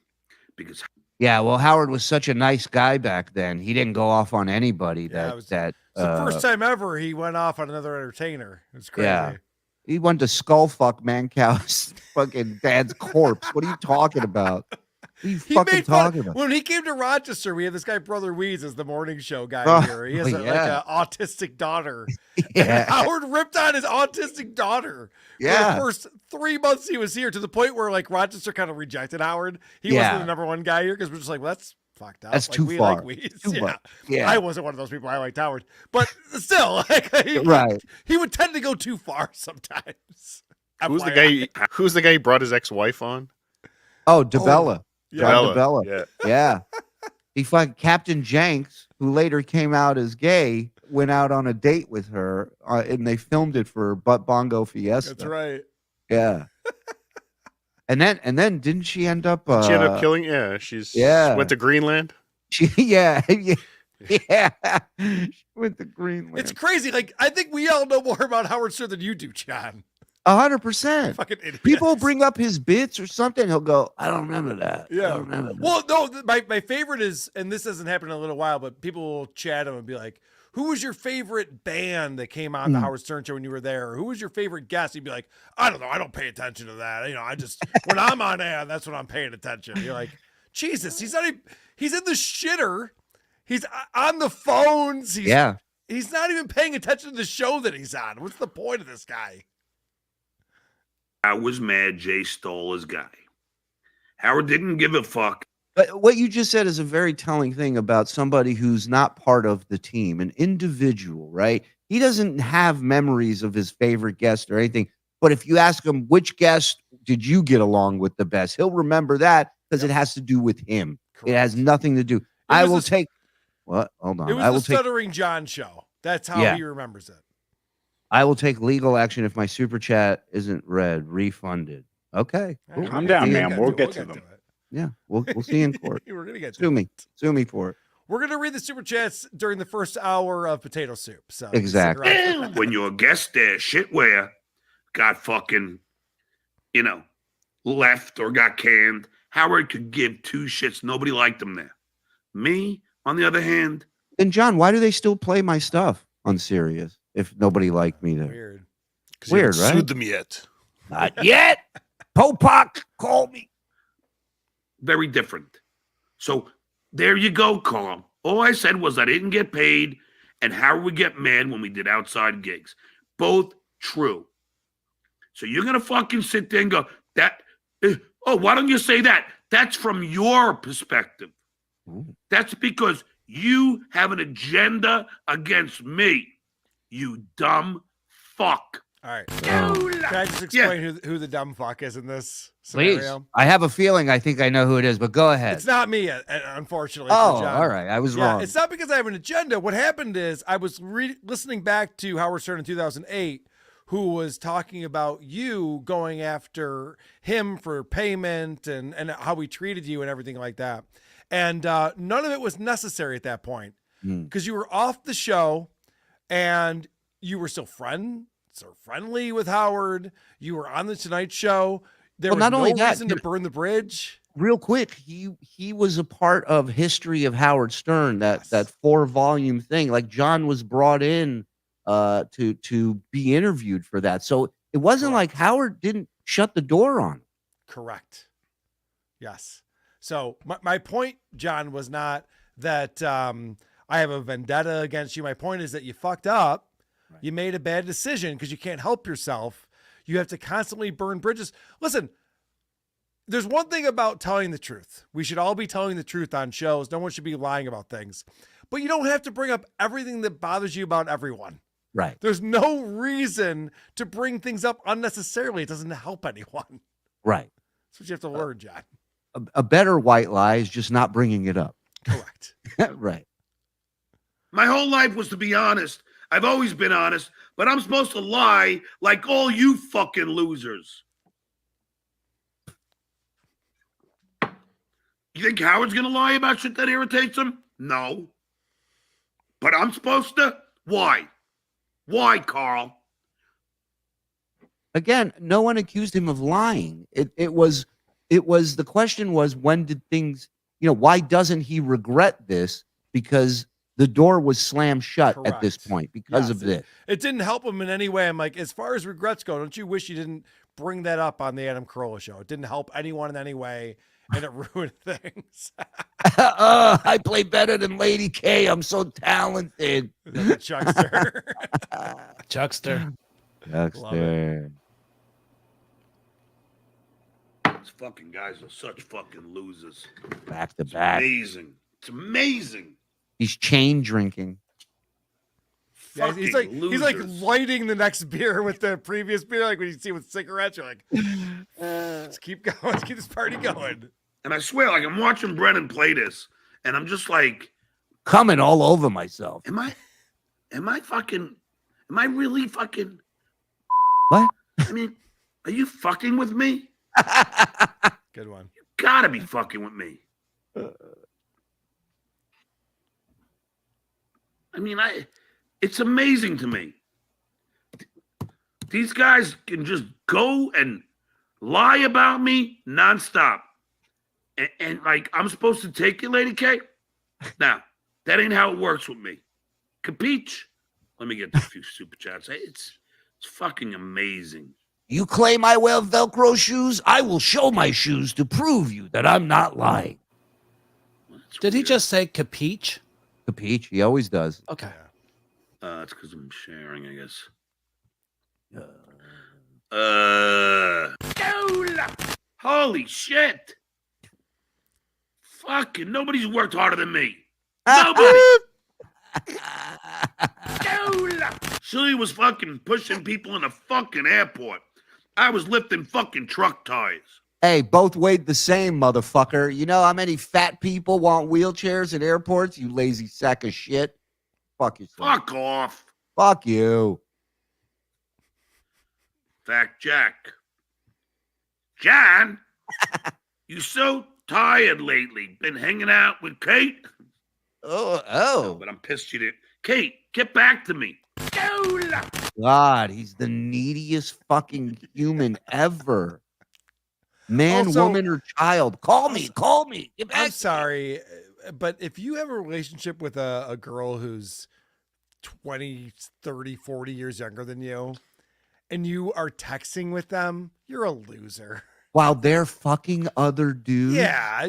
because... Yeah, well, Howard was such a nice guy back then. He didn't go off on anybody. It's the first time ever he went off on another entertainer. It's crazy. Yeah. He went to skullfuck Mancow's fucking dad's corpse. What are you talking about? What are you fucking talking about? When he came to Rochester, we had this guy, Brother Weeds, as the morning show guy here. He has like an autistic daughter. Yeah. Howard ripped on his autistic daughter. Yeah. For the first 3 months he was here, to the point where like Rochester kind of rejected Howard. He wasn't the number one guy here because we're just like, well, that's fucked up. That's like, too we far. Like Weeds. Too far. Yeah. I wasn't one of those people. I liked Howard. But still, he would tend to go too far sometimes. Who's the guy he brought his ex-wife on? Oh, DeBella. John DeBella. Yeah. He fucking Captain Jenks, who later came out as gay, went out on a date with her, and they filmed it for Butt Bongo Fiesta. That's right. Yeah. and then didn't she end up? She ended up killing. Yeah, she went to Greenland. She went to Greenland. It's crazy. Like I think we all know more about Howard Stern than you do, John. 100%. Fucking idiots. People bring up his bits or something. He'll go, I don't remember that. Yeah. I don't remember that. Well, no, my favorite is, and this hasn't happened in a little while, but people will chat him and be like, who was your favorite band that came on the Howard Stern show when you were there? Or who was your favorite guest? He'd be like, I don't know. I don't pay attention to that. You know, I just, when I'm on air, that's when I'm paying attention. You're like, Jesus, he's in the shitter. He's on the phones. He's not even paying attention to the show that he's on. What's the point of this guy? I was mad Jay stole his guy. Howard didn't give a fuck. But what you just said is a very telling thing about somebody who's not part of the team, an individual, right? He doesn't have memories of his favorite guest or anything. But if you ask him, which guest did you get along with the best? He'll remember that because it has to do with him. Correct. It has nothing to do. I will take what? Hold on. It was the Stuttering John show. That's how he remembers it. I will take legal action if my super chat isn't read, refunded. Okay. Calm down, man. We'll get to them. Yeah, we'll see in court. We're gonna get sue me for it. we're going to read the super chats during the first hour of Potato Soup. So Exactly. When your guest there, shitware, got fucking, left or got canned, Howard could give two shits. Nobody liked him there. Me, on the other hand. And John, why do they still play my stuff on Sirius if nobody liked me there? Weird. Weird, right? Sued them yet? Not yet. Popak, call me. Very different. So there you go, Carl. All I said was I didn't get paid, and Howard would get mad when we did outside gigs. Both true. So you're going to fucking sit there and go, why don't you say that? That's from your perspective. That's because you have an agenda against me, you dumb fuck. All right. Can I just explain who the dumb fuck is in this Please. scenario? I have a feeling I think I know who it is, but go ahead. It's not me, unfortunately. Oh, for John. all right. I was wrong. It's not because I have an agenda. What happened is I was listening back to Howard Stern in 2008, who was talking about you going after him for payment and how he treated you and everything like that. And none of it was necessary at that point because you were off the show and you were still friendly with Howard. You were on the Tonight Show. There was no reason to burn the bridge. Real quick, he was a part of History of Howard Stern, that 4-volume thing. Like John was brought in to be interviewed for that. So it wasn't like Howard didn't shut the door on him. Correct. Yes. So my point, John, was not that I have a vendetta against you. My point is that you fucked up. Right. You made a bad decision because you can't help yourself. You have to constantly burn bridges. Listen, there's one thing about telling the truth. We should all be telling the truth on shows. No one should be lying about things. But you don't have to bring up everything that bothers you about everyone. Right. There's no reason to bring things up unnecessarily. It doesn't help anyone. Right. That's what you have to learn, John. A better white lie is just not bringing it up. Correct. Right. My whole life was to be honest. I've always been honest, but I'm supposed to lie like all you fucking losers. You think Howard's going to lie about shit that irritates him? No. But I'm supposed to? Why? Why, Carl? Again, no one accused him of lying. It was the question was, when did things, why doesn't he regret this? Because the door was slammed shut at this point because of this. It didn't help him in any way. I'm like, as far as regrets go, don't you wish you didn't bring that up on the Adam Carolla show? It didn't help anyone in any way, and it ruined things. I play better than Lady K. I'm so talented. Chuckster. Chuckster. Chuckster. These fucking guys are such fucking losers. Back to back. Amazing. It's amazing. He's chain drinking. Yeah, he's like lighting the next beer with the previous beer. Like when you see with cigarettes, you're like, let's keep going. Let's keep this party going. And I swear, like I'm watching Brennan play this, and I'm just like coming all over myself. Am I really fucking? What? I mean, are you fucking with me? Good one. You gotta be fucking with me. I mean, it's amazing to me. These guys can just go and lie about me nonstop. And like, I'm supposed to take you, Lady K? Now, that ain't how it works with me. Capiche? Let me get a few super chats. It's fucking amazing. You claim I wear Velcro shoes? I will show my shoes to prove you that I'm not lying. Did he just say capiche? Capiche? He always does. Okay. It's because I'm sharing, I guess. Holy shit. Fucking nobody's worked harder than me. Nobody. Shuli was fucking pushing people in the fucking airport. I was lifting fucking truck tires. Hey, both weighed the same, motherfucker. You know how many fat people want wheelchairs at airports? You lazy sack of shit. Fuck yourself. Fuck off. Fuck you. Fact Jack. John, you so tired lately. Been hanging out with Kate? Oh. But I'm pissed you didn't. Kate, get back to me. God, he's the neediest fucking human ever. Man, Also- woman, or child. Call me. Get back I'm to me. sorry, but if you have a relationship with a girl who's 20, 30, 40 years younger than you, and you are texting with them, you're a loser. While they're fucking other dudes? Yeah,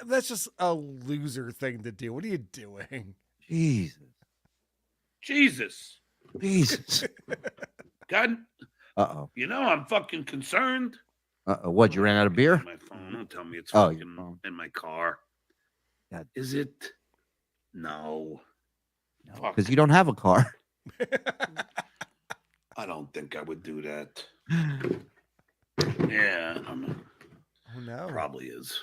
that's just a loser thing to do. What are you doing? Jesus. God. Uh-oh. You know, I'm fucking concerned. Uh-oh. What, you ran out of beer? My phone. Don't tell me it's Oh, fucking in my car. God. Is it? No. Fuck. Because you don't have a car. I don't think I would do that. Yeah, I don't know. Oh no. Probably is.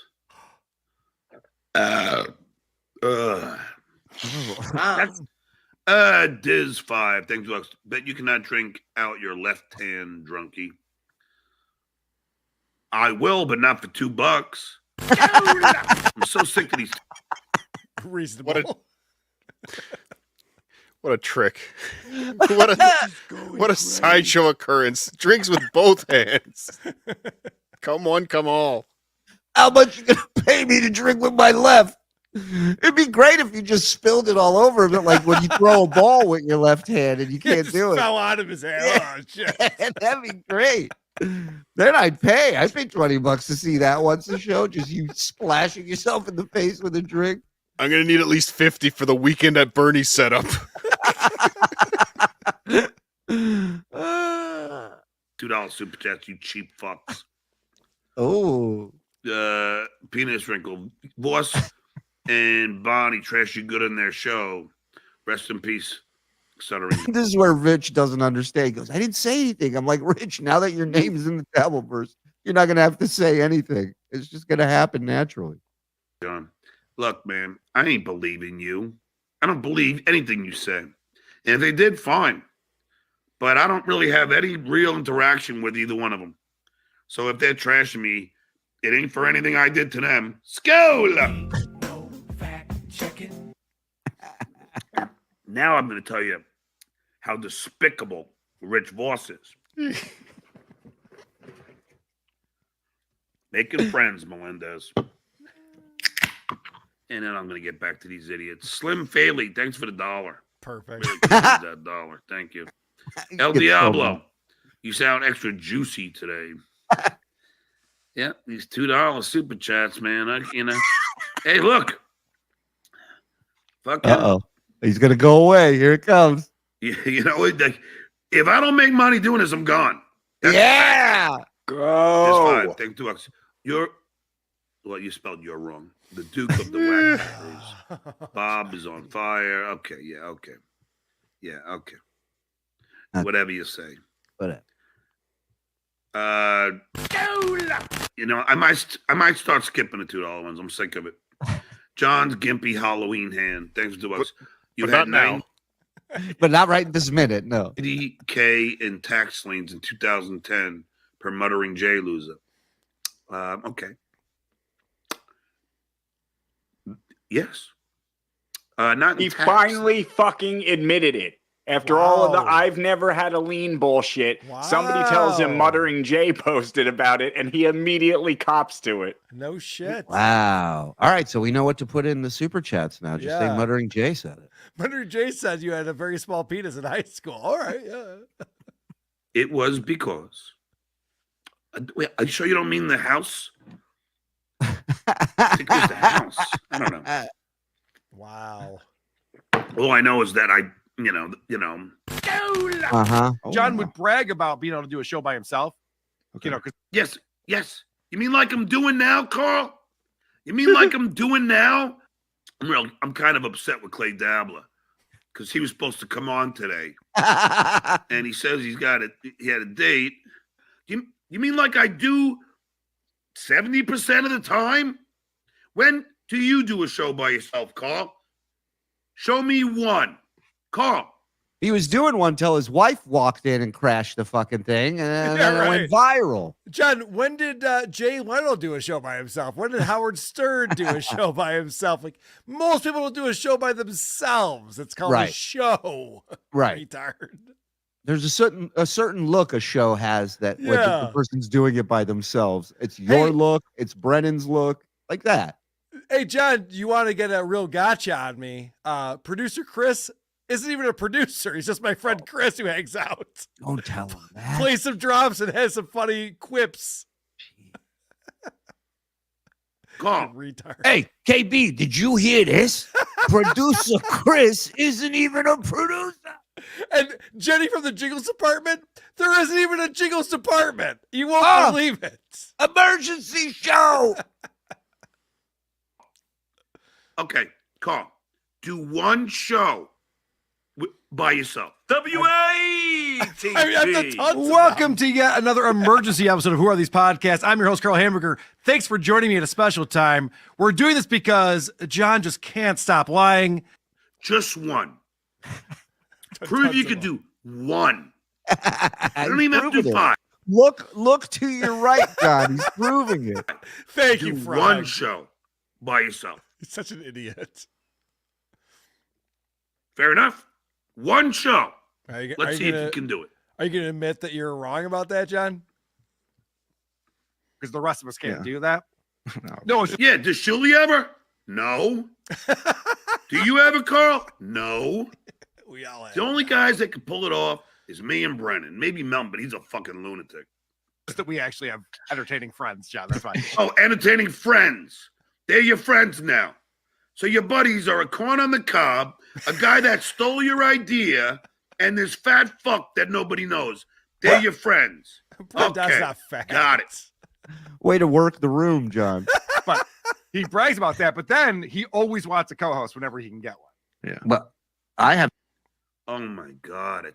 Diz 5. Thanks, Lux. Bet you cannot drink out your left hand, drunkie. I will, but not for $2. I'm so sick of these. Reasonable. What a trick. What a sideshow occurrence. Drinks with both hands. Come on, come all. How much you gonna pay me to drink with my left? It'd be great if you just spilled it all over him, like when you throw a ball with your left hand and you can't do it. Fell out of his hand. Oh, shit. That'd be great. Then I'd pay. I'd pay $20 to see that once a show. Just you splashing yourself in the face with a drink. I'm gonna need at least 50 for the weekend at Bernie's setup. $2 super chats, you cheap fucks. Oh. Penis wrinkle. Voss and Bonnie trash you good in their show. Rest in peace. Stuttering. This is where Rich doesn't understand. He goes, I didn't say anything. I'm like, Rich, now that your name is in the Dabbleverse, you're not going to have to say anything. It's just going to happen naturally. John, look, man, I ain't believing you. I don't believe anything you say. And if they did, fine. But I don't really have any real interaction with either one of them. So if they're trashing me, it ain't for anything I did to them. Skål! No fact checking. Now I'm going to tell you how despicable Rich Voss is. Making friends, Melendez. And then I'm going to get back to these idiots. Slim Faley, thanks for the $1. Perfect. Really that $1. Thank you. El Diablo, you sound extra juicy today. Yeah, these $2 super chats, man. Hey, look. Fucking. Uh-oh. He's going to go away. Here it comes. You know, like, if I don't make money doing this, I'm gone. Yeah. Go. It's fine. Take $2. Well, you spelled you're wrong. The Duke of the Wack. Bob is on fire. Okay, yeah, okay. Yeah, okay. Whatever you say. Whatever. You know, I might start skipping the $2 ones. I'm sick of it. John's gimpy Halloween hand. Thanks to us. You had now. But not right this minute, no. 80K in tax liens in 2010 per muttering J loser. Okay. Yes. Not He in tax. finally fucking admitted it. After all of the I've never had a lien bullshit, somebody tells him Muttering Jay posted about it, and he immediately cops to it. No shit. Wow. All right, so we know what to put in the super chats now. Just say Muttering Jay said it. Muttering Jay said you had a very small penis in high school. All right, yeah. It was because. Wait, are you sure you don't mean the house? I think it was the house. I don't know. Wow. All I know is that you know. Uh-huh. John would brag about being able to do a show by himself. Okay. You know, yes. You mean like I'm doing now, Carl? You mean like I'm doing now? I'm kind of upset with Clay Dabbler because he was supposed to come on today, and he says he had a date. You mean like I do 70% of the time? When do you do a show by yourself, Carl? Show me one. Carl. He was doing one till his wife walked in and crashed the fucking thing, and then it went viral. John, when did Jay Leno do a show by himself? When did Howard Stern do a show by himself? Like, most people will do a show by themselves. It's called a show. Right. Retard. There's a certain look a show has that when the person's doing it by themselves. It's your look. It's Brennan's look. Like that. Hey, John, you want to get a real gotcha on me? Producer Chris isn't even a producer. He's just my friend Chris who hangs out. Don't tell him that. Plays some drops and has some funny quips. Carl. Retard. Hey, KB, did you hear this? Producer Chris isn't even a producer. And Jenny from the Jingles department, there isn't even a Jingles department. You won't believe it. Emergency show. Okay, Carl, do one show by yourself. WATP. Welcome to yet another emergency episode of Who Are These Podcasts? I'm your host, Karl Hamburger. Thanks for joining me at a special time. We're doing this because John just can't stop lying. Just one. Prove you could do one. I don't even have to do five. Look to your right, John. He's proving it. Thank Do you, Frog. one show by yourself. He's such an idiot. Fair enough. One show. Let's Let's see if you can do it. Are you going to admit that you're wrong about that, John? Because the rest of us can't do that. No. Yeah. Does Shuli ever? No. Do you ever, Carl? No. We all have. The only guys that can pull it off is me and Brennan. Maybe Melton, but he's a fucking lunatic. Just that we actually have entertaining friends, John. That's fine. Oh, entertaining friends. They're your friends now. So your buddies are a corn on the cob, a guy that stole your idea, and this fat fuck that nobody knows. They're your friends. That's not fat. Got it. Way to work the room, John. But he brags about that, but then he always wants a co-host whenever he can get one. Yeah. But I have Oh my God.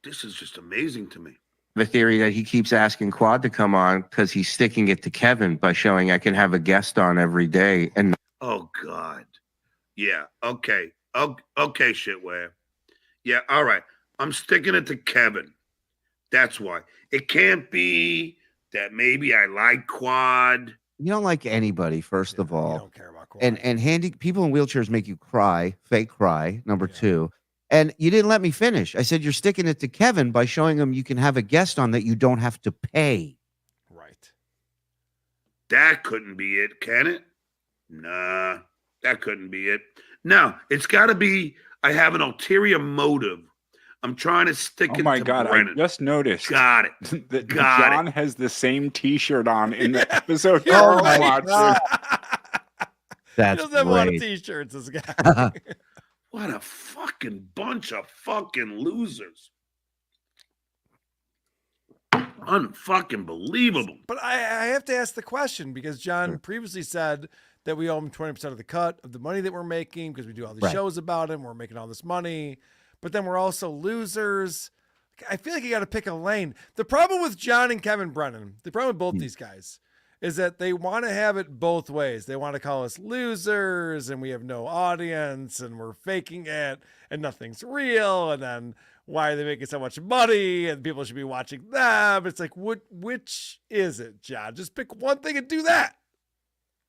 This is just amazing to me. the theory that he keeps asking Quad to come on because he's sticking it to Kevin by showing I can have a guest on every day. And Oh God. Yeah. Okay. Okay, shitware. Yeah. All right. I'm sticking it to Kevin. That's why. It can't be that maybe I like Quad. You don't like anybody, first of all. You don't care about Quad. And handy people in wheelchairs make you cry, fake cry, number two. And you didn't let me finish. I said you're sticking it to Kevin by showing him you can have a guest on that you don't have to pay. Right. That couldn't be it, can it? Nah, that couldn't be it. No, it's got to be I have an ulterior motive. I'm trying to stick it to Brennan. I just noticed. Got it. That Got John has the same T-shirt on in the episode. Yeah, Carl right. watched. That's he doesn't have a lot of great. T-shirts, this guy. What a fucking bunch of fucking losers. Unfucking believable. But I have to ask the question because John previously said that we owe him 20% of the cut of the money that we're making because we do all these shows about him. We're making all this money, but then we're also losers. I feel like you got to pick a lane. The problem with John and Kevin Brennan, the problem with both these guys is that they want to have it both ways. They want to call us losers and we have no audience and we're faking it and nothing's real. And then why are they making so much money and people should be watching them? It's like, which is it, John? Just pick one thing and do that.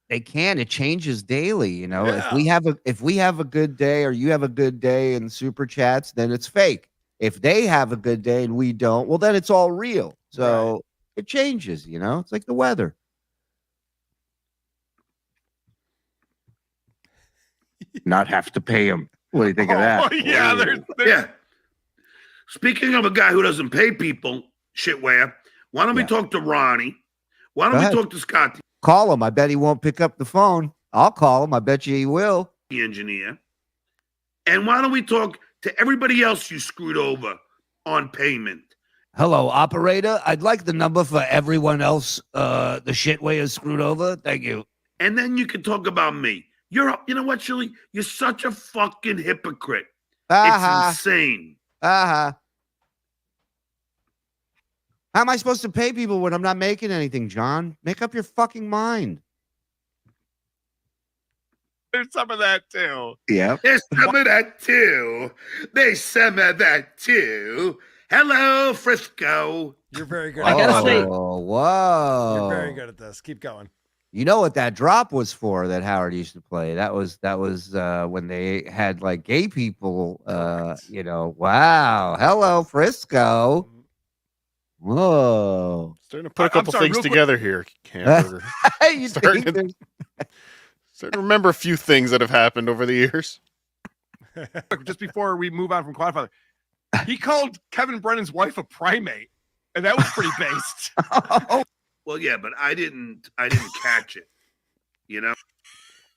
They can. It changes daily. You know, Yeah. if we have a good day or you have a good day in super chats, then it's fake. If they have a good day and we don't, well, then it's all real. So it changes, you know, it's like the weather. not have to pay him. What do you think of that? Yeah, yeah. Speaking of a guy who doesn't pay people, shitware, why don't we talk to Ronnie? Why don't we talk to Scott, Call him. I bet he won't pick up the phone. I'll call him. I bet you he will. the engineer? And why don't we talk to everybody else you screwed over on payment? Hello, operator. I'd like the number for everyone else the shitway is screwed over. Thank you. And then you can talk about me. You know what, Shuli? You're such a fucking hypocrite. It's insane. How am I supposed to pay people when I'm not making anything, John? Make up your fucking mind. There's some of that too. Yeah. There's some of that too. There's some of that too. Hello, Frisco. You're very good. I gotta say- whoa. You're very good at this. Keep going. You know what that drop was for that Howard used to play? That was when they had like gay people, wow. Hello, Frisco. Whoa. Starting to put a couple things together here, Hamburger. You starting think there's- to remember a few things that have happened over the years. Just before we move on from Quadfather, he called Kevin Brennan's wife a primate, and that was pretty based. Well, yeah, but I didn't catch it. You know?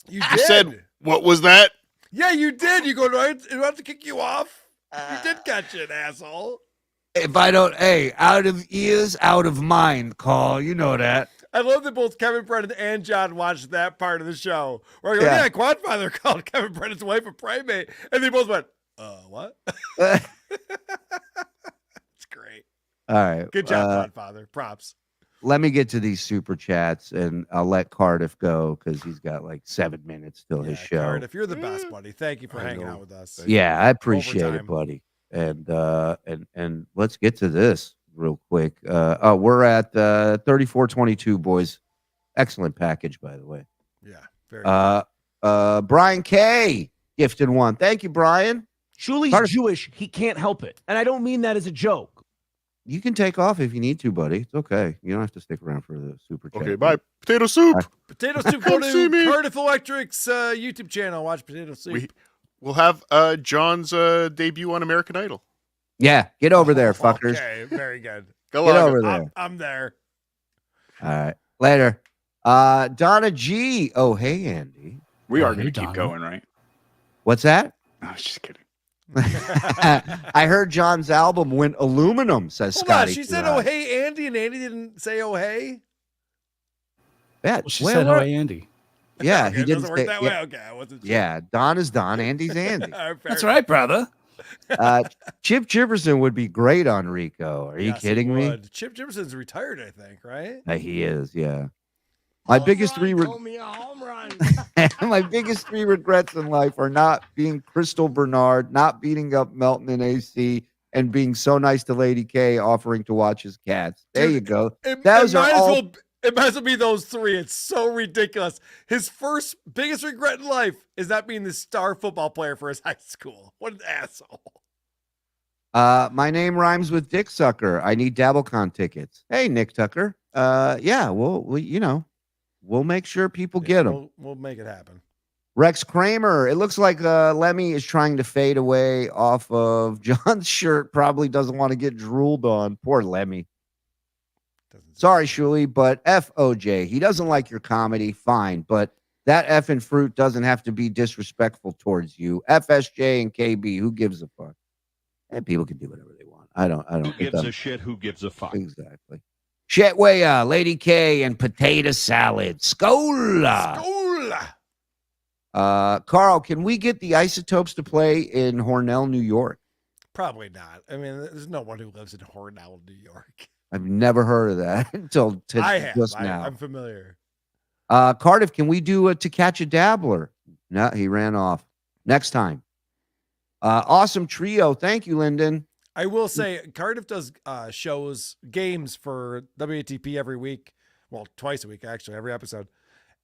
You You said, what was that? Yeah, you did. You go, do I have to kick you off? You did catch it, asshole. If I don't, out of ears, out of mind, Carl. You know that. I love that both Kevin Brennan and John watched that part of the show. Where I go, Yeah. yeah, Quadfather called Kevin Brennan's wife a primate. And they both went, what? It's great. All right. Good job, Quadfather. Props. Let me get to these super chats, and I'll let Cardiff go because he's got like 7 minutes till his show. Cardiff, you're the best, buddy. Thank you for hanging out with us. Yeah, I appreciate Overtime. it, buddy. And let's get to this real quick. We're at 3422, boys. Excellent package, by the way. Yeah, very Brian K. gifted one. Thank you, Brian. Shuli's Jewish. He can't help it. And I don't mean that as a joke. You can take off if you need to, buddy. It's okay. You don't have to stick around for the super chat. Okay, bye. Potato soup. Potato Soup, go to Cardiff Electric's YouTube channel. Watch Potato Soup. We'll have John's debut on American Idol. Yeah, get over there, fuckers. Okay, very good. Go Get on. over there. I'm there. All right. Later. Donna G. Oh, hey, Andy. We are going to keep going, right? What's that? I was just kidding. I heard John's album went aluminum, says Hold on, Scotty. she said, oh, hey, Andy, and Andy didn't say, oh, hey? Yeah, Well, she said, oh, hey, Andy. Yeah, Okay, he it didn't doesn't say, work that way? Okay, I wasn't sure. Yeah, Don is Don, Andy's Andy. That's right, brother. Chip Jefferson would be great on Rico. Are you Yes, he kidding me? would. Chip Jefferson's retired, I think, right? He is, yeah. My biggest three my biggest three regrets in life are not being Crystal Bernard, not beating up Melton and AC, and being so nice to Lady K, offering to watch his cats. There you go. Those are all. It might as well be those three. It's so ridiculous. His first biggest regret in life is not being the star football player for his high school. What an asshole. My name rhymes with Dick Sucker. I need Dabcon tickets. Hey, Nick Tucker. Yeah, we'll make sure people get them. We'll make it happen. Rex Kramer. It looks like Lemmy is trying to fade away off of John's shirt. Probably doesn't want to get drooled on. Poor Lemmy. Sorry, Shuli, but FOJ. He doesn't like your comedy. Fine, but that effing fruit doesn't have to be disrespectful towards you. FSJ and KB. Who gives a fuck? And people can do whatever they want. I don't. Who gives a shit? Who gives a fuck? Exactly. Shetwaya, Lady K, and potato salad. Scola. Carl, can we get the Isotopes to play in Hornell, New York? Probably not. I mean, there's no one who lives in Hornell, New York. I've never heard of that until I have. just now. I'm familiar. Cardiff, can we do To Catch a Dabbler? No, he ran off. Next time. Awesome trio. Thank you, Lyndon. I will say Cardiff does games for WATP every week. Well, twice a week, actually, every episode.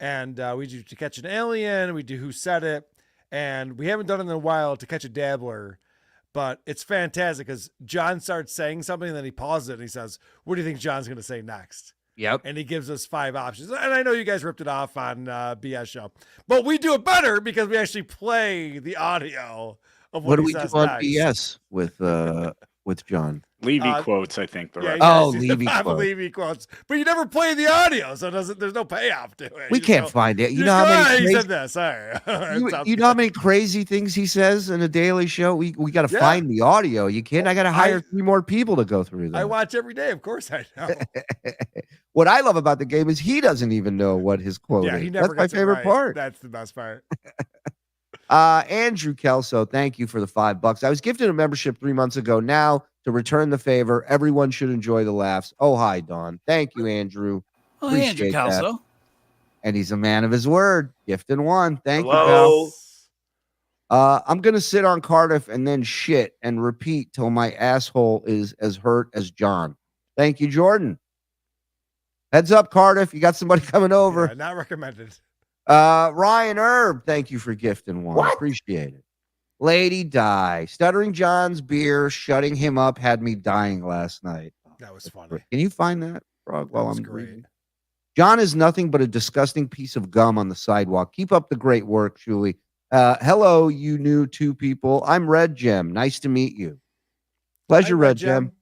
And we do To Catch an Alien. We do Who Said It. And we haven't done it in a while, To Catch a Dabbler. But it's fantastic because John starts saying something and then he pauses it and he says, what do you think John's going to say next? Yep. And he gives us 5 options. And I know you guys ripped it off on BS Show. But we do it better because we actually play the audio of what do he we do says on next. BS with John? Levy quotes, I think. The Yeah, right. Oh, he's Levy the quotes. Levy quotes. But you never play the audio, so there's no payoff to it. We You just can't go- find it. You just know how go, many "Ah, he crazy- said this. All right. You know how many crazy things he says in a daily show? We got to find the audio. You can't. I got to hire 3 more people to go through that. I watch every day. Of course I know. What I love about the game is he doesn't even know what his quote Yeah, is. he never That's my gets it favorite right. part. That's the best part. Andrew Kelso, thank you for the $5. I was gifted a membership 3 months ago. Now, to return the favor, everyone should enjoy the laughs. Oh, hi, Don. Thank you, Andrew. Oh, hey, Andrew Appreciate that. Calso. And he's a man of his word. Gifted one. Thank you, Hello. pal. I'm going to sit on Cardiff and then shit and repeat till my asshole is as hurt as John. Thank you, Jordan. Heads up, Cardiff. You got somebody coming over. Yeah, not recommended. Ryan Erb, thank you for gifting one. What? Appreciate it. Lady Di. Stuttering John's beer shutting him up had me dying last night. That was funny. Can you find that, Frog, while was I'm great. reading? John is nothing but a disgusting piece of gum on the sidewalk. Keep up the great work, Shuli. Hello, you new two people. I'm Red Gem. Nice to meet you. Pleasure, Hi, Red Gem.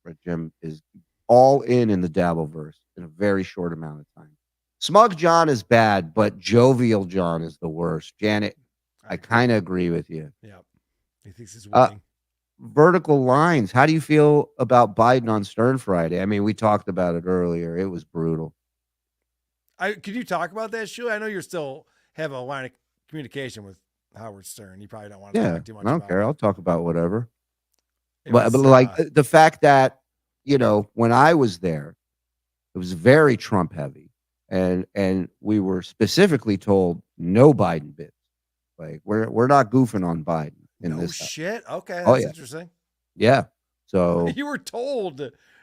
Red Gem is all in the Dabbleverse in a very short amount of time. Smug John is bad, but jovial John is the worst. Janet, I kind of agree with you. Yeah. He thinks he's winning. Vertical lines. How do you feel about Biden on Stern Friday? I mean, we talked about it earlier. It was brutal. Could you talk about that, Shuli? I know you're still have a line of communication with Howard Stern. You probably don't want to talk too much I don't about care. it. I'll talk about whatever. It But was, like the fact that, when I was there, it was very Trump heavy. And we were specifically told no Biden bits. Like we're not goofing on Biden in no this. shit. Okay, Oh, that's yeah. interesting. Yeah. So You were told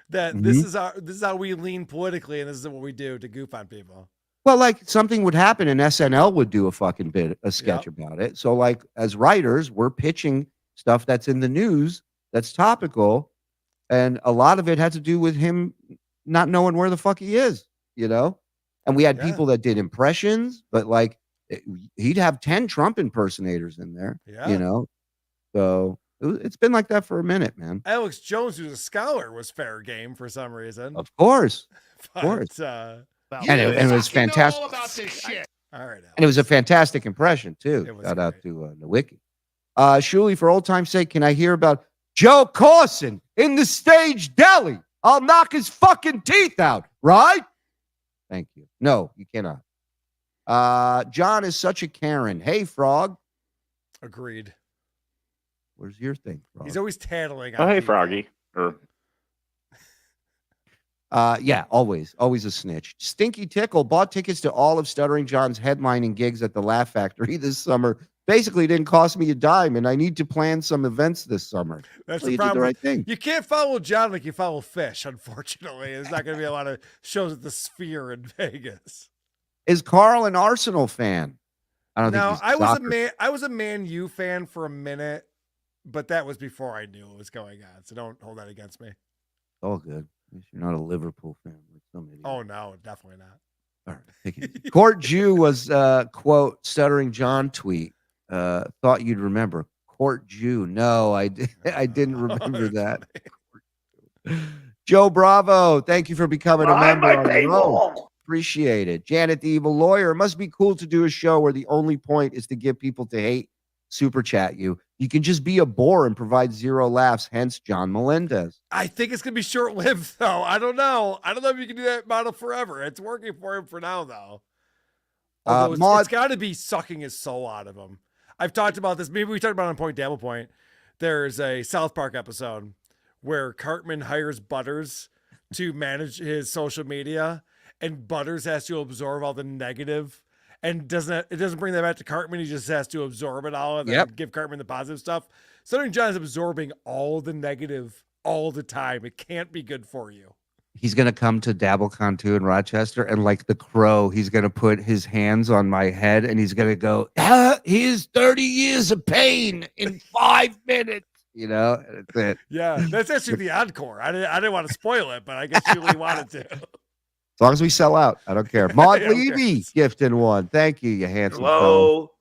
that this is how we lean politically, and this is what we do to goof on people. well, like something would happen and SNL would do a fucking a sketch about it. So like as writers, we're pitching stuff that's in the news, that's topical, and a lot of it had to do with him not knowing where the fuck he is, And we had people that did impressions, but like he'd have 10 Trump impersonators in there, So it's been like that for a minute, man. Alex Jones, who's a scholar, was fair game for some reason. Of course. But, Of course. and it was fantastic. All about this shit. All right, Alex. And it was a fantastic impression, too. It was Shout out to the wiki. Shuli, for old time's sake, can I hear about Joe Corson in the stage deli? I'll knock his fucking teeth out, right? Thank you. No, you cannot. John is such a Karen. Hey, Frog. Agreed. Where's your thing, Frog? He's always tattling. Oh, on hey, people. Froggy. Yeah, always a snitch. Stinky Tickle bought tickets to all of Stuttering John's headlining gigs at the Laugh Factory this summer. Basically, didn't cost me a dime, and I need to plan some events this summer. That's So the you did problem. the right thing. You can't follow John like you follow Fish, unfortunately. There's not going to be a lot of shows at the Sphere in Vegas. Is Carl an Arsenal fan? I don't Now, think he's I was a Man U fan for a minute, but that was before I knew what was going on. So don't hold that against me. all good. At least you're not a Liverpool fan like some idiot. Oh no, definitely not. All right. Take it. Court Jew was quote Stuttering John tweet. Thought you'd remember. Court Jew. No, I didn't remember that. Joe Bravo, thank you for becoming a member on your own. Appreciate it. Janet the Evil Lawyer. It must be cool to do a show where the only point is to get people to hate super chat you. You can just be a bore and provide zero laughs, hence John Melendez. I think it's gonna be short-lived though. I don't know if you can do that model forever. It's working for him for now though. Although it's got to be sucking his soul out of him. I've talked about this. Maybe we talked about it on Point Dabble Point. There's a South Park episode where Cartman hires Butters to manage his social media, and Butters has to absorb all the negative, and it doesn't bring that back to Cartman. He just has to absorb it all and then give Cartman the positive stuff. Stuttering John is absorbing all the negative all the time. It can't be good for you. He's going to come to Dabblecon 2 in Rochester, and like the crow, he's going to put his hands on my head, and he's going to go, here's 30 years of pain in 5 minutes. You know, that's it. Yeah, that's actually the encore. I didn't want to spoil it, but I guess Shuli wanted to. As long as we sell out, I don't care. Maud Levy gifted one. Thank you, you handsome Hello.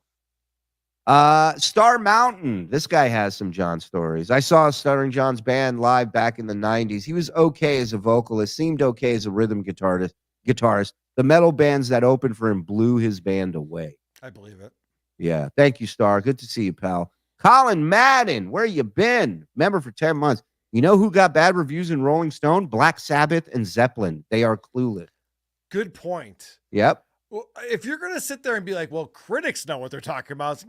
Star Mountain. This guy has some John stories. I saw Stuttering John's band live back in the 90s. He was okay as a vocalist, seemed okay as a rhythm guitarist. The metal bands that opened for him blew his band away. I believe it. Yeah. Thank you, Star. Good to see you, pal. Colin Madden, where you been? Member for 10 months. You know who got bad reviews in Rolling Stone? Black Sabbath and Zeppelin. They are clueless. Good point. Yep. Well, if you're going to sit there and be like, well, critics know what they're talking about,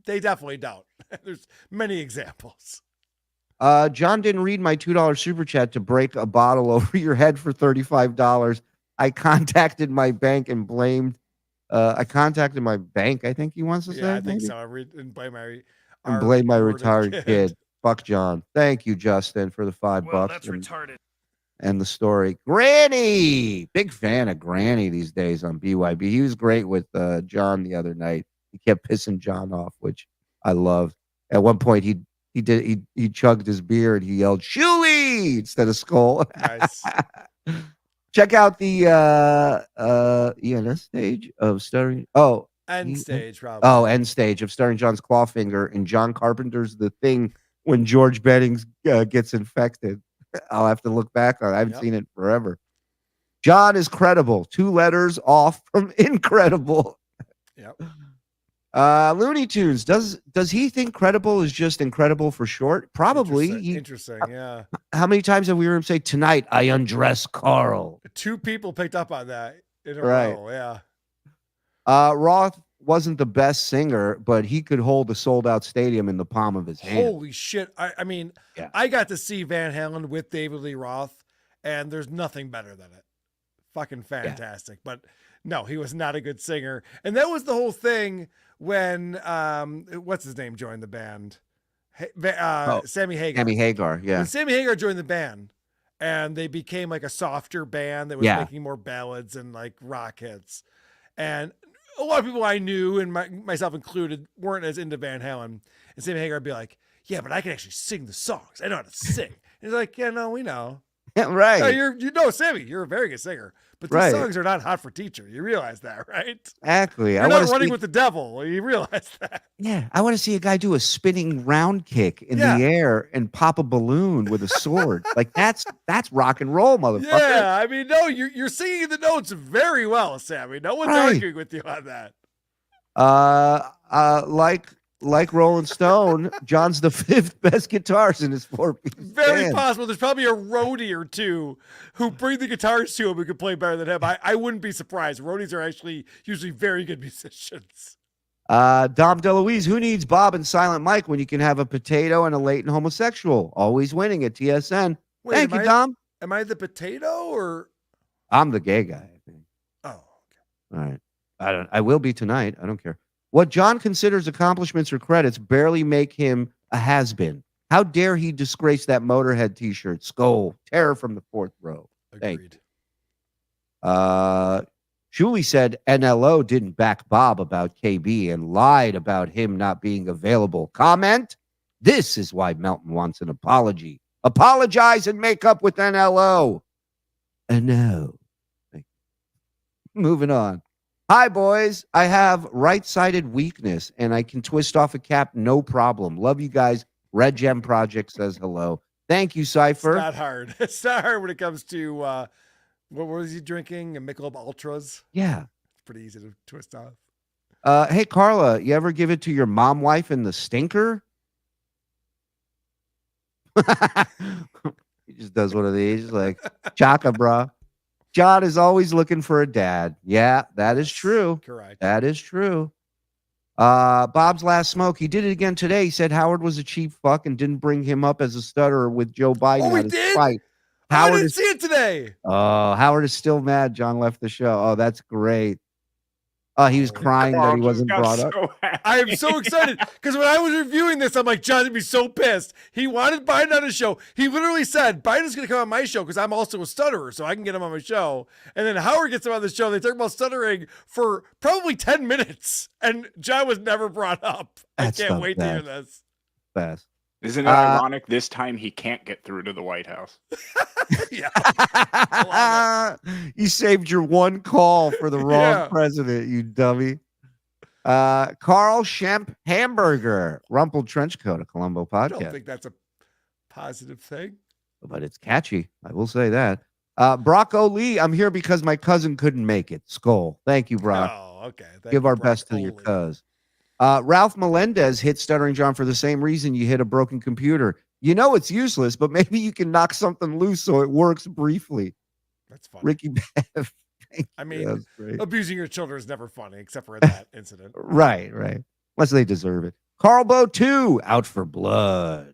they definitely don't. There's many examples. John didn't read my $2 super chat to break a bottle over your head for $35. I contacted my bank and blamed. I contacted my bank. I think he wants to say. Yeah, I think maybe? so. And blame my retired kid. Fuck John. Thank you, Justin, for the $5. That's retarded. And the story. Granny, big fan of Granny these days on BYB. He was great with John the other night. He kept pissing John off, which I loved. At one point, he chugged his beer and he yelled "Shuli" instead of "Skull." Nice. Check out the ENS stage of Stuttering. End stage, probably. Oh, end stage of Stuttering John's Clawfinger and John Carpenter's The Thing when George Bennings gets infected. I'll have to look back on it. I haven't seen it forever. John is credible. 2 letters off from incredible. Yep. Looney Tunes. Does he think credible is just incredible for short? Probably. Interesting. Yeah. How many times have we heard him say, "Tonight I undress Carl"? 2 people picked up on that in a Right. row. Yeah. Roth wasn't the best singer, but he could hold a sold-out stadium in the palm of his hand. Holy shit. I mean, I got to see Van Halen with David Lee Roth, and there's nothing better than it. Fucking fantastic. But no, he was not a good singer. And that was the whole thing when, what's his name joined the band? Sammy Hagar. Sammy Hagar, yeah. When Sammy Hagar joined the band, and they became like a softer band that was making more ballads and like rock hits. And a lot of people I knew, and myself included, weren't as into Van Halen. And Sammy Hagar would be like, "Yeah, but I can actually sing the songs. I know how to sing." And he's like, "Yeah, no, we know." Right. No, Sammy, you're a very good singer. But these songs are not hot for teacher. You realize that, right? Exactly. You're not running with the devil. You realize that. Yeah, I want to see a guy do a spinning round kick in the air and pop a balloon with a sword. Like that's rock and roll, motherfucker. Yeah, I mean, no, you're singing the notes very well, Sammy. No one's arguing with you on that. Like Rolling Stone, John's the 5th best guitarist in his 4-piece Very band. possible. There's probably a roadie or 2 who bring the guitars to him who could play better than him. I wouldn't be surprised. Roadies are actually usually very good musicians. Dom DeLuise, who needs Bob and Silent Mike when you can have a potato and a latent homosexual? Always winning at TSN. Wait, Thank you, Dom. Am I the potato or? I'm the gay guy, I think. Oh, okay. All right. I will be tonight. I don't care. What John considers accomplishments or credits barely make him a has-been. How dare he disgrace that Motorhead t-shirt? Skull. Terror from the 4th row. Agreed. Shuli said NLO didn't back Bob about KB and lied about him not being available. Comment? This is why Melton wants an apology. Apologize and make up with NLO. No. Moving on. Hi, boys. I have right-sided weakness, and I can twist off a cap no problem. Love you guys. Red Gem Project says hello. Thank you, Cypher. It's not hard. It's not hard when it comes to, what was he drinking? A Michelob Ultras? Yeah. It's pretty easy to twist off. Hey, Carla, you ever give it to your mom wife in the stinker? He just does one of these, like, chaka, bra. John is always looking for a dad. Yeah, that is true. Correct. That is true. Bob's last smoke. He did it again today. He said Howard was a cheap fuck and didn't bring him up as a stutterer with Joe Biden. Oh, he did? Fight. I didn't see it today. Oh, Howard is still mad John left the show. Oh, that's great. He was crying that he wasn't brought up. I am so excited because when I was reviewing this, I'm like, John's gonna be so pissed. He wanted Biden on his show. He literally said, Biden's gonna come on my show because I'm also a stutterer, so I can get him on my show. And then Howard gets him on the show. They talk about stuttering for probably 10 minutes, and John was never brought up. That's I can't the wait to hear this. Best. Isn't it ironic this time he can't get through to the White House? You saved your one call for the wrong president, you dummy. Karl Hamburger, Rumpled Trenchcoat, a Columbo podcast. I don't think that's a positive thing. But it's catchy. I will say that. Brock O'Lee, I'm here because my cousin couldn't make it. Skull. Thank you, Brock. Oh, okay. Give our best to your cuz. Ralph Melendez hit Stuttering John for the same reason you hit a broken computer. You know it's useless, but maybe you can knock something loose so it works briefly. That's funny. Ricky Bev. I mean, abusing your children is never funny, except for in that incident. Right. Unless they deserve it. Carl Bo 2, Out for Blood.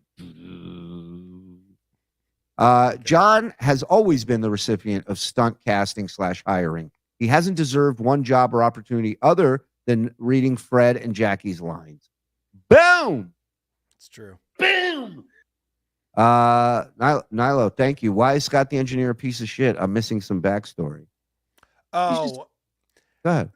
John has always been the recipient of stunt casting / hiring. He hasn't deserved one job or opportunity other than reading Fred and Jackie's lines. Boom. It's true. Boom. Nilo, thank you. Why is Scott the engineer a piece of shit? I'm missing some backstory. Oh, Go ahead.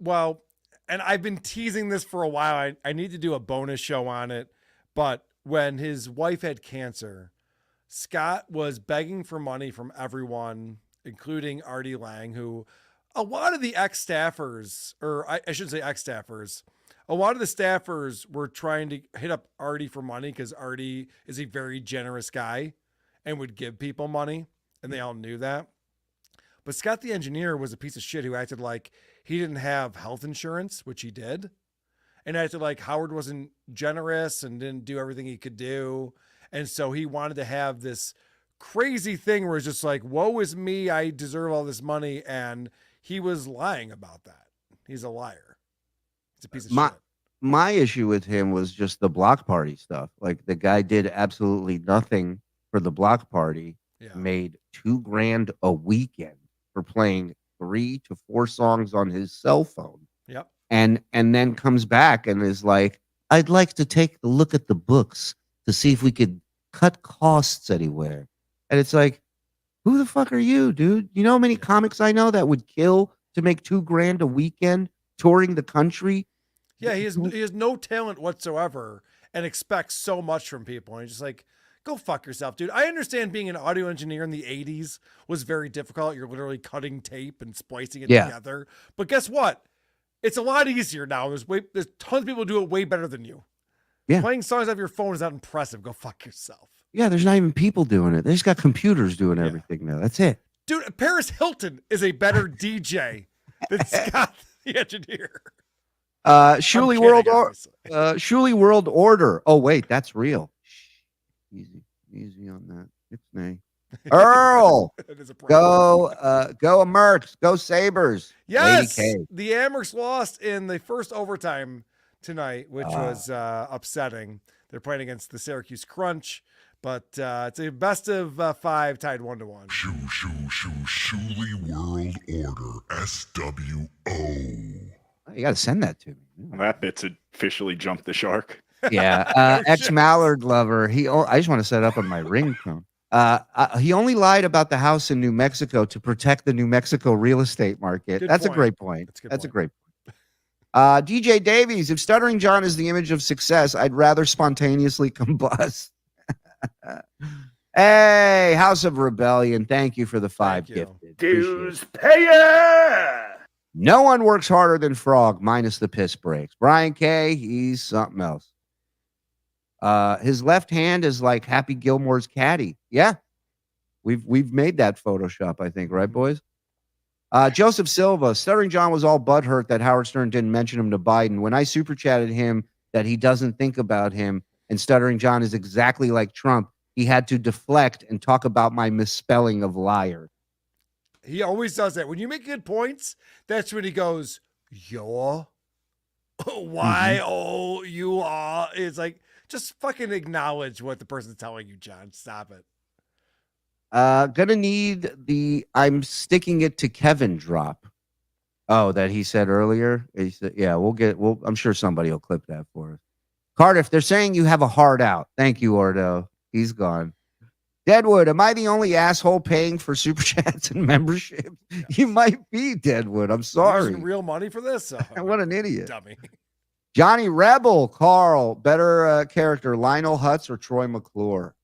well, and I've been teasing this for a while. I need to do a bonus show on it. But when his wife had cancer, Scott was begging for money from everyone, including Artie Lang, who a lot of the ex-staffers, or I shouldn't say ex-staffers, a lot of the staffers were trying to hit up Artie for money because Artie is a very generous guy and would give people money, and they all knew that. But Scott the engineer was a piece of shit who acted like he didn't have health insurance, which he did, and acted like Howard wasn't generous and didn't do everything he could do. And so he wanted to have this crazy thing where it's just like, woe is me, I deserve all this money. And he was lying about that. He's a liar. He's a piece of shit. My issue with him was just the block party stuff. Like, the guy did absolutely nothing for the block party, made $2,000 a weekend for playing 3 to 4 songs on his cell phone. Yep. And then comes back and is like, I'd like to take a look at the books to see if we could cut costs anywhere. And it's like, who the fuck are you, dude? You know how many comics I know that would kill to make $2,000 a weekend touring the country? Yeah, he has no talent whatsoever and expects so much from people. And he's just like, go fuck yourself, dude. I understand being an audio engineer in the 80s was very difficult. You're literally cutting tape and splicing it together. But guess what? It's a lot easier now. There's tons of people who do it way better than you. Yeah. Playing songs off your phone is not impressive. Go fuck yourself. Yeah, there's not even people doing it. They just got computers doing everything now. That's it. Dude, Paris Hilton is a better DJ than Scott the engineer. Shuli World Order. Oh, wait, that's real. Easy on that. It's me. Earl, go Mercs, go Sabres. Yes, the Amherst lost in the first overtime tonight, which was upsetting. They're playing against the Syracuse Crunch, but it's a best of 5 tied 1-1. Shuli World Order, SWO. You got to send that to me. Well, that bit's officially jumped the shark. Yeah, ex-Mallard lover. I just want to set up on my ringtone. He only lied about the house in New Mexico to protect the New Mexico real estate market. That's a great point. That's a great point. DJ Davies, if Stuttering John is the image of success, I'd rather spontaneously combust. Hey, House of Rebellion, thank you for the 5 gifted. Dues payer. No one works harder than Frog, minus the piss breaks. Brian K, he's something else. His left hand is like Happy Gilmore's caddy. Yeah, we've made that Photoshop, I think, right, boys? Joseph Silva, Stuttering John was all butthurt that Howard Stern didn't mention him to Biden. When I super chatted him that he doesn't think about him and Stuttering John is exactly like Trump, he had to deflect and talk about my misspelling of liar. He always does that. When you make good points, that's when he goes, yo, why, oh, you are. It's like, just fucking acknowledge what the person's telling you, John. Stop it. Gonna need the I'm sticking it to Kevin drop. Oh, that he said earlier. He said, yeah, I'm sure somebody will clip that for us. Cardiff, they're saying you have a heart out. Thank you, Ordo. He's gone. Deadwood, am I the only asshole paying for super chats and membership? Yes. You might be, Deadwood. I'm sorry. Using real money for this? Oh, what an idiot. Dummy. Johnny Rebel, Carl, better character, Lionel Hutz or Troy McClure?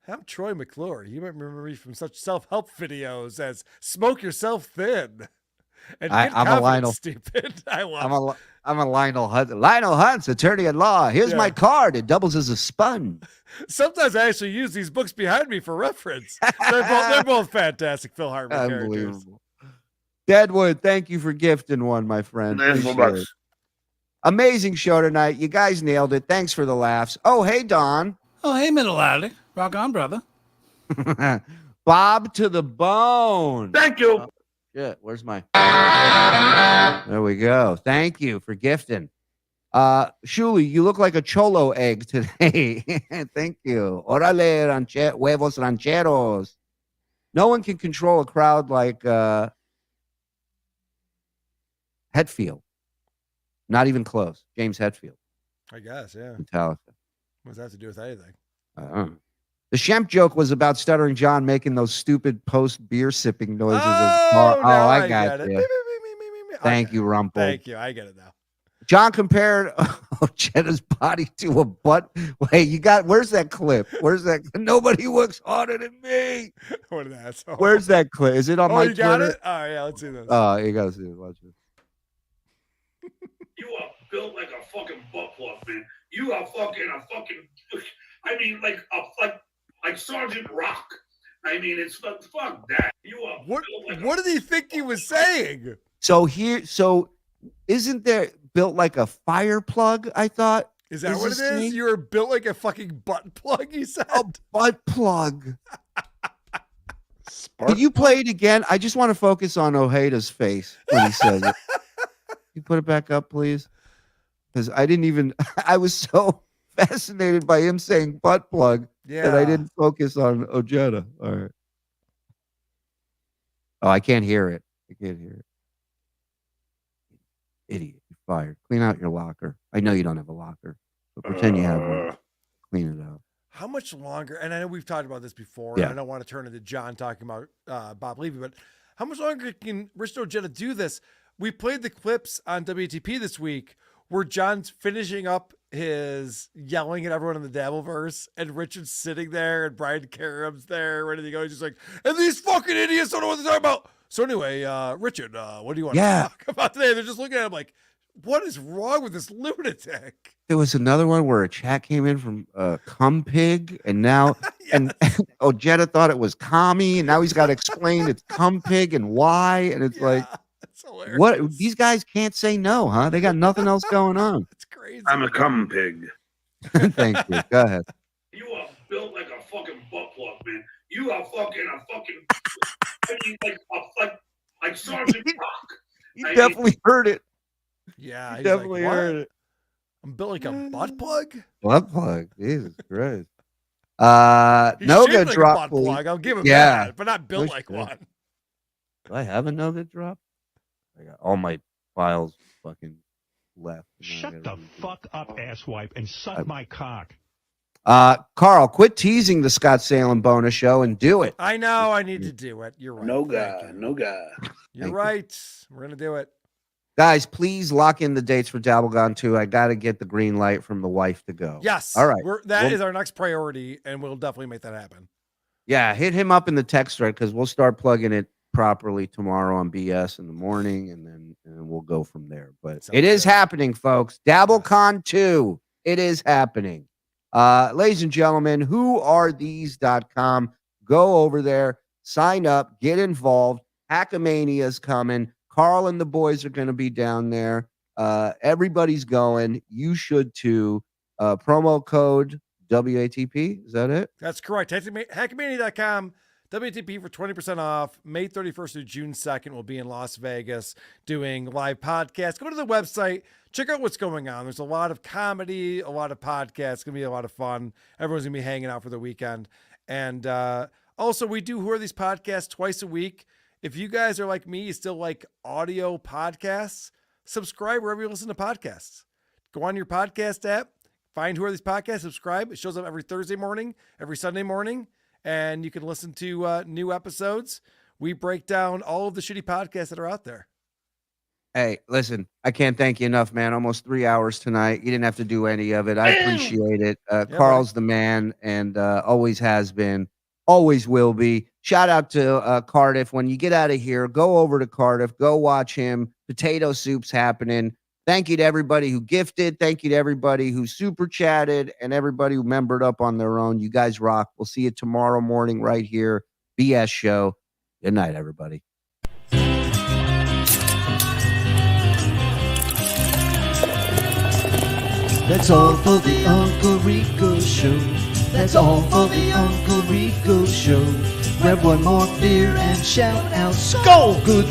I'm Troy McClure. You might remember me from such self-help videos as Smoke Yourself Thin. And I'm a Lionel. Stupid. I'm a Lionel Hutz. Lionel Hutz, attorney at law. Here's my card. It doubles as a sponge. Sometimes I actually use these books behind me for reference. They're both fantastic Phil Hartman characters. Deadwood, thank you for gifting one, my friend. Amazing show tonight. You guys nailed it. Thanks for the laughs. Oh, hey, Don. Oh, hey, Middle Alley. Rock on, brother. Bob to the bone. Thank you. Oh, shit, where's my... There we go. Thank you for gifting. Shuli, you look like a cholo egg today. Thank you. Orale, huevos rancheros. No one can control a crowd like Hetfield. Not even close. James Hetfield. I guess, yeah. Metallica. What does that have to do with anything? I don't know. The Shemp joke was about Stuttering John making those stupid post beer sipping noises. I got it. Thank you, Rumple. Thank you. I get it now. John compared Jenna's body to a butt. Wait, where's that clip? Where's that? Nobody works harder than me. What an asshole. Where's that clip? Is it on my you got Twitter? it? Oh, yeah, let's see this. Oh, you got to see it. Watch it. You are built like a fucking butt plug, man. You are fucking I mean, like Sergeant Rock. I mean, it's fuck that. You are what did he think he was saying? So isn't there built like a fire plug? I thought. Is that what it is? You were built like a fucking butt plug, he said? A butt plug. Can you play it again? I just want to focus on Ojeda's face when he says it. You put it back up, please? Because I was so fascinated by him saying butt plug that I didn't focus on Ojeda. All right. Oh, I can't hear it. Idiot, you're fired. Clean out your locker. I know you don't have a locker, but pretend you have one. Clean it out. How much longer? And I know we've talked about this before. Yeah. And I don't want to turn into John talking about Bob Levy, but how much longer can Rich Ojeda do this? We played the clips on WATP this week where John's finishing up his yelling at everyone in the Dabbleverse, and Richard's sitting there, and Brian Carum's there, ready to go. He's just like, and these fucking idiots don't know what they're talking about. So anyway, Richard, what do you want to talk about today? They're just looking at him like, what is wrong with this lunatic? There was another one where a chat came in from Cum Pig, and now and Ojeda thought it was commie, and now he's got to explain it's Cum Pig and why, and it's like, what? These guys can't say no, huh? They got nothing else going on. It's crazy. I'm a cum pig. Thank you. Go ahead. You are built like a fucking butt plug, man. You are I mean, like Sergeant Rock. You definitely heard it. Yeah, you definitely heard it. I'm built like a butt plug. Butt plug. Jesus Christ. Noga like drop. a butt plug. I'll give him that, but not built like one. Do I have a Noga drop? I got all my files fucking left. Shut the fuck up, asswipe, and suck my cock. Karl, quit teasing the Scott Salem bonus show and do it. I know I need to do it. You're right. No guy. You're right. We're gonna do it. Guys, please lock in the dates for Dabblecon 2. I got to get the green light from the wife to go. Yes. All right. That is our next priority, and we'll definitely make that happen. Yeah, hit him up in the text thread because we'll start plugging it properly tomorrow on BS in the morning, and then we'll go from there. But it is happening, folks. Dabblecon 2. It is happening. Ladies and gentlemen, whoarethese.com. Go over there, sign up, get involved. Hackamania's coming. Karl and the boys are going to be down there. Everybody's going. You should too. Promo code WATP. Is that it? That's correct. Hackamania.com. WATP for 20% off. May 31st through June 2nd, we'll be in Las Vegas doing live podcasts. Go to the website. Check out what's going on. There's a lot of comedy, a lot of podcasts. It's going to be a lot of fun. Everyone's going to be hanging out for the weekend. And also, we do Who Are These podcasts twice a week. If you guys are like me, you still like audio podcasts, subscribe wherever you listen to podcasts. Go on your podcast app, find Who Are These podcasts, subscribe. It shows up every Thursday morning, every Sunday morning, and you can listen to new episodes. We break down all of the shitty podcasts that are out there. Hey, listen, I can't thank you enough, man. Almost 3 hours tonight. You didn't have to do any of it. I appreciate it. Karl's the man and always has been, always will be. Shout out to Cardiff. When you get out of here, go over to Cardiff. Go watch him. Potato Soup's happening. Thank you to everybody who gifted. Thank you to everybody who super chatted and everybody who membered up on their own. You guys rock. We'll see you tomorrow morning right here. BS Show. Good night, everybody. That's all for the Uncle Rico Show. That's all for the Uncle Rico Show. Grab one more beer and shout out, Skull! Good